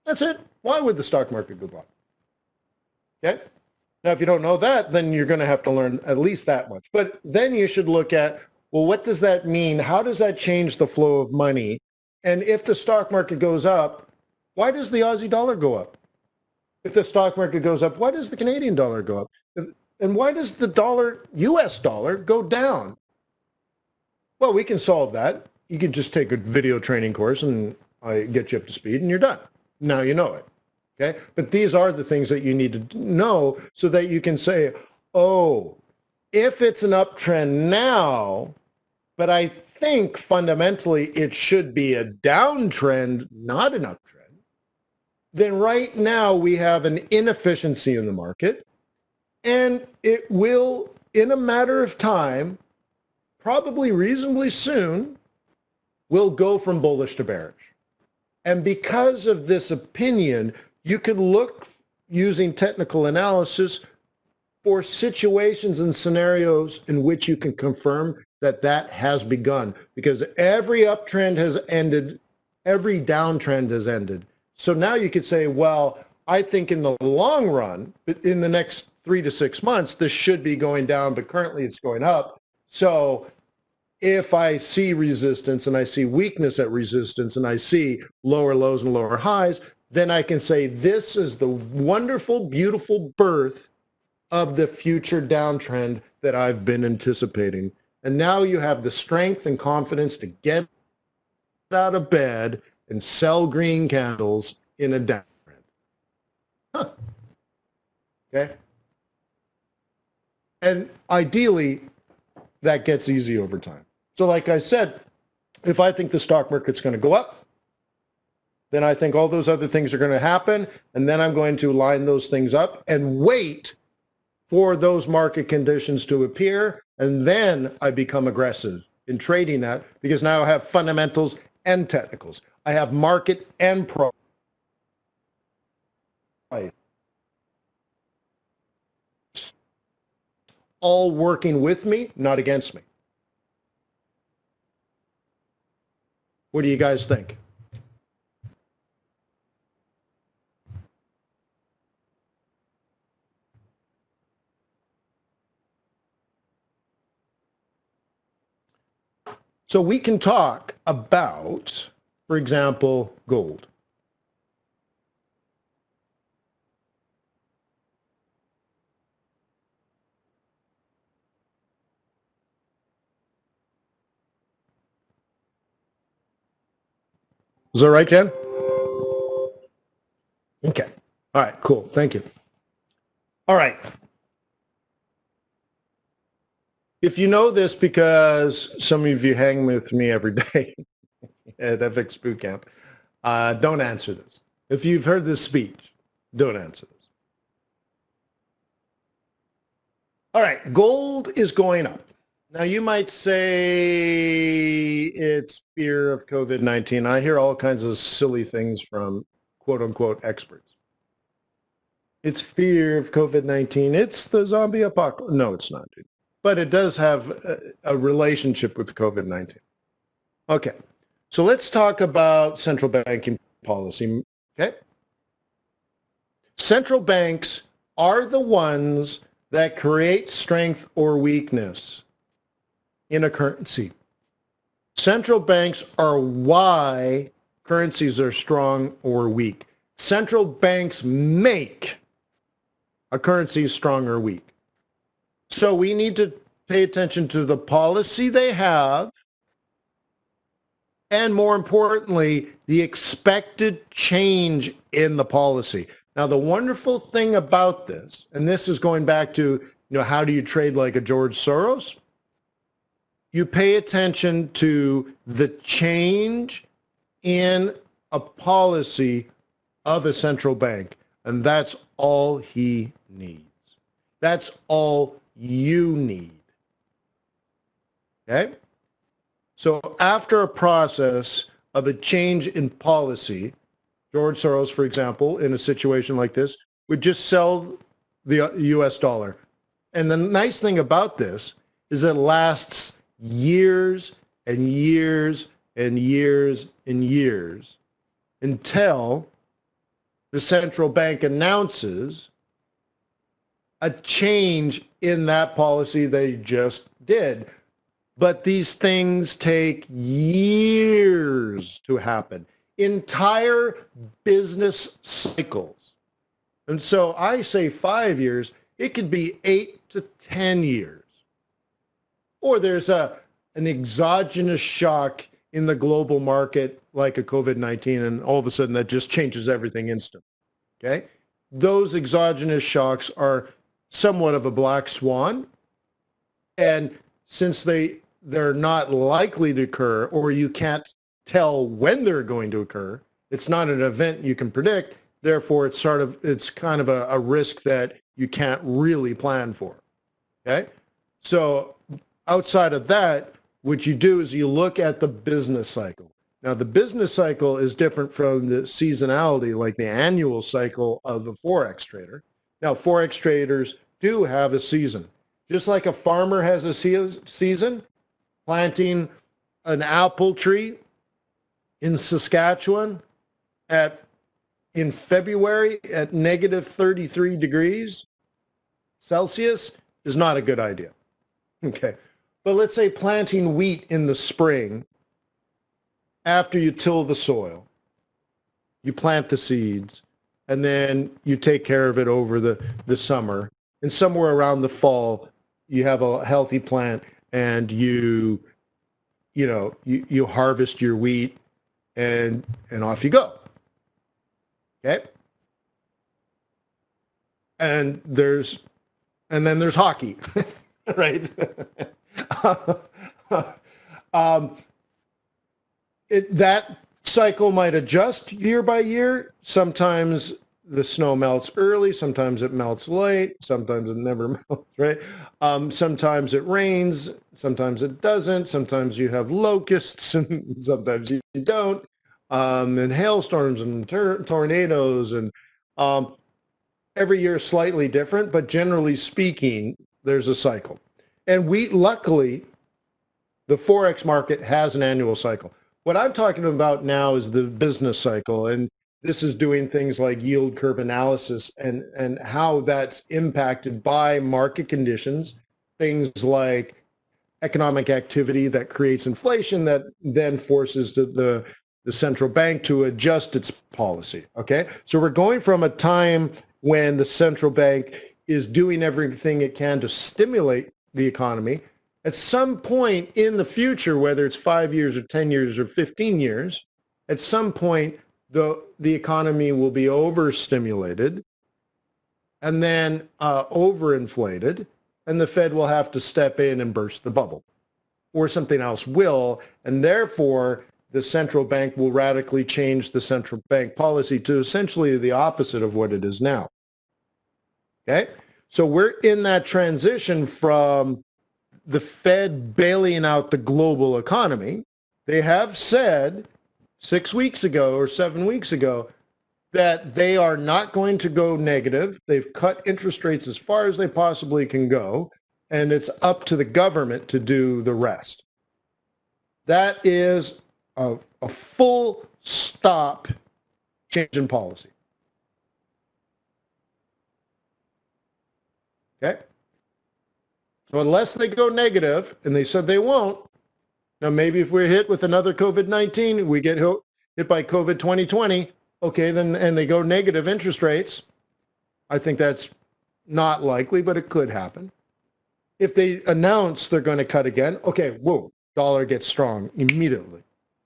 That's it. Why would the stock market go up? Okay? Now, if you don't know that, then you're going to have to learn at least that much. But then you should look at, well, what does that mean? How does that change the flow of money? And if the stock market goes up, why does the Aussie dollar go up? If the stock market goes up, why does the Canadian dollar go up? And why does the dollar, US dollar, go down? Well, we can solve that. You can just take a video training course and I get you up to speed and you're done. Now you know it. Okay? But these are the things that you need to know so that you can say, oh, if it's an uptrend now, but I think fundamentally it should be a downtrend, not an uptrend, then right now we have an inefficiency in the market, and it will, in a matter of time, probably reasonably soon, will go from bullish to bearish. And because of this opinion, you can look using technical analysis for situations and scenarios in which you can confirm that that has begun, because every uptrend has ended, every downtrend has ended. So now you could say, well, I think in the long run, in the next 3 to 6 months, this should be going down, but currently it's going up. So if I see resistance and I see weakness at resistance and I see lower lows and lower highs, then I can say this is the wonderful, beautiful birth of the future downtrend that I've been anticipating. And now you have the strength and confidence to get out of bed and sell green candles in a downtrend. Huh. Okay? And ideally, that gets easy over time. So like I said, if I think the stock market's going to go up, then I think all those other things are going to happen, and then I'm going to line those things up and wait for those market conditions to appear, and then I become aggressive in trading that, because now I have fundamentals and technicals. I have market and price all working with me, not against me. What do you guys think? So we can talk about, for example, gold. Is that right, Jen? Okay. All right, cool. Thank you. All right. If you know this because some of you hang with me every day at FX Bootcamp, don't answer this. If you've heard this speech, don't answer this. All right, gold is going up. Now you might say it's fear of COVID-19. I hear all kinds of silly things from quote unquote experts. It's fear of COVID-19. It's the zombie apocalypse. No, it's not, dude. But it does have a relationship with COVID-19. Okay, so let's talk about central banking policy, okay? Central banks are the ones that create strength or weakness in a currency. Central banks are why currencies are strong or weak. Central banks make a currency strong or weak. So we need to pay attention to the policy they have, and more importantly, the expected change in the policy. Now, the wonderful thing about this, and this is going back to, how do you trade like a George Soros? You pay attention to the change in a policy of a central bank, and that's all he needs. That's all you need. Okay? So after a process of a change in policy, George Soros, for example, in a situation like this, would just sell the US dollar. And the nice thing about this is it lasts years and years and years and years until the central bank announces a change in that policy they just did. But these things take years to happen, entire business cycles. And so I say 5 years, it could be 8 to 10 years. Or there's an exogenous shock in the global market like a COVID-19, and all of a sudden that just changes everything instantly. Okay? Those exogenous shocks are somewhat of a black swan. And since they're not likely to occur, or you can't tell when they're going to occur, it's not an event you can predict. Therefore, it's kind of a risk that you can't really plan for. Okay? So outside of that, what you do is you look at the business cycle. Now, the business cycle is different from the seasonality, like the annual cycle of a Forex trader. Now, Forex traders do have a season. Just like a farmer has a season, planting an apple tree in Saskatchewan in February at negative 33 degrees Celsius is not a good idea. Okay. But let's say planting wheat in the spring, after you till the soil, you plant the seeds, and then you take care of it over the summer. And somewhere around the fall, you have a healthy plant, and you harvest your wheat, and off you go. Okay? And then there's hockey, right? That cycle might adjust year by year. Sometimes the snow melts early, sometimes it melts late, sometimes it never melts, right? Sometimes it rains, sometimes it doesn't, sometimes you have locusts, and sometimes you don't, and hailstorms and tornadoes, and every year is slightly different, but generally speaking, there's a cycle. And luckily, the Forex market has an annual cycle. What I'm talking about now is the business cycle, and this is doing things like yield curve analysis and how that's impacted by market conditions, things like economic activity that creates inflation that then forces the central bank to adjust its policy, okay? So we're going from a time when the central bank is doing everything it can to stimulate the economy. At some point in the future, whether it's 5 years or 10 years or 15 years, at some point, the economy will be overstimulated and then overinflated, and the Fed will have to step in and burst the bubble, or something else will, and therefore the central bank will radically change the central bank policy to essentially the opposite of what it is now. Okay? So we're in that transition from the Fed bailing out the global economy. They have said 6 weeks ago or 7 weeks ago that they are not going to go negative. They've cut interest rates as far as they possibly can go, and it's up to the government to do the rest. That is a full stop change in policy. Okay? So unless they go negative, and they said they won't, now maybe if we're hit with another COVID-19, we get hit by COVID 2020, okay, then, and they go negative interest rates, I think that's not likely, but it could happen. If they announce they're going to cut again, okay, whoa, dollar gets strong immediately.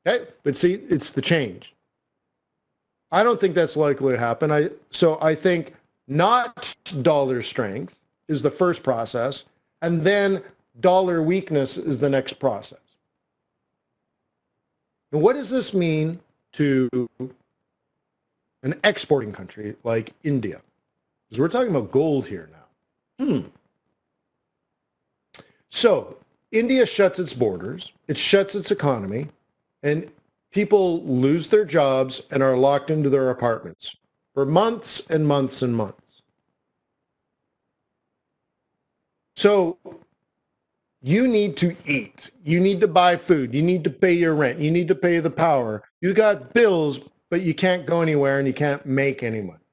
Okay, but see, it's the change. I don't think that's likely to happen. So I think not dollar strength is the first process, and then dollar weakness is the next process. And what does this mean to an exporting country like India? Because we're talking about gold here now. So India shuts its borders, it shuts its economy, and people lose their jobs and are locked into their apartments for months and months and months. So you need to eat, you need to buy food, you need to pay your rent, you need to pay the power. You got bills, but you can't go anywhere and you can't make any money.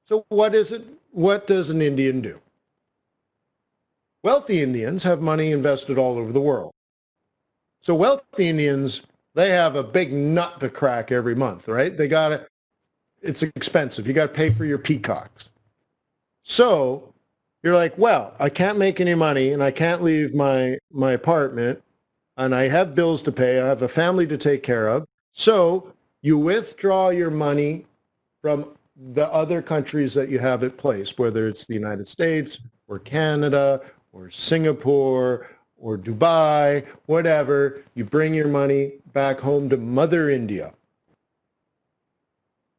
So what does an Indian do? Wealthy Indians have money invested all over the world. So wealthy Indians, they have a big nut to crack every month, right? They got to, it's expensive. You got to pay for your peacocks. So you're like, well, I can't make any money and I can't leave my apartment and I have bills to pay. I have a family to take care of. So you withdraw your money from the other countries that you have at place, whether it's the United States or Canada or Singapore or Dubai, whatever. You bring your money back home to Mother India.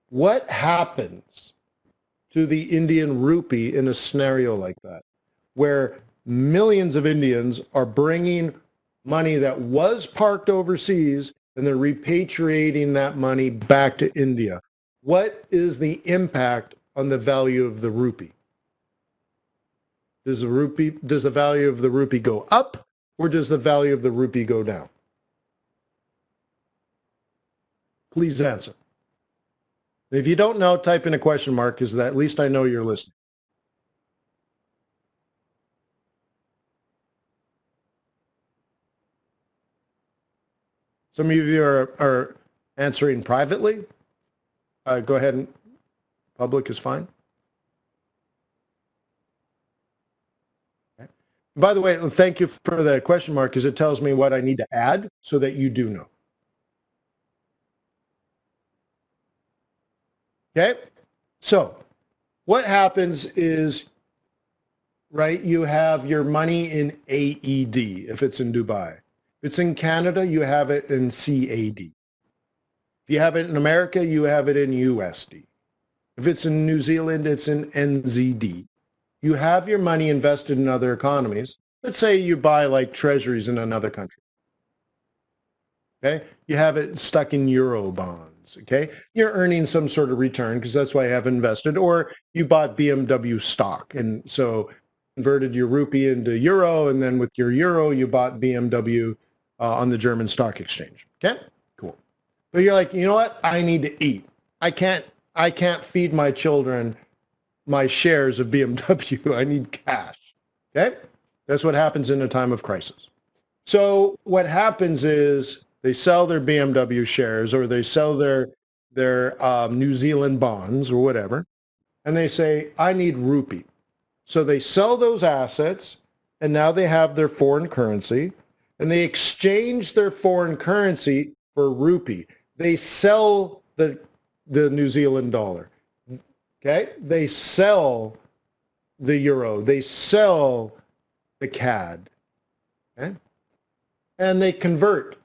What happens to the Indian rupee in a scenario like that, where millions of Indians are bringing money that was parked overseas and they're repatriating that money back to India? What is the impact on the value of the rupee? Does the value of the rupee go up, or does the value of the rupee go down? Please answer. If you don't know, type in a question mark, because at least I know you're listening. Some of you are answering privately. Go ahead, and public is fine. Okay. By the way, thank you for the question mark, because it tells me what I need to add so that you do know. Okay, so what happens is, right, you have your money in AED if it's in Dubai. If it's in Canada, you have it in CAD. If you have it in America, you have it in USD. If it's in New Zealand, it's in NZD. You have your money invested in other economies. Let's say you buy like treasuries in another country. Okay, you have it stuck in Euro bonds. Okay, you're earning some sort of return because that's why I have invested. Or you bought BMW stock, and so converted your rupee into euro, and then with your euro, you bought BMW on the German stock exchange. Okay, cool. But you're like, you know what? I need to eat. I can't feed my children my shares of BMW. I need cash. Okay, that's what happens in a time of crisis. So what happens is they sell their BMW shares, or they sell their New Zealand bonds or whatever, and they say, I need rupee. So they sell those assets, and now they have their foreign currency, and they exchange their foreign currency for rupee. They sell the New Zealand dollar. Okay? They sell the euro. They sell the CAD. Okay? And they convert.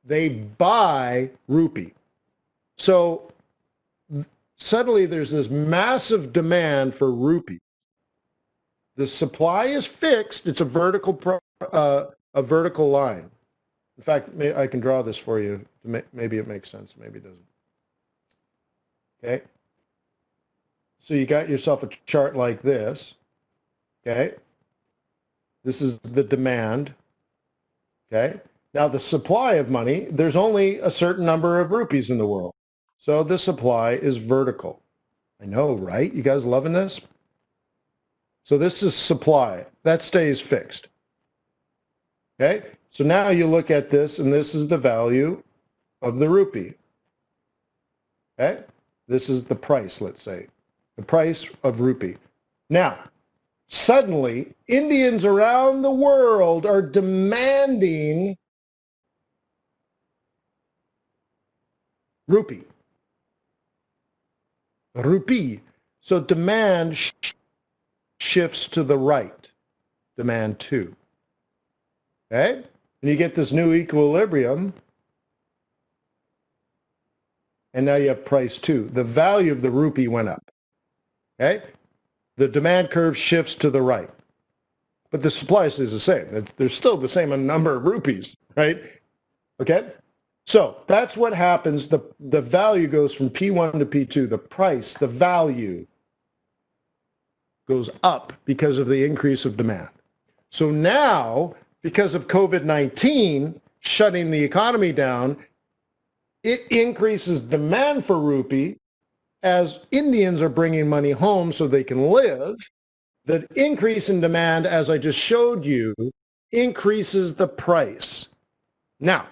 They buy rupee. So suddenly there's this massive demand for rupee. The supply is fixed. It's a vertical line. In fact, I can draw this for you. Maybe it makes sense. Maybe it doesn't. Okay. So you got yourself a chart like this. Okay. This is the demand. Okay. Now the supply of money, there's only a certain number of rupees in the world. So the supply is vertical. I know, right? You guys loving this? So this is supply. That stays fixed. Okay? So now you look at this, and this is the value of the rupee. Okay? This is the price, let's say. The price of rupee. Now, suddenly, Indians around the world are demanding rupee. Rupee. So demand shifts to the right. Demand 2. Okay? And you get this new equilibrium. And now you have price 2. The value of the rupee went up. Okay? The demand curve shifts to the right. But the supply stays the same. There's still the same number of rupees, right? Okay? So that's what happens. The value goes from P1 to P2. The price, the value goes up because of the increase of demand. So now, because of COVID-19 shutting the economy down, it increases demand for rupee as Indians are bringing money home so they can live. The increase in demand, as I just showed you, increases the price. Now,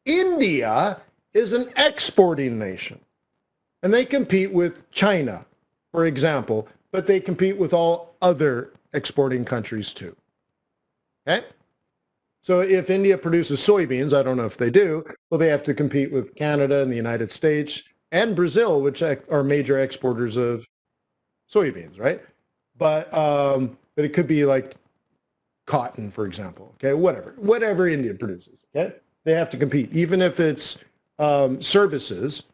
India is an exporting nation, and they compete with China, for example, but they compete with all other exporting countries too. Okay? So if India produces soybeans, I don't know if they do, well, they have to compete with Canada and the United States and Brazil, which are major exporters of soybeans, right? But it could be like cotton, for example, okay? Whatever India produces, okay? They have to compete, even if it's services.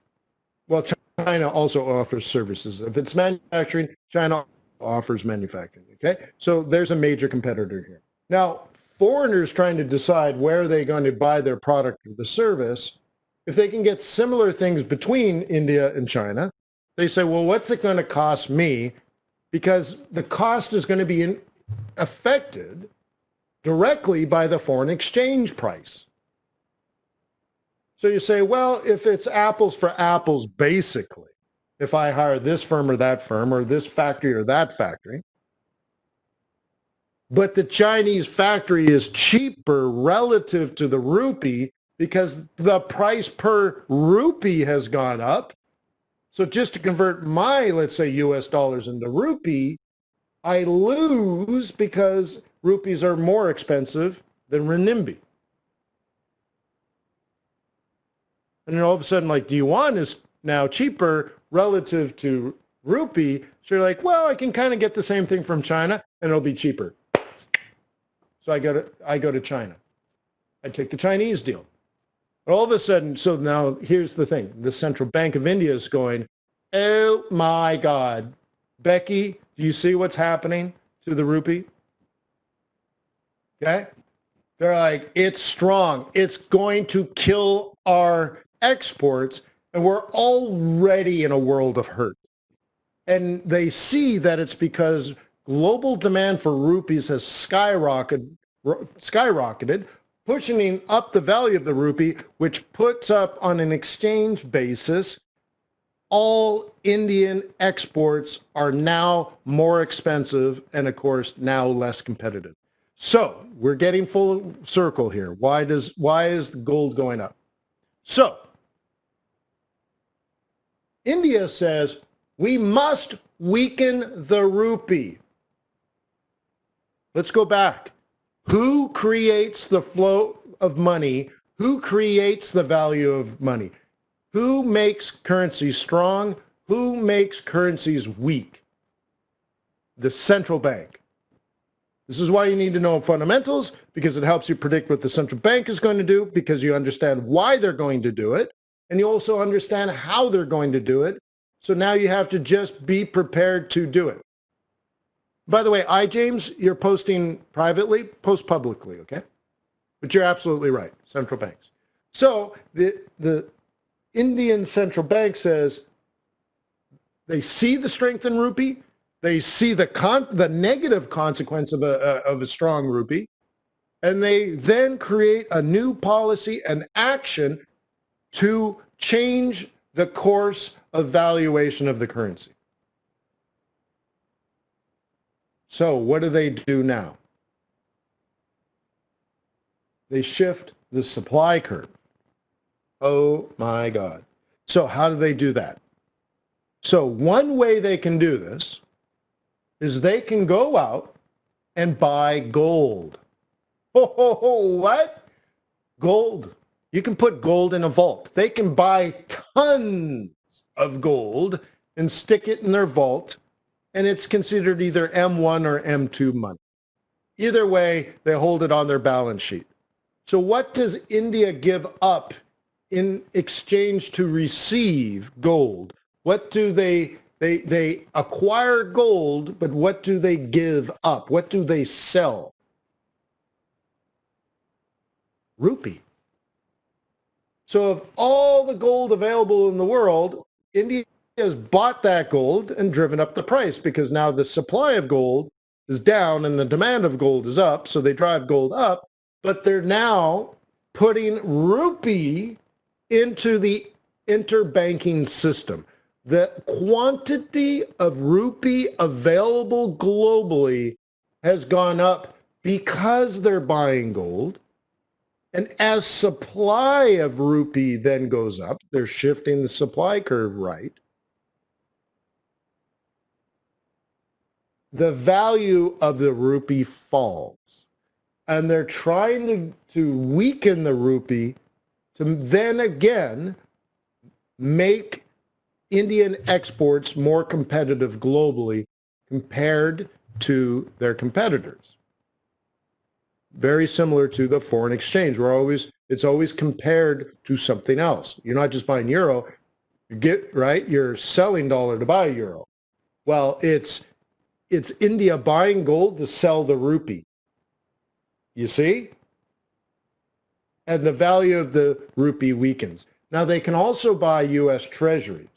Well, China also offers services. If it's manufacturing, China offers manufacturing, okay? So there's a major competitor here. Now, foreigners trying to decide where they're going to buy their product or the service, if they can get similar things between India and China, they say, well, what's it going to cost me? Because the cost is going to be affected directly by the foreign exchange price. So you say, well, if it's apples for apples, basically, if I hire this firm or this factory or that factory, but the Chinese factory is cheaper relative to the rupee because the price per rupee has gone up. So just to convert my, let's say, US dollars into rupee, I lose because rupees are more expensive than renminbi. And then all of a sudden, like, yuan is now cheaper relative to rupee. So you're like, well, I can kind of get the same thing from China and it'll be cheaper. So I go to China. I take the Chinese deal. All of a sudden, so now here's the thing. The Central Bank of India is going, oh my God. Becky, do you see what's happening to the rupee? Okay? They're like, it's strong. It's going to kill our exports, and we're already in a world of hurt. And they see that it's because global demand for rupees has skyrocketed, pushing up the value of the rupee, which puts up on an exchange basis, all Indian exports are now more expensive and, of course, now less competitive. So we're getting full circle here. Why is gold going up? So India says we must weaken the rupee. Let's go back. Who creates the flow of money? Who creates the value of money? Who makes currencies strong? Who makes currencies weak? The central bank. This is why you need to know fundamentals, because it helps you predict what the central bank is going to do, because you understand why they're going to do it, and you also understand how they're going to do it. So now you have to just be prepared to do it. By the way, James, you're posting privately, post publicly, okay? But you're absolutely right, central banks. So the Indian central bank says they see the strength in rupee, they see the negative consequence of a strong rupee, and they then create a new policy and action to change the course of valuation of the currency. So what do they do now? They shift the supply curve. Oh my God. So how do they do that? So one way they can do this is they can go out and buy gold. Oh, what? Gold. You can put gold in a vault. They can buy tons of gold and stick it in their vault, and it's considered either M1 or M2 money. Either way, they hold it on their balance sheet. So what does India give up in exchange to receive gold? What do they acquire gold, but what do they give up? What do they sell? Rupee. So of all the gold available in the world, India has bought that gold and driven up the price, because now the supply of gold is down and the demand of gold is up, so they drive gold up, but they're now putting rupee into the interbanking system. The quantity of rupee available globally has gone up because they're buying gold, And as supply of rupee then goes up, they're shifting the supply curve right. The value of the rupee falls. And they're trying to weaken the rupee to then again make Indian exports more competitive globally compared to their competitors. Very similar to the foreign exchange. It's always compared to something else. You're not just buying euro, you're selling dollar to buy euro. Well, it's India buying gold to sell the rupee. You see? And the value of the rupee weakens. Now they can also buy US treasuries.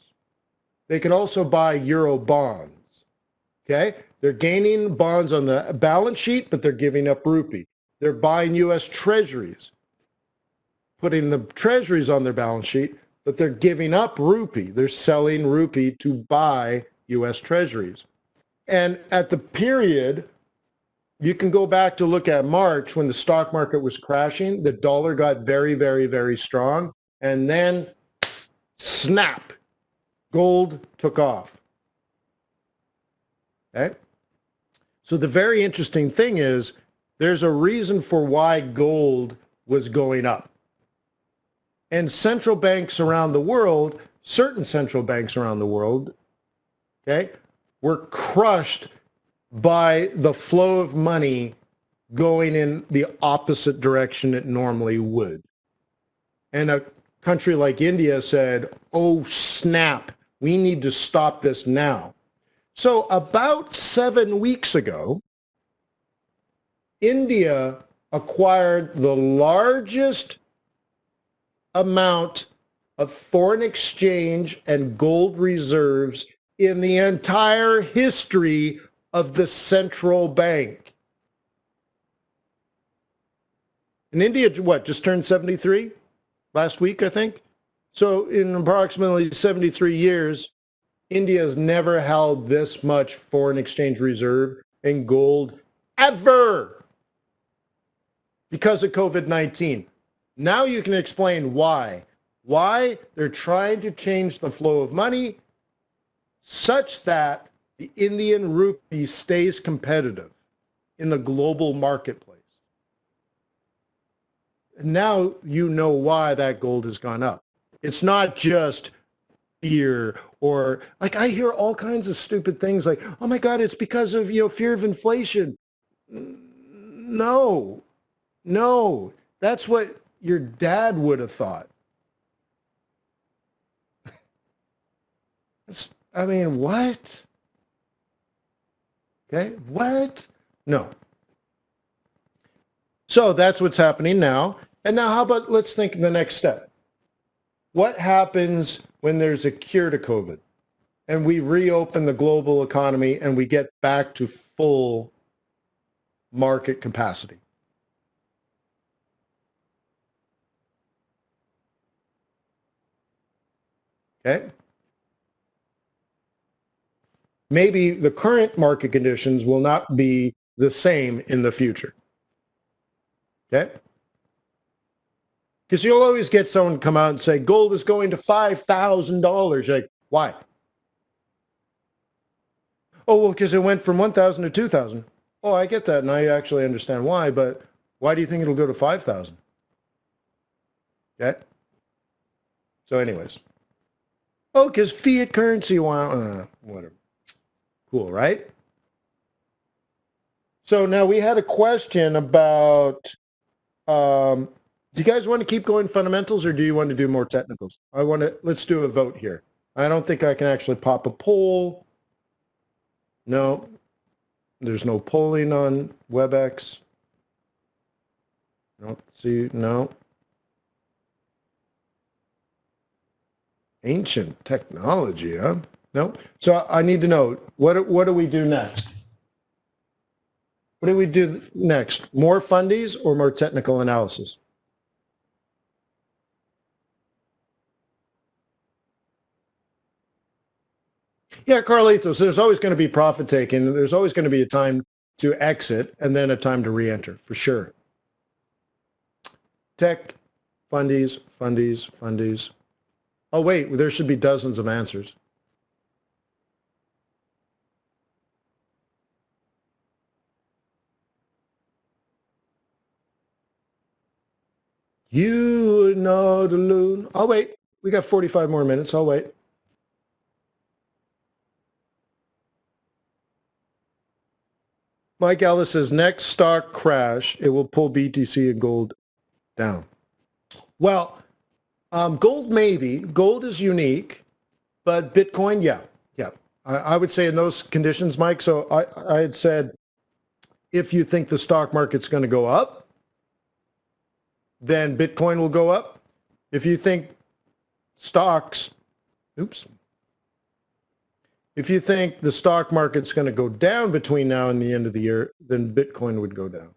They can also buy euro bonds. Okay? They're gaining bonds on the balance sheet, but they're giving up rupee. They're buying US treasuries, putting the treasuries on their balance sheet, but they're giving up rupee. They're selling rupee to buy US treasuries. And at the period, you can go back to look at March when the stock market was crashing, the dollar got very, very, very strong, and then snap, gold took off. Okay? So the very interesting thing is there's a reason for why gold was going up. And central banks around the world, certain central banks around the world, okay, were crushed by the flow of money going in the opposite direction it normally would. And a country like India said, oh snap, we need to stop this now. So about 7 weeks ago, India acquired the largest amount of foreign exchange and gold reserves in the entire history of the central bank. And India, what, just turned 73 last week, I think? So in approximately 73 years, India has never held this much foreign exchange reserve in gold ever because of COVID-19. Now you can explain why. Why they're trying to change the flow of money such that the Indian rupee stays competitive in the global marketplace. And now you know why that gold has gone up. It's not just fear or like I hear all kinds of stupid things like, oh my God, it's because of, fear of inflation. No, that's what your dad would have thought. What? Okay, what? No. So that's what's happening now. And now how about, let's think of the next step. What happens when there's a cure to COVID and we reopen the global economy and we get back to full market capacity? Okay. Maybe the current market conditions will not be the same in the future. Okay? Because you'll always get someone come out and say, gold is going to $5,000. Like, why? Oh, well, because it went from 1,000 to 2,000. Oh, I get that, and I actually understand why, but why do you think it'll go to 5,000? Okay? So anyways. Oh, because fiat currency, whatever. Cool, right? So now we had a question about, do you guys want to keep going fundamentals or do you want to do more technicals? Let's do a vote here. I don't think I can actually pop a poll. No, there's no polling on WebEx. No. Ancient technology, huh? No. So I need to know, what do we do next? What do we do next? More fundies or more technical analysis? Yeah, Carlitos, there's always going to be profit taking. There's always going to be a time to exit and then a time to re-enter, for sure. tech, fundies, fundies, fundies. Oh, wait, there should be dozens of answers. You know the loon. I'll wait. We got 45 more minutes. I'll wait. Mike Ellis says, next stock crash, it will pull BTC and gold down. Well, gold maybe. Gold is unique, but Bitcoin, yeah. I would say in those conditions, Mike, so I had said, if you think the stock market's going to go up, then Bitcoin will go up. If you think stocks, if you think the stock market's going to go down between now and the end of the year, then Bitcoin would go down.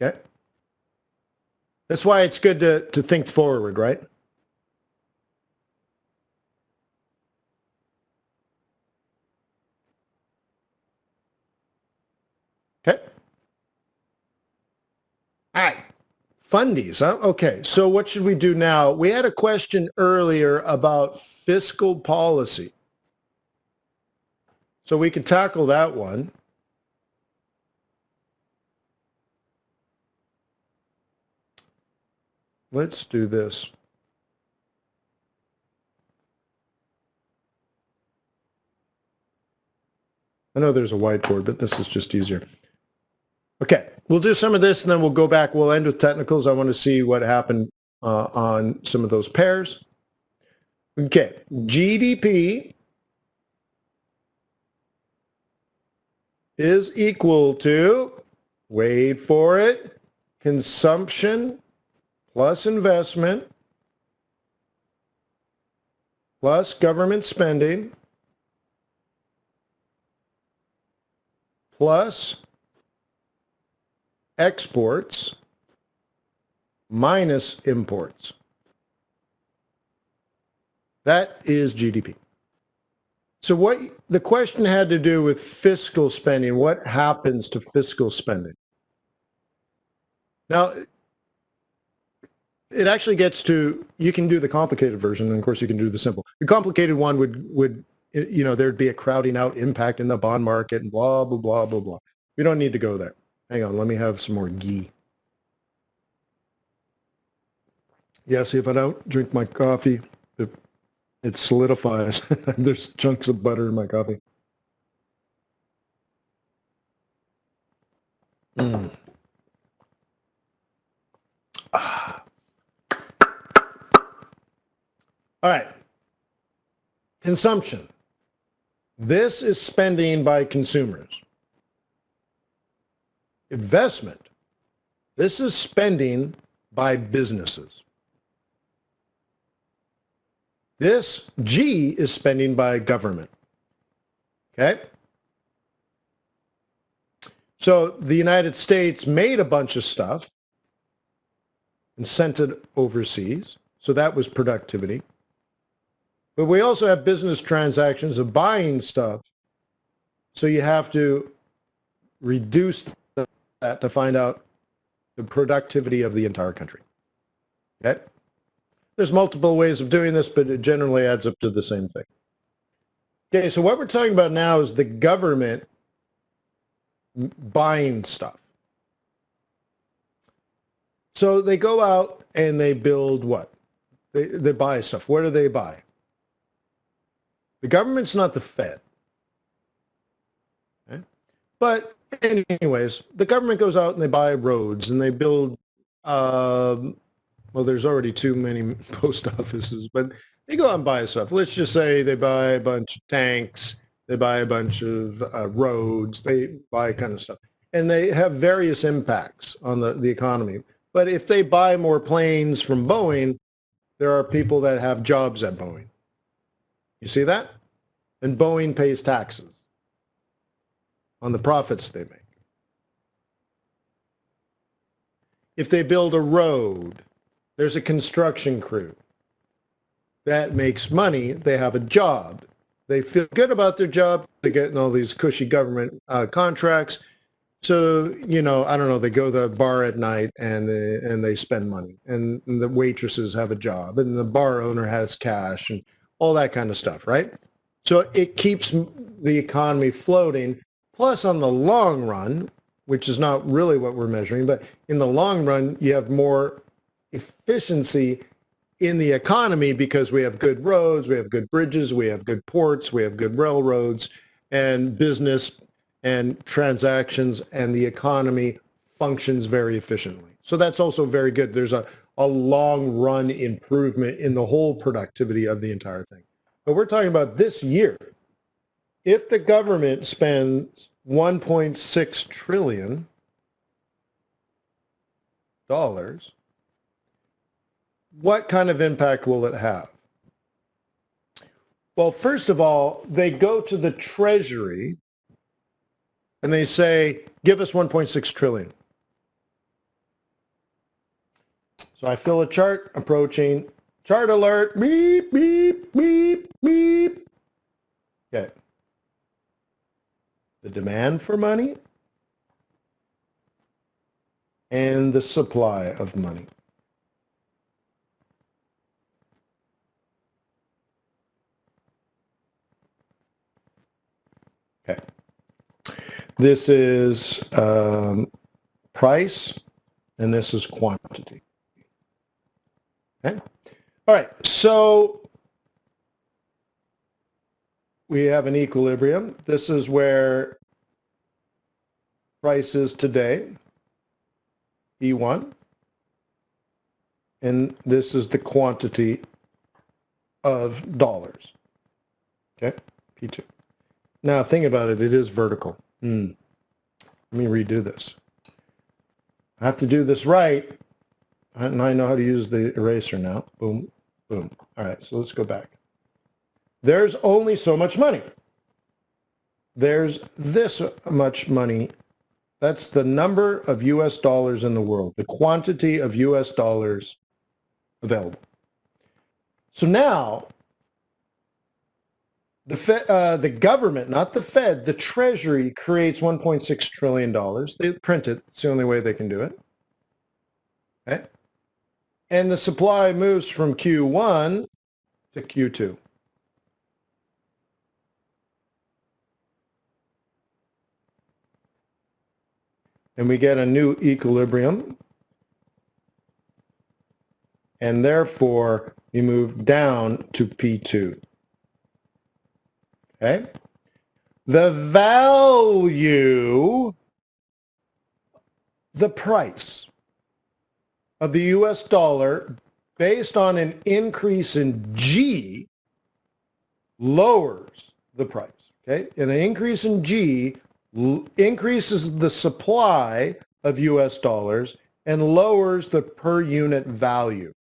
Okay. That's why it's good to think forward, right? Okay. All right. Fundies, huh? Okay, so what should we do now? We had a question earlier about fiscal policy. So we could tackle that one. Let's do this. I know there's a whiteboard, but this is just easier. Okay, we'll do some of this and then we'll go back. We'll end with technicals. I want to see what happened on some of those pairs. Okay, GDP is equal to, wait for it, consumption plus investment plus government spending plus exports minus imports. That is GDP. So what the question had to do with fiscal spending. What happens to fiscal spending? Now, it actually gets to, you can do the complicated version, and of course you can do the simple. The complicated one would you know, there'd be a crowding out impact in the bond market and blah, blah, blah, blah, blah. We don't need to go there. Hang on, let me have some more ghee. Yeah, see, if I don't drink my coffee, it solidifies. There's chunks of butter in my coffee. Mm. Ah. All right. Consumption. This is spending by consumers. Investment. This is spending by businesses. This G is spending by government. Okay? So the United States made a bunch of stuff and sent it overseas. So that was productivity. But we also have business transactions of buying stuff. So you have to reduce that to find out the productivity of the entire country. Okay? There's multiple ways of doing this, but it generally adds up to the same thing. Okay, so what we're talking about now is the government buying stuff. So they go out and they build what? They buy stuff. What do they buy? The government's not the Fed. Okay? But anyways, the government goes out and they buy roads and they build, well, there's already too many post offices, but they go out and buy stuff. Let's just say they buy a bunch of tanks, they buy a bunch of roads, they buy kind of stuff. And they have various impacts on the economy. But if they buy more planes from Boeing, there are people that have jobs at Boeing. You see that? And Boeing pays taxes on the profits they make. If they build a road, there's a construction crew that makes money. They have a job. They feel good about their job. They're getting all these cushy government contracts. So, you know, I don't know, they go to the bar at night and they spend money, and the waitresses have a job, and the bar owner has cash and all that kind of stuff, right? So it keeps the economy floating. Plus, on the long run, which is not really what we're measuring, but in the long run, you have more efficiency in the economy because we have good roads, we have good bridges, we have good ports, we have good railroads, and business and transactions, and the economy functions very efficiently. So that's also very good. There's a long run improvement in the whole productivity of the entire thing. But we're talking about this year. If the government spends $1.6 trillion, what kind of impact will it have? Well, first of all, they go to the Treasury and they say, give us 1.6 trillion. So I fill a chart approaching, chart alert, beep, beep, beep, beep. Okay. The demand for money and the supply of money. Okay. This is price, and this is quantity. Okay. All right. So we have an equilibrium. This is where price is today, E1. And this is the quantity of dollars. Okay, P2. Now think about it, it is vertical. Let me redo this. I have to do this right, and I know how to use the eraser now. Boom, boom. All right, so let's go back. There's only so much money. There's this much money. That's the number of US dollars in the world, the quantity of US dollars available. So now, the government, not the Fed, the Treasury creates $1.6 trillion. They print it. It's the only way they can do it. Okay? And the supply moves from Q1 to Q2. And we get a new equilibrium. And therefore, we move down to P2. Okay? The value, the price of the US dollar based on an increase in G lowers the price. Okay? And an increase in G increases the supply of US dollars and lowers the per unit value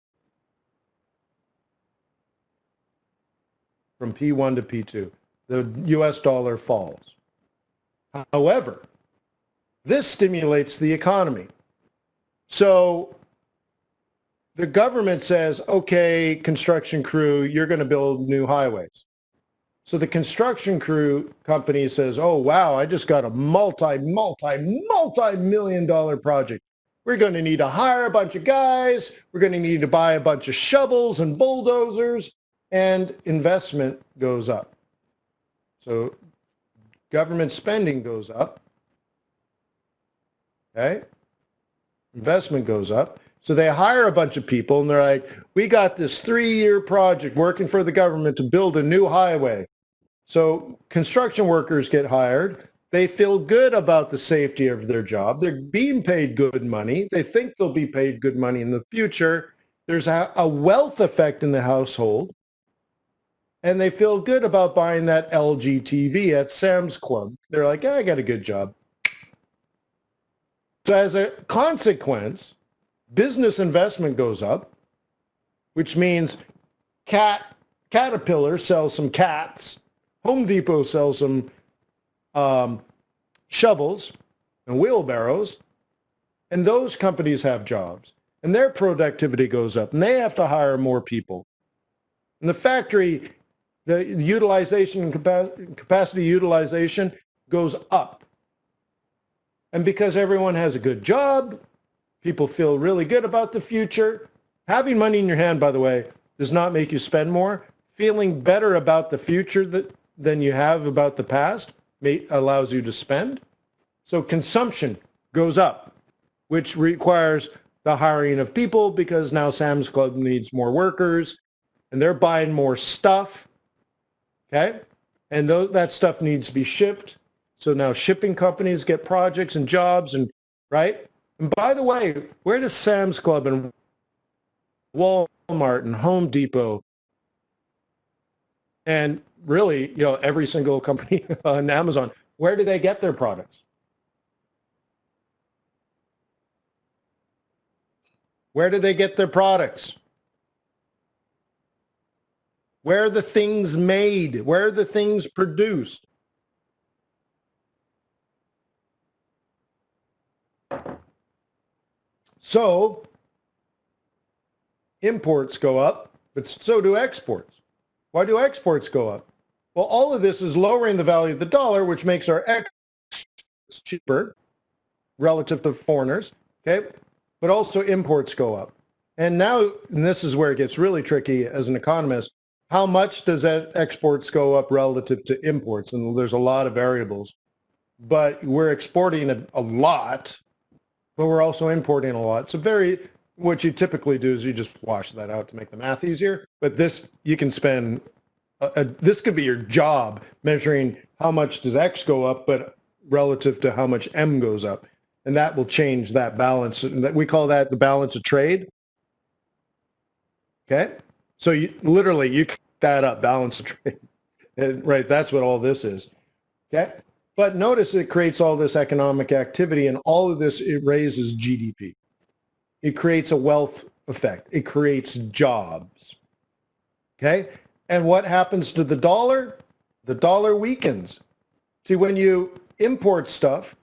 from P1 to P2. The US dollar falls. However, this stimulates the economy. So the government says, okay, construction crew, you're going to build new highways. So the construction crew company says, oh, wow, I just got a multi-million-dollar project. We're going to need to hire a bunch of guys. We're going to need to buy a bunch of shovels and bulldozers, and investment goes up. So government spending goes up. Okay? Investment goes up. So they hire a bunch of people, and they're like, we got this 3-year project working for the government to build a new highway. So construction workers get hired. They feel good about the safety of their job. They're being paid good money. They think they'll be paid good money in the future. There's a wealth effect in the household. And they feel good about buying that LG TV at Sam's Club. They're like, I got a good job. So as a consequence, business investment goes up, which means Caterpillar sells some cats. Home Depot sells some shovels and wheelbarrows, and those companies have jobs, and their productivity goes up, and they have to hire more people. And the factory the utilization and capacity utilization goes up. And because everyone has a good job, people feel really good about the future. Having money in your hand, by the way, does not make you spend more. Feeling better about the future than you have about the past allows you to spend. So consumption goes up, which requires the hiring of people because now Sam's Club needs more workers and they're buying more stuff, okay? And that stuff needs to be shipped. So now shipping companies get projects and jobs, and right? And by the way, where does Sam's Club and Walmart and Home Depot and really, every single company on Amazon, where do they get their products? Where do they get their products? Where are the things made? Where are the things produced? So imports go up, but so do exports. Why do exports go up? Well, all of this is lowering the value of the dollar, which makes our exports cheaper relative to foreigners, okay? But also imports go up. And now, and this is where it gets really tricky as an economist, how much does that exports go up relative to imports? And there's a lot of variables. But we're exporting a lot, but we're also importing a lot. So what you typically do is you just wash that out to make the math easier. But this, you can spend, this could be your job, measuring how much does X go up, but relative to how much M goes up. And that will change that balance. We call that the balance of trade. Okay? So you cut that up, balance of trade. And, right, that's what all this is. Okay? But notice it creates all this economic activity, and all of this, it raises GDP. It creates a wealth effect. It creates jobs. Okay? And what happens to the dollar? The dollar weakens. See, when you import stuff,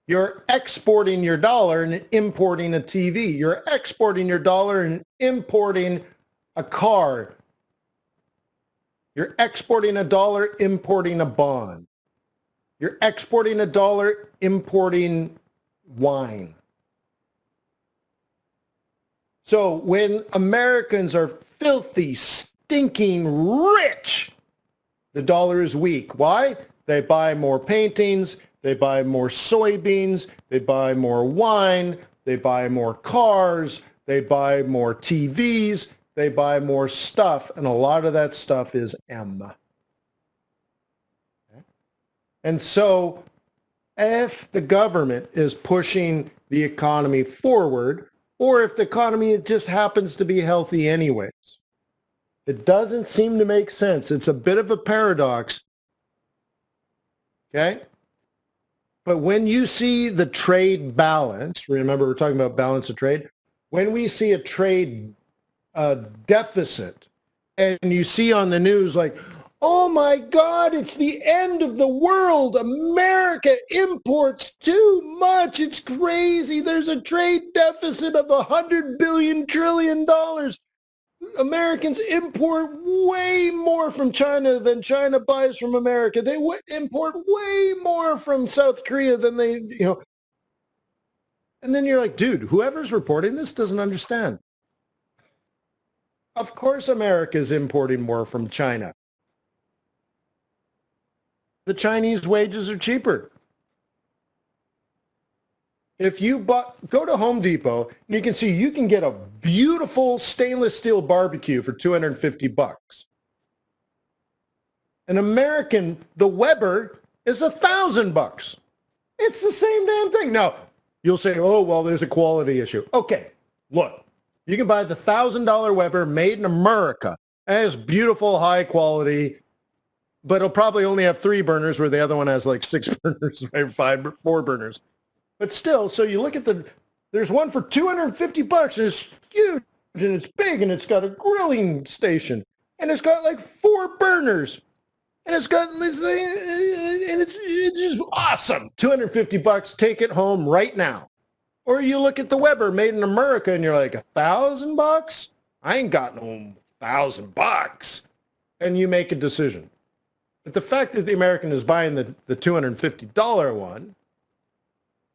you're exporting your dollar and importing a TV. You're exporting your dollar and importing a car. You're exporting a dollar, importing a bond. You're exporting a dollar, importing wine. So when Americans are filthy, stinking rich, the dollar is weak. Why? They buy more paintings, they buy more soybeans, they buy more wine, they buy more cars, they buy more TVs, they buy more stuff, and a lot of that stuff is M. Okay? And so if the government is pushing the economy forward, or if the economy just happens to be healthy anyways, it doesn't seem to make sense. It's a bit of a paradox. Okay? But when you see the trade balance, remember we're talking about balance of trade, when we see a trade deficit, and you see on the news like, oh my God, it's the end of the world. America imports too much. It's crazy. There's a trade deficit of $100 trillion. Americans import way more from China than China buys from America. They import way more from South Korea than they, And then you're like, dude, whoever's reporting this doesn't understand. Of course America is importing more from China. The Chinese wages are cheaper. If you go to Home Depot, you can see you can get a beautiful stainless steel barbecue for $250. An American, the Weber, is $1,000. It's the same damn thing. Now, you'll say, oh, well, there's a quality issue. Okay, look, you can buy the $1,000 Weber made in America, and it's beautiful, high quality, but it'll probably only have 3 burners where the other one has like 6 burners, or 4 burners. But still, so you look at there's one for $250 and it's huge and it's big and it's got a grilling station and it's got like 4 burners and it's just awesome. $250, take it home right now. Or you look at the Weber made in America and you're like, $1,000? I ain't got no $1,000. and you make a decision. But the fact that the American is buying the $250 one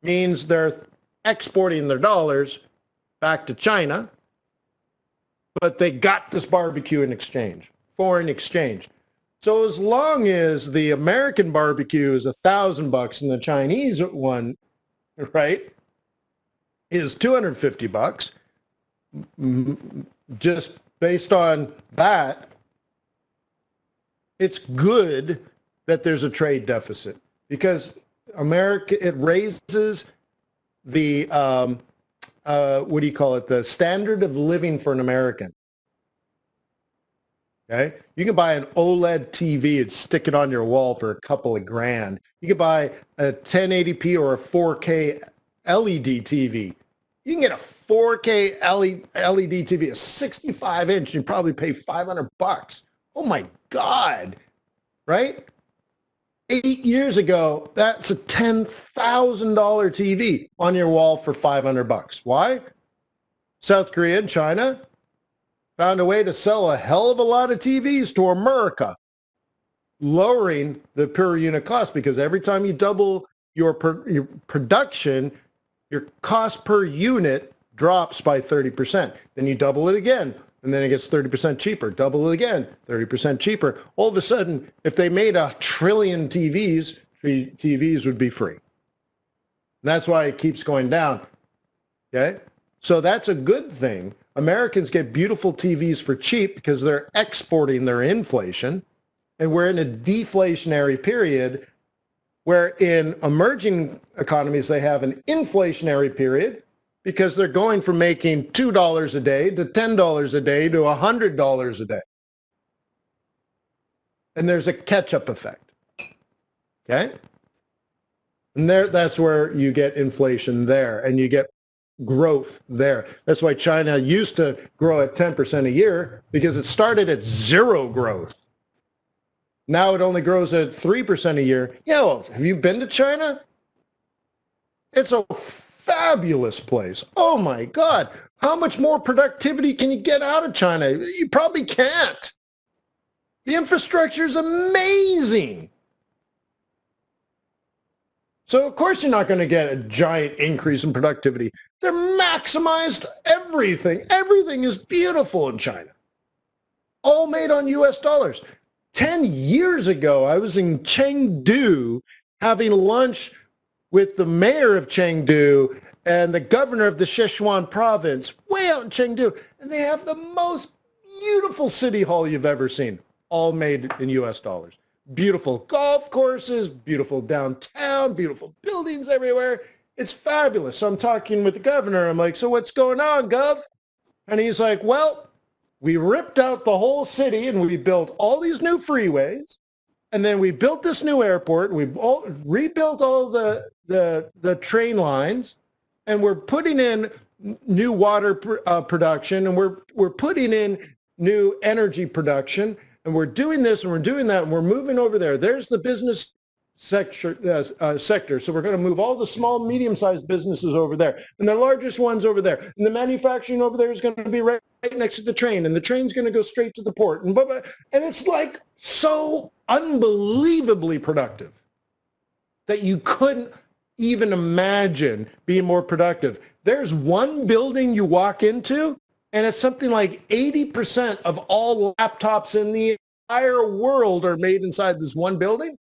means they're exporting their dollars back to China, but they got this barbecue in exchange, foreign exchange. So as long as the American barbecue is $1,000 and the Chinese one, right, is $250, just based on that, it's good that there's a trade deficit because it raises the, what do you call it, the standard of living for an American. Okay? You can buy an OLED TV and stick it on your wall for a couple of grand. You can buy a 1080p or a 4K LED TV. You can get a 4K LED TV, a 65-inch, you probably pay $500. Oh my God, right? 8 years ago, that's a $10,000 TV on your wall for $500. Why? South Korea and China found a way to sell a hell of a lot of TVs to America, lowering the per unit cost because every time you double your production, your cost per unit drops by 30%. Then you double it again, and then it gets 30% cheaper. Double it again, 30% cheaper. All of a sudden, if they made 1 trillion TVs would be free. And that's why it keeps going down. Okay? So that's a good thing. Americans get beautiful TVs for cheap because they're exporting their inflation. And we're in a deflationary period where in emerging economies, they have an inflationary period because they're going from making $2 a day to $10 a day to $100 a day. And there's a catch-up effect, okay? And that's where you get inflation there, and you get growth there. That's why China used to grow at 10% a year because it started at zero growth. Now it only grows at 3% a year. Yeah, well, have you been to China? It's a fabulous place. Oh my God. How much more productivity can you get out of China? You probably can't. The infrastructure is amazing. So of course you're not going to get a giant increase in productivity. They're maximized everything. Everything is beautiful in China. All made on US dollars. 10 years ago, I was in Chengdu having lunch with the mayor of Chengdu and the governor of the Sichuan province, way out in Chengdu. And they have the most beautiful city hall you've ever seen, all made in US dollars. Beautiful golf courses, beautiful downtown, beautiful buildings everywhere. It's fabulous. So I'm talking with the governor. I'm like, so what's going on, Gov? And he's like, well, we ripped out the whole city and we built all these new freeways. And then we built this new airport. We rebuilt all the train lines. And we're putting in new water production. And we're putting in new energy production. And we're doing this and we're doing that. And we're moving over there. There's the business sector. So we're going to move all the small, medium-sized businesses over there. And the largest ones over there. And the manufacturing over there is going to be right next to the train. And the train's going to go straight to the port. And, and it's like so unbelievably productive that you couldn't even imagine being more productive. There's one building you walk into, and it's something like 80% of all laptops in the entire world are made inside this one building.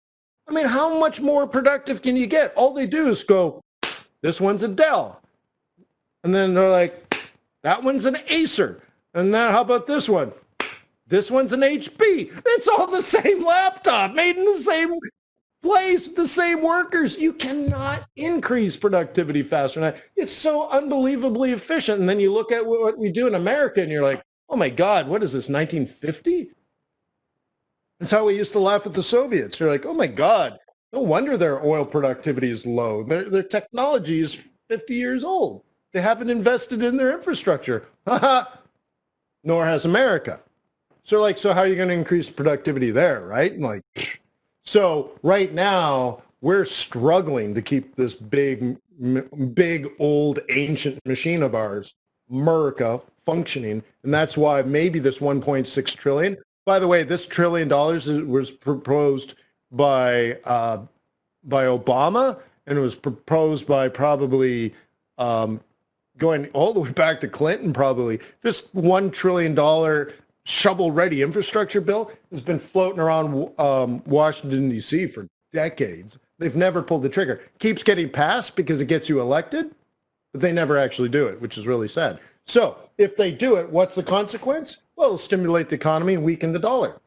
I mean, how much more productive can you get? All they do is go, this one's a Dell. And then they're like, that one's an Acer. And now how about this one? This one's an HP. It's all the same laptop made in the same place, the same workers. You cannot increase productivity faster than that. It's so unbelievably efficient. And then you look at what we do in America and you're like, oh my God, what is this, 1950? That's how we used to laugh at the Soviets. You're like, oh my God, no wonder their oil productivity is low. Their technology is 50 years old. They haven't invested in their infrastructure. Nor has America. So how are you going to increase productivity there, right? And like, so right now we're struggling to keep this big, old, ancient machine of ours, America, functioning. And that's why maybe this 1.6 trillion, By the way, this $1 trillion was proposed by Obama, and it was proposed by probably going all the way back to Clinton, probably. This $1 trillion shovel-ready infrastructure bill has been floating around Washington, D.C. for decades. They've never pulled the trigger. Keeps getting passed because it gets you elected, but they never actually do it, which is really sad. So if they do it, what's the consequence? Well, it'll stimulate the economy and weaken the dollar.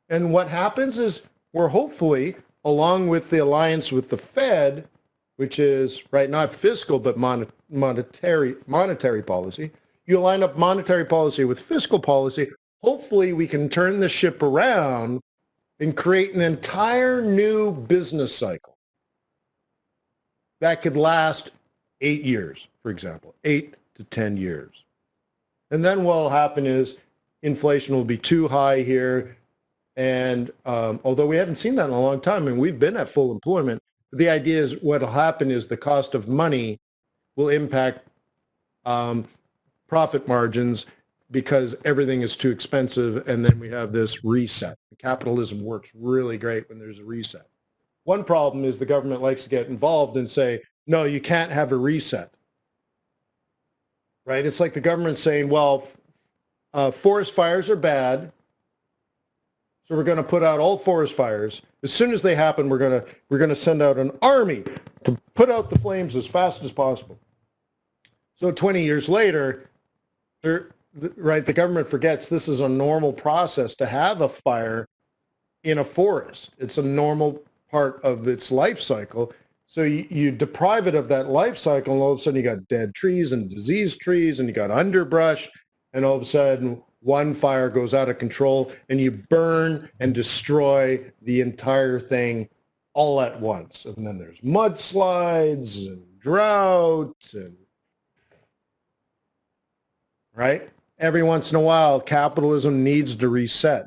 And what happens is we're hopefully, along with the alliance with the Fed, which is, right, not fiscal, but monetary policy, you line up monetary policy with fiscal policy, hopefully we can turn the ship around and create an entire new business cycle that could last 8 years, for example, 8 to 10 years. And then what will happen is inflation will be too high here. And although we haven't seen that in a long time, and we've been at full employment, the idea is what will happen is the cost of money will impact profit margins because everything is too expensive, and then we have this reset. Capitalism works really great when there's a reset. One problem is the government likes to get involved and say, no, you can't have a reset. Right? It's like the government saying, well, forest fires are bad, so we're going to put out all forest fires. As soon as they happen, we're going to send out an army to put out the flames as fast as possible. So 20 years later, right, the government forgets this is a normal process to have a fire in a forest. It's a normal part of its life cycle. So you deprive it of that life cycle, and all of a sudden you got dead trees and diseased trees, and you got underbrush, and all of a sudden one fire goes out of control, and you burn and destroy the entire thing all at once. And then there's mudslides and drought, and right? Every once in a while, capitalism needs to reset.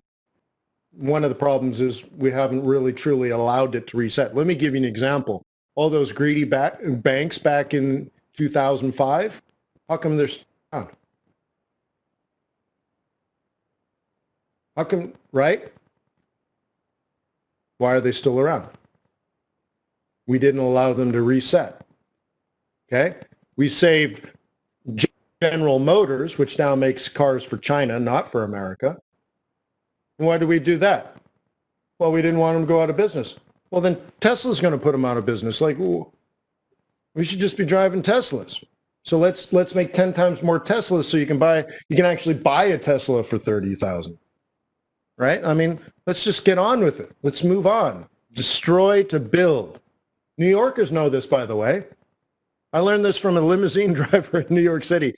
One of the problems is we haven't really truly allowed it to reset. Let me give you an example. All those greedy banks back in 2005, how come they're still around? How come, right? Why are they still around? We didn't allow them to reset. Okay? We saved General Motors, which now makes cars for China, not for America. And why did we do that? Well, we didn't want them to go out of business. Well, then Tesla's going to put them out of business. Like, we should just be driving Teslas. So let's make 10 times more Teslas so you can actually buy a Tesla for $30,000. Right? I mean, let's just get on with it. Let's move on. Destroy to build. New Yorkers know this, by the way. I learned this from a limousine driver in New York City.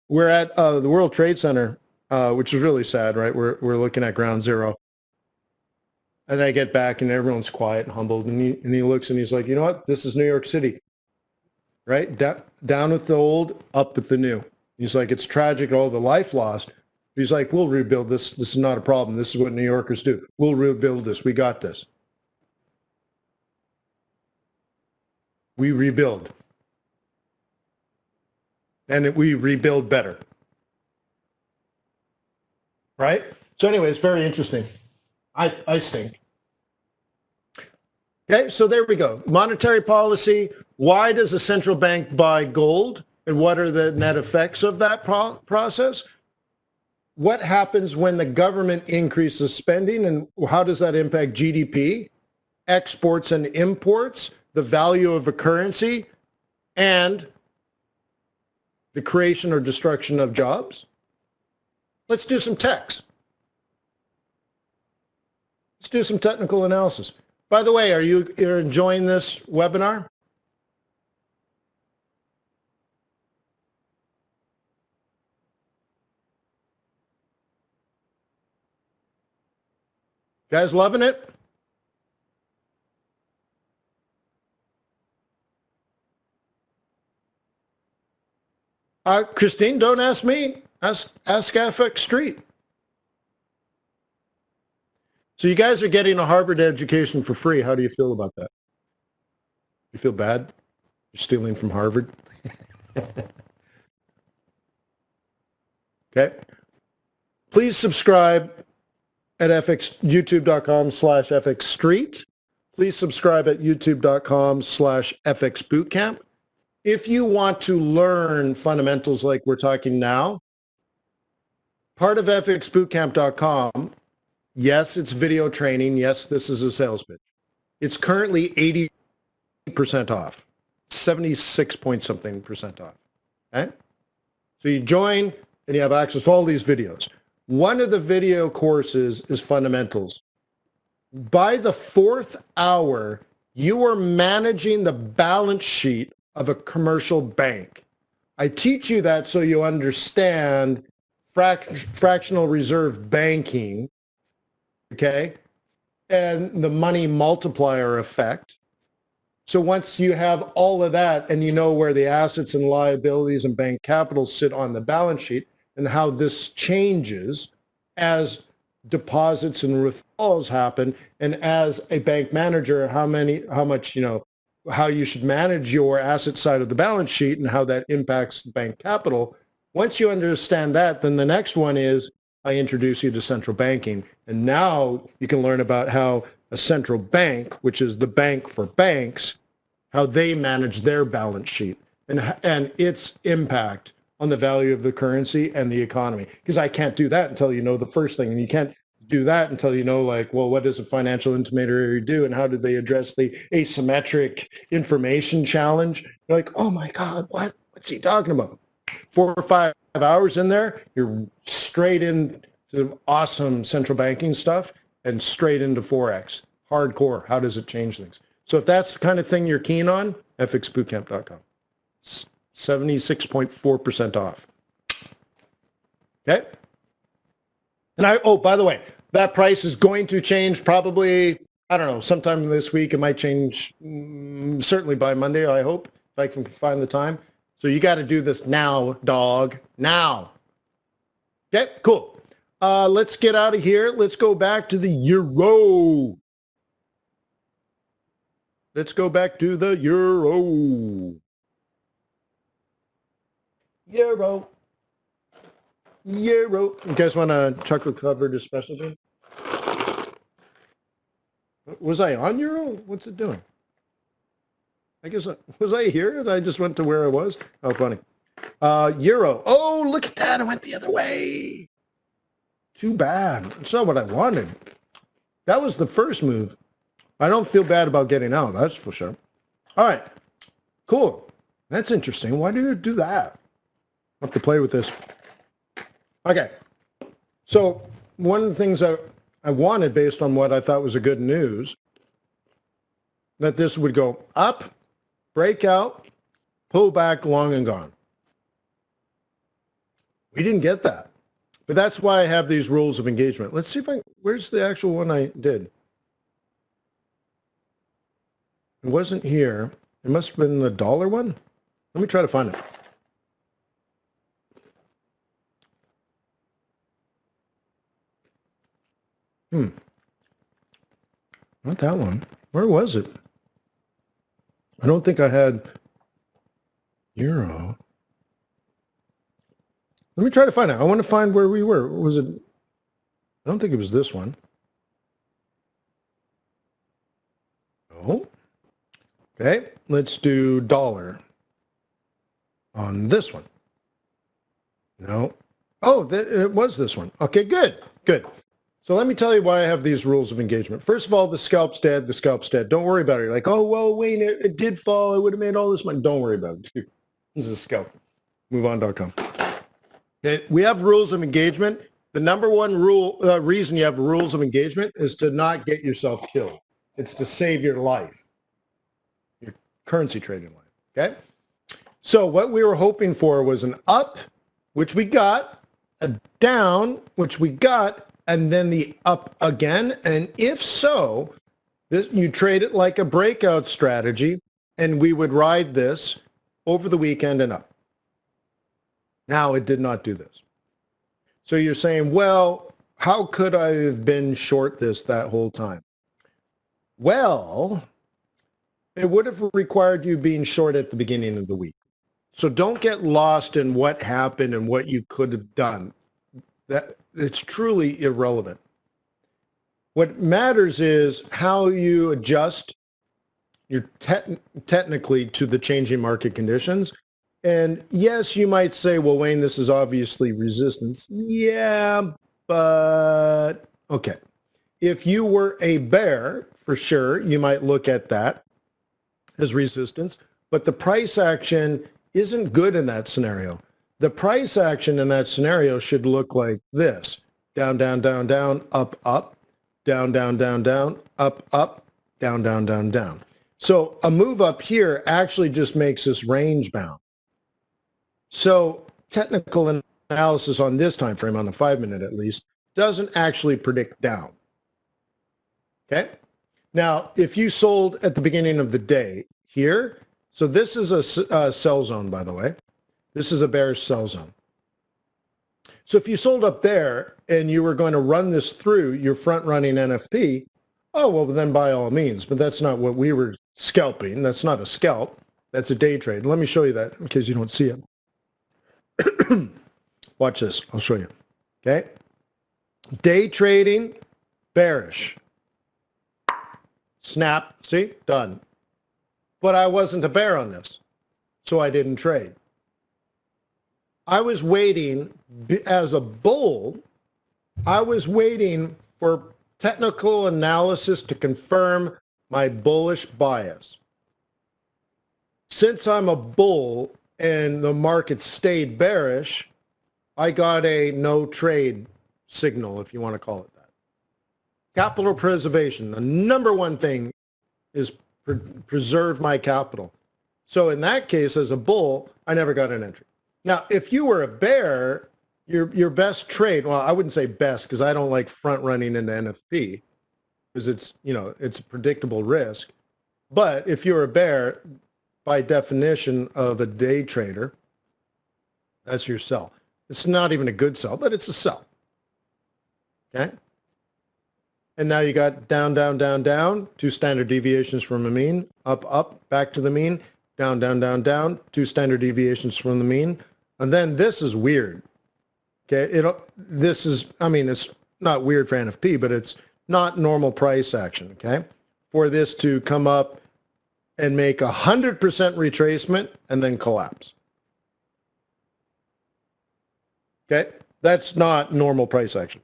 We're at the World Trade Center, which is really sad, right? We're looking at ground zero. And I get back and everyone's quiet and humbled. And he looks and he's like, you know what? This is New York City, right? Down with the old, up with the new. He's like, it's tragic, all the life lost. He's like, we'll rebuild this. This is not a problem. This is what New Yorkers do. We'll rebuild this. We got this. We rebuild. And we rebuild better. Right? So anyway, it's very interesting. I think. Okay, so there we go. Monetary policy. Why does a central bank buy gold? And what are the net effects of that process? What happens when the government increases spending, and how does that impact GDP, exports and imports, the value of a currency, and the creation or destruction of jobs? Let's do some techs. Let's do some technical analysis. By the way, you're enjoying this webinar? Guys loving it? Christine, don't ask me. Ask FX Street. So you guys are getting a Harvard education for free. How do you feel about that? You feel bad? You're stealing from Harvard? Okay. Please subscribe at youtube.com/FX Street. Please subscribe at youtube.com/FX Bootcamp. If you want to learn fundamentals like we're talking now, part of fxbootcamp.com, yes, it's video training. Yes, this is a sales pitch. It's currently 80% off, 76 point something percent off. Okay? So you join and you have access to all these videos. One of the video courses is fundamentals. By the 4th hour, you are managing the balance sheet of a commercial bank. I teach you that so you understand fractional reserve banking, okay, and the money multiplier effect. So once you have all of that and you know where the assets and liabilities and bank capital sit on the balance sheet and how this changes as deposits and withdrawals happen, and as a bank manager, how much, how you should manage your asset side of the balance sheet and how that impacts bank capital. Once you understand that, then the next one is I introduce you to central banking. And now you can learn about how a central bank, which is the bank for banks, how they manage their balance sheet and its impact on the value of the currency and the economy. Because I can't do that until you know the first thing. And you can't do that until you know, like, well, what does a financial intermediary do and how do they address the asymmetric information challenge? You're like, oh my God, what's he talking about? 4 or 5 hours in there, you're straight into awesome central banking stuff and straight into Forex. Hardcore. How does it change things? So if that's the kind of thing you're keen on, fxbootcamp.com. 76.4% off. Okay? And by the way, that price is going to change probably, I don't know, sometime this week. It might change certainly by Monday, I hope, if I can find the time. So you got to do this now, dog. Now. Okay, cool. Let's get out of here. Let's go back to the euro. Let's go back to the euro. Euro. You guys want a chocolate covered espresso? Was I on euro? What's it doing? I guess, was I here and I just went to where I was? Oh, funny. Euro. Oh, look at that. I went the other way. Too bad. It's not what I wanted. That was the first move. I don't feel bad about getting out. That's for sure. All right. Cool. That's interesting. Why do you do that? I'll have to play with this. Okay. So one of the things I wanted, based on what I thought was a good news, that this would go up, break out, pull back, long and gone. We didn't get that. But that's why I have these rules of engagement. Let's see if where's the actual one I did? It wasn't here. It must have been the dollar one. Let me try to find it. Not that one. Where was it? I don't think I had euro. Let me try to find it. I want to find where we were. Was it? I don't think it was this one. No. Okay, let's do dollar on this one. No. Oh, it was this one. Okay, good, good. So let me tell you why I have these rules of engagement. First of all, the scalp's dead, the scalp's dead. Don't worry about it. You're like, oh, well, Wayne, it did fall. I would have made all this money. Don't worry about it, too. This is a scalp. MoveOn.com. Okay, we have rules of engagement. The number one reason you have rules of engagement is to not get yourself killed. It's to save your life, your currency trading life, okay? So what we were hoping for was an up, which we got, a down, which we got, and then the up again. And if so, you trade it like a breakout strategy, and we would ride this over the weekend and up. Now, it did not do this. So you're saying, well, how could I have been short this that whole time? Well, it would have required you being short at the beginning of the week. So don't get lost in what happened and what you could have done. That it's truly irrelevant. What matters is how you adjust your technically to the changing market conditions. And yes, you might say, well, Wayne, this is obviously resistance. Yeah, but okay. If you were a bear, for sure, you might look at that as resistance, but the price action isn't good in that scenario. The price action in that scenario should look like this: down, down, down, down, up, up, down, down, down, down, up, up, down, down, down, down. So a move up here actually just makes us range bound. So technical analysis on this time frame, on the 5-minute at least, doesn't actually predict down. Okay? Now, if you sold at the beginning of the day here, so this is a sell zone, by the way. This is a bearish sell zone. So if you sold up there and you were going to run this through your front-running NFP, oh, well, then by all means. But that's not what we were scalping. That's not a scalp. That's a day trade. Let me show you that in case you don't see it. Watch this. I'll show you. Okay? Day trading, bearish. Snap. See? Done. But I wasn't a bear on this, so I didn't trade. I was waiting as a bull. I was waiting for technical analysis to confirm my bullish bias. Since I'm a bull and the market stayed bearish, I got a no trade signal, if you want to call it that. Capital preservation. The number one thing is preserve my capital. So in that case, as a bull, I never got an entry. Now, if you were a bear, your best trade, well, I wouldn't say best because I don't like front running into NFP because it's, you know, it's a predictable risk. But if you're a bear, by definition of a day trader, that's your sell. It's not even a good sell, but it's a sell. Okay? And now you got down, down, down, down, 2 standard deviations from the mean, up, up, back to the mean, down, down, down, down, 2 standard deviations from the mean. And then this is weird. Okay, this is, I mean, it's not weird for NFP, but it's not normal price action, okay? For this to come up and make 100% retracement and then collapse. Okay, that's not normal price action.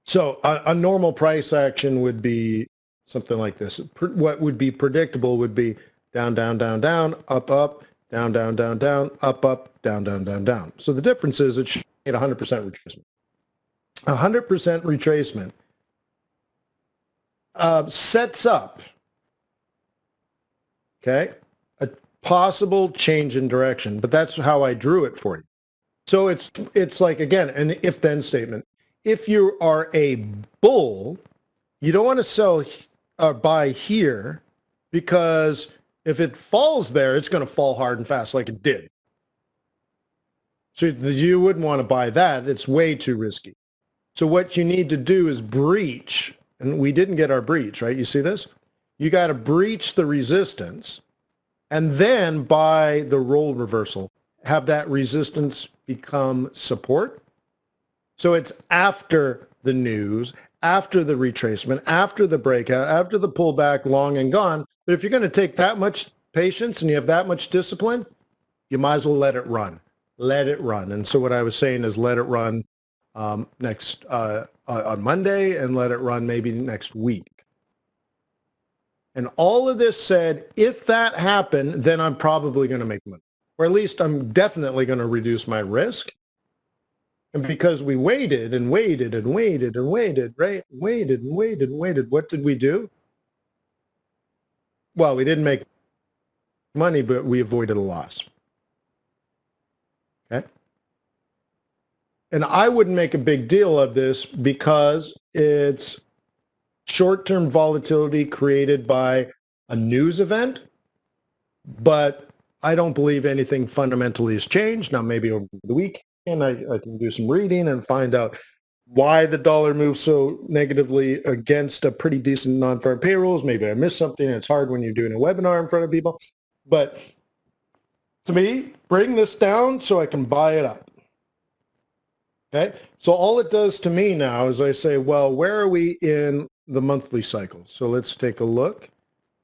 So a normal price action would be something like this. What would be predictable would be down, down, down, down, up, up, down, down, down, down, up, up, down, down, down, down. So the difference is it should get 100% retracement. 100% retracement sets up, okay, a possible change in direction, but that's how I drew it for you. So it's like, again, an if-then statement. If you are a bull, you don't want to sell or buy here because if it falls there, it's going to fall hard and fast like it did. So you wouldn't want to buy that. It's way too risky. So what you need to do is breach, and we didn't get our breach, right? You see this? You got to breach the resistance and then buy the role reversal. Have that resistance become support. So it's after the news, after the retracement, after the breakout, after the pullback, long and gone. But if you're going to take that much patience and you have that much discipline, you might as well let it run. Let it run. And so what I was saying is let it run on Monday and let it run maybe next week. And all of this said, if that happened, then I'm probably going to make money. Or at least I'm definitely going to reduce my risk. And because we waited and waited and waited and waited, right? Waited and waited and waited. What did we do? Well, we didn't make money, but we avoided a loss. Okay? And I wouldn't make a big deal of this because it's short-term volatility created by a news event, but I don't believe anything fundamentally has changed. Now, maybe over the week, and I can do some reading and find out why the dollar moves so negatively against a pretty decent non-farm payrolls. Maybe I missed something. It's hard when you're doing a webinar in front of people. But to me, bring this down so I can buy it up. Okay, so all it does to me now is I say, well, where are we in the monthly cycle? So let's take a look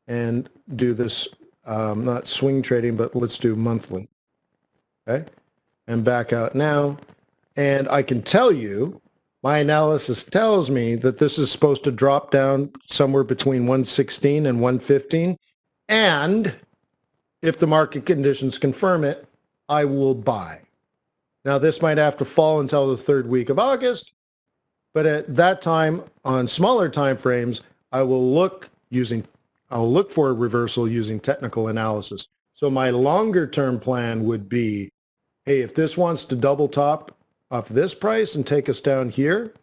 and do this, not swing trading, but let's do monthly. Okay, and back out now. And I can tell you, my analysis tells me that this is supposed to drop down somewhere between 116 and 115. And if the market conditions confirm it, I will buy. Now, this might have to fall until the third week of August, but at that time, on smaller time frames, I'll look for a reversal using technical analysis. So my longer term plan would be, hey, if this wants to double top off this price and take us down here,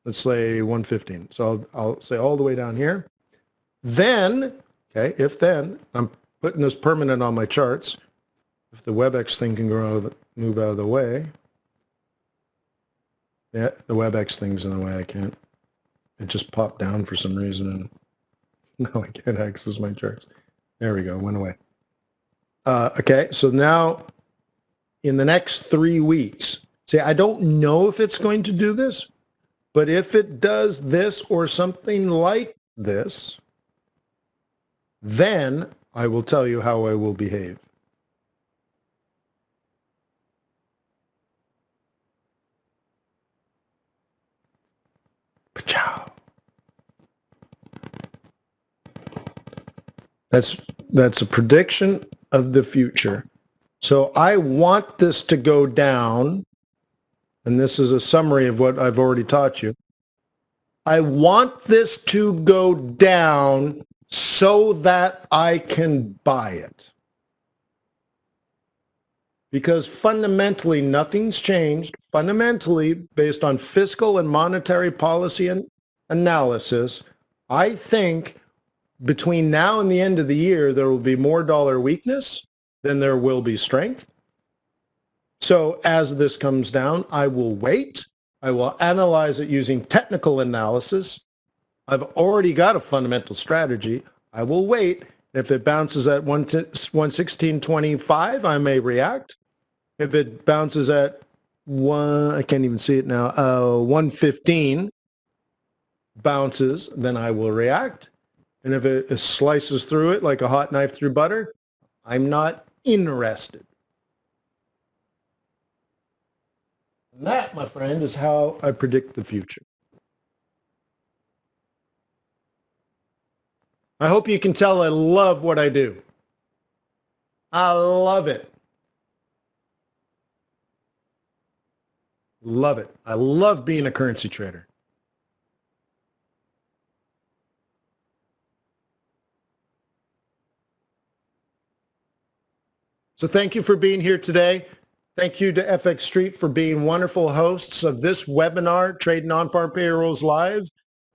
let's say 115. So I'll say all the way down here. Then, okay, if then, I'm putting this permanent on my charts. If the WebEx thing can move out of the way. Yeah, the WebEx thing's in the way. I can't. It just popped down for some reason, and now I can't access my charts. There we go, went away. Okay, so now in the next 3 weeks, see, I don't know if it's going to do this, but if it does this or something like this, then I will tell you how I will behave. That's a prediction of the future. So I want this to go down, and this is a summary of what I've already taught you. I want this to go down so that I can buy it. Because fundamentally, nothing's changed. Fundamentally, based on fiscal and monetary policy and analysis, I think between now and the end of the year, there will be more dollar weakness than there will be strength. So as this comes down, I will wait. I will analyze it using technical analysis. I've already got a fundamental strategy. I will wait. If it bounces at 116.25, I may react. If it bounces at I can't even see it now, 115 bounces, then I will react. And if it slices through it like a hot knife through butter, I'm not interested. And that, my friend, is how I predict the future. I hope you can tell I love what I do. I love it. Love it. I love being a currency trader. So thank you for being here today. Thank you to FX Street for being wonderful hosts of this webinar, Trade Non-Farm Payrolls Live,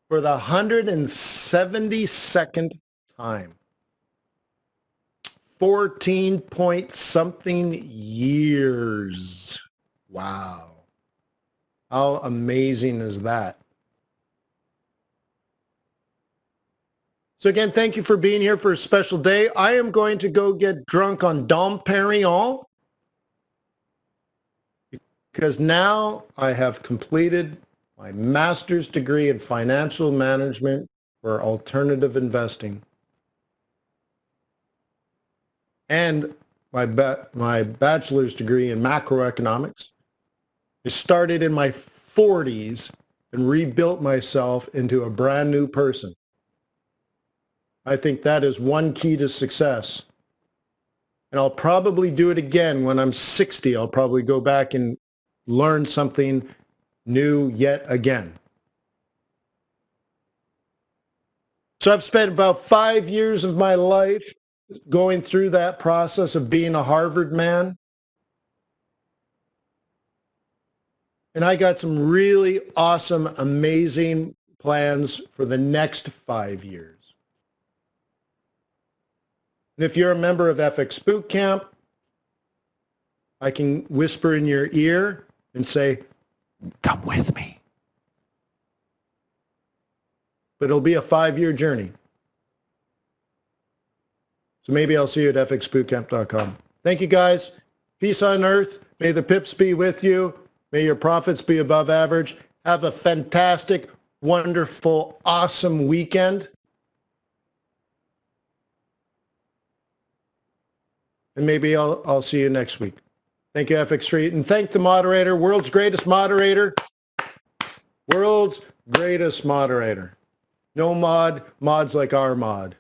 for the 172nd time. 14 point something years. Wow. How amazing is that? So again, thank you for being here for a special day. I am going to go get drunk on Dom Perignon because now I have completed my master's degree in financial management for alternative investing. And my bachelor's degree in macroeconomics. I started in my 40s and rebuilt myself into a brand new person. I think that is one key to success. And I'll probably do it again when I'm 60. I'll probably go back and learn something new yet again. So I've spent about 5 years of my life going through that process of being a Harvard man. And I got some really awesome, amazing plans for the next 5 years. And if you're a member of FX Bootcamp, I can whisper in your ear and say, come with me. But it'll be a 5-year journey. So maybe I'll see you at fxbootcamp.com. Thank you, guys. Peace on earth. May the pips be with you. May your profits be above average. Have a fantastic, wonderful, awesome weekend. And maybe I'll see you next week. Thank you, FX Street. And thank the moderator, world's greatest moderator. World's greatest moderator. No mods like our mod.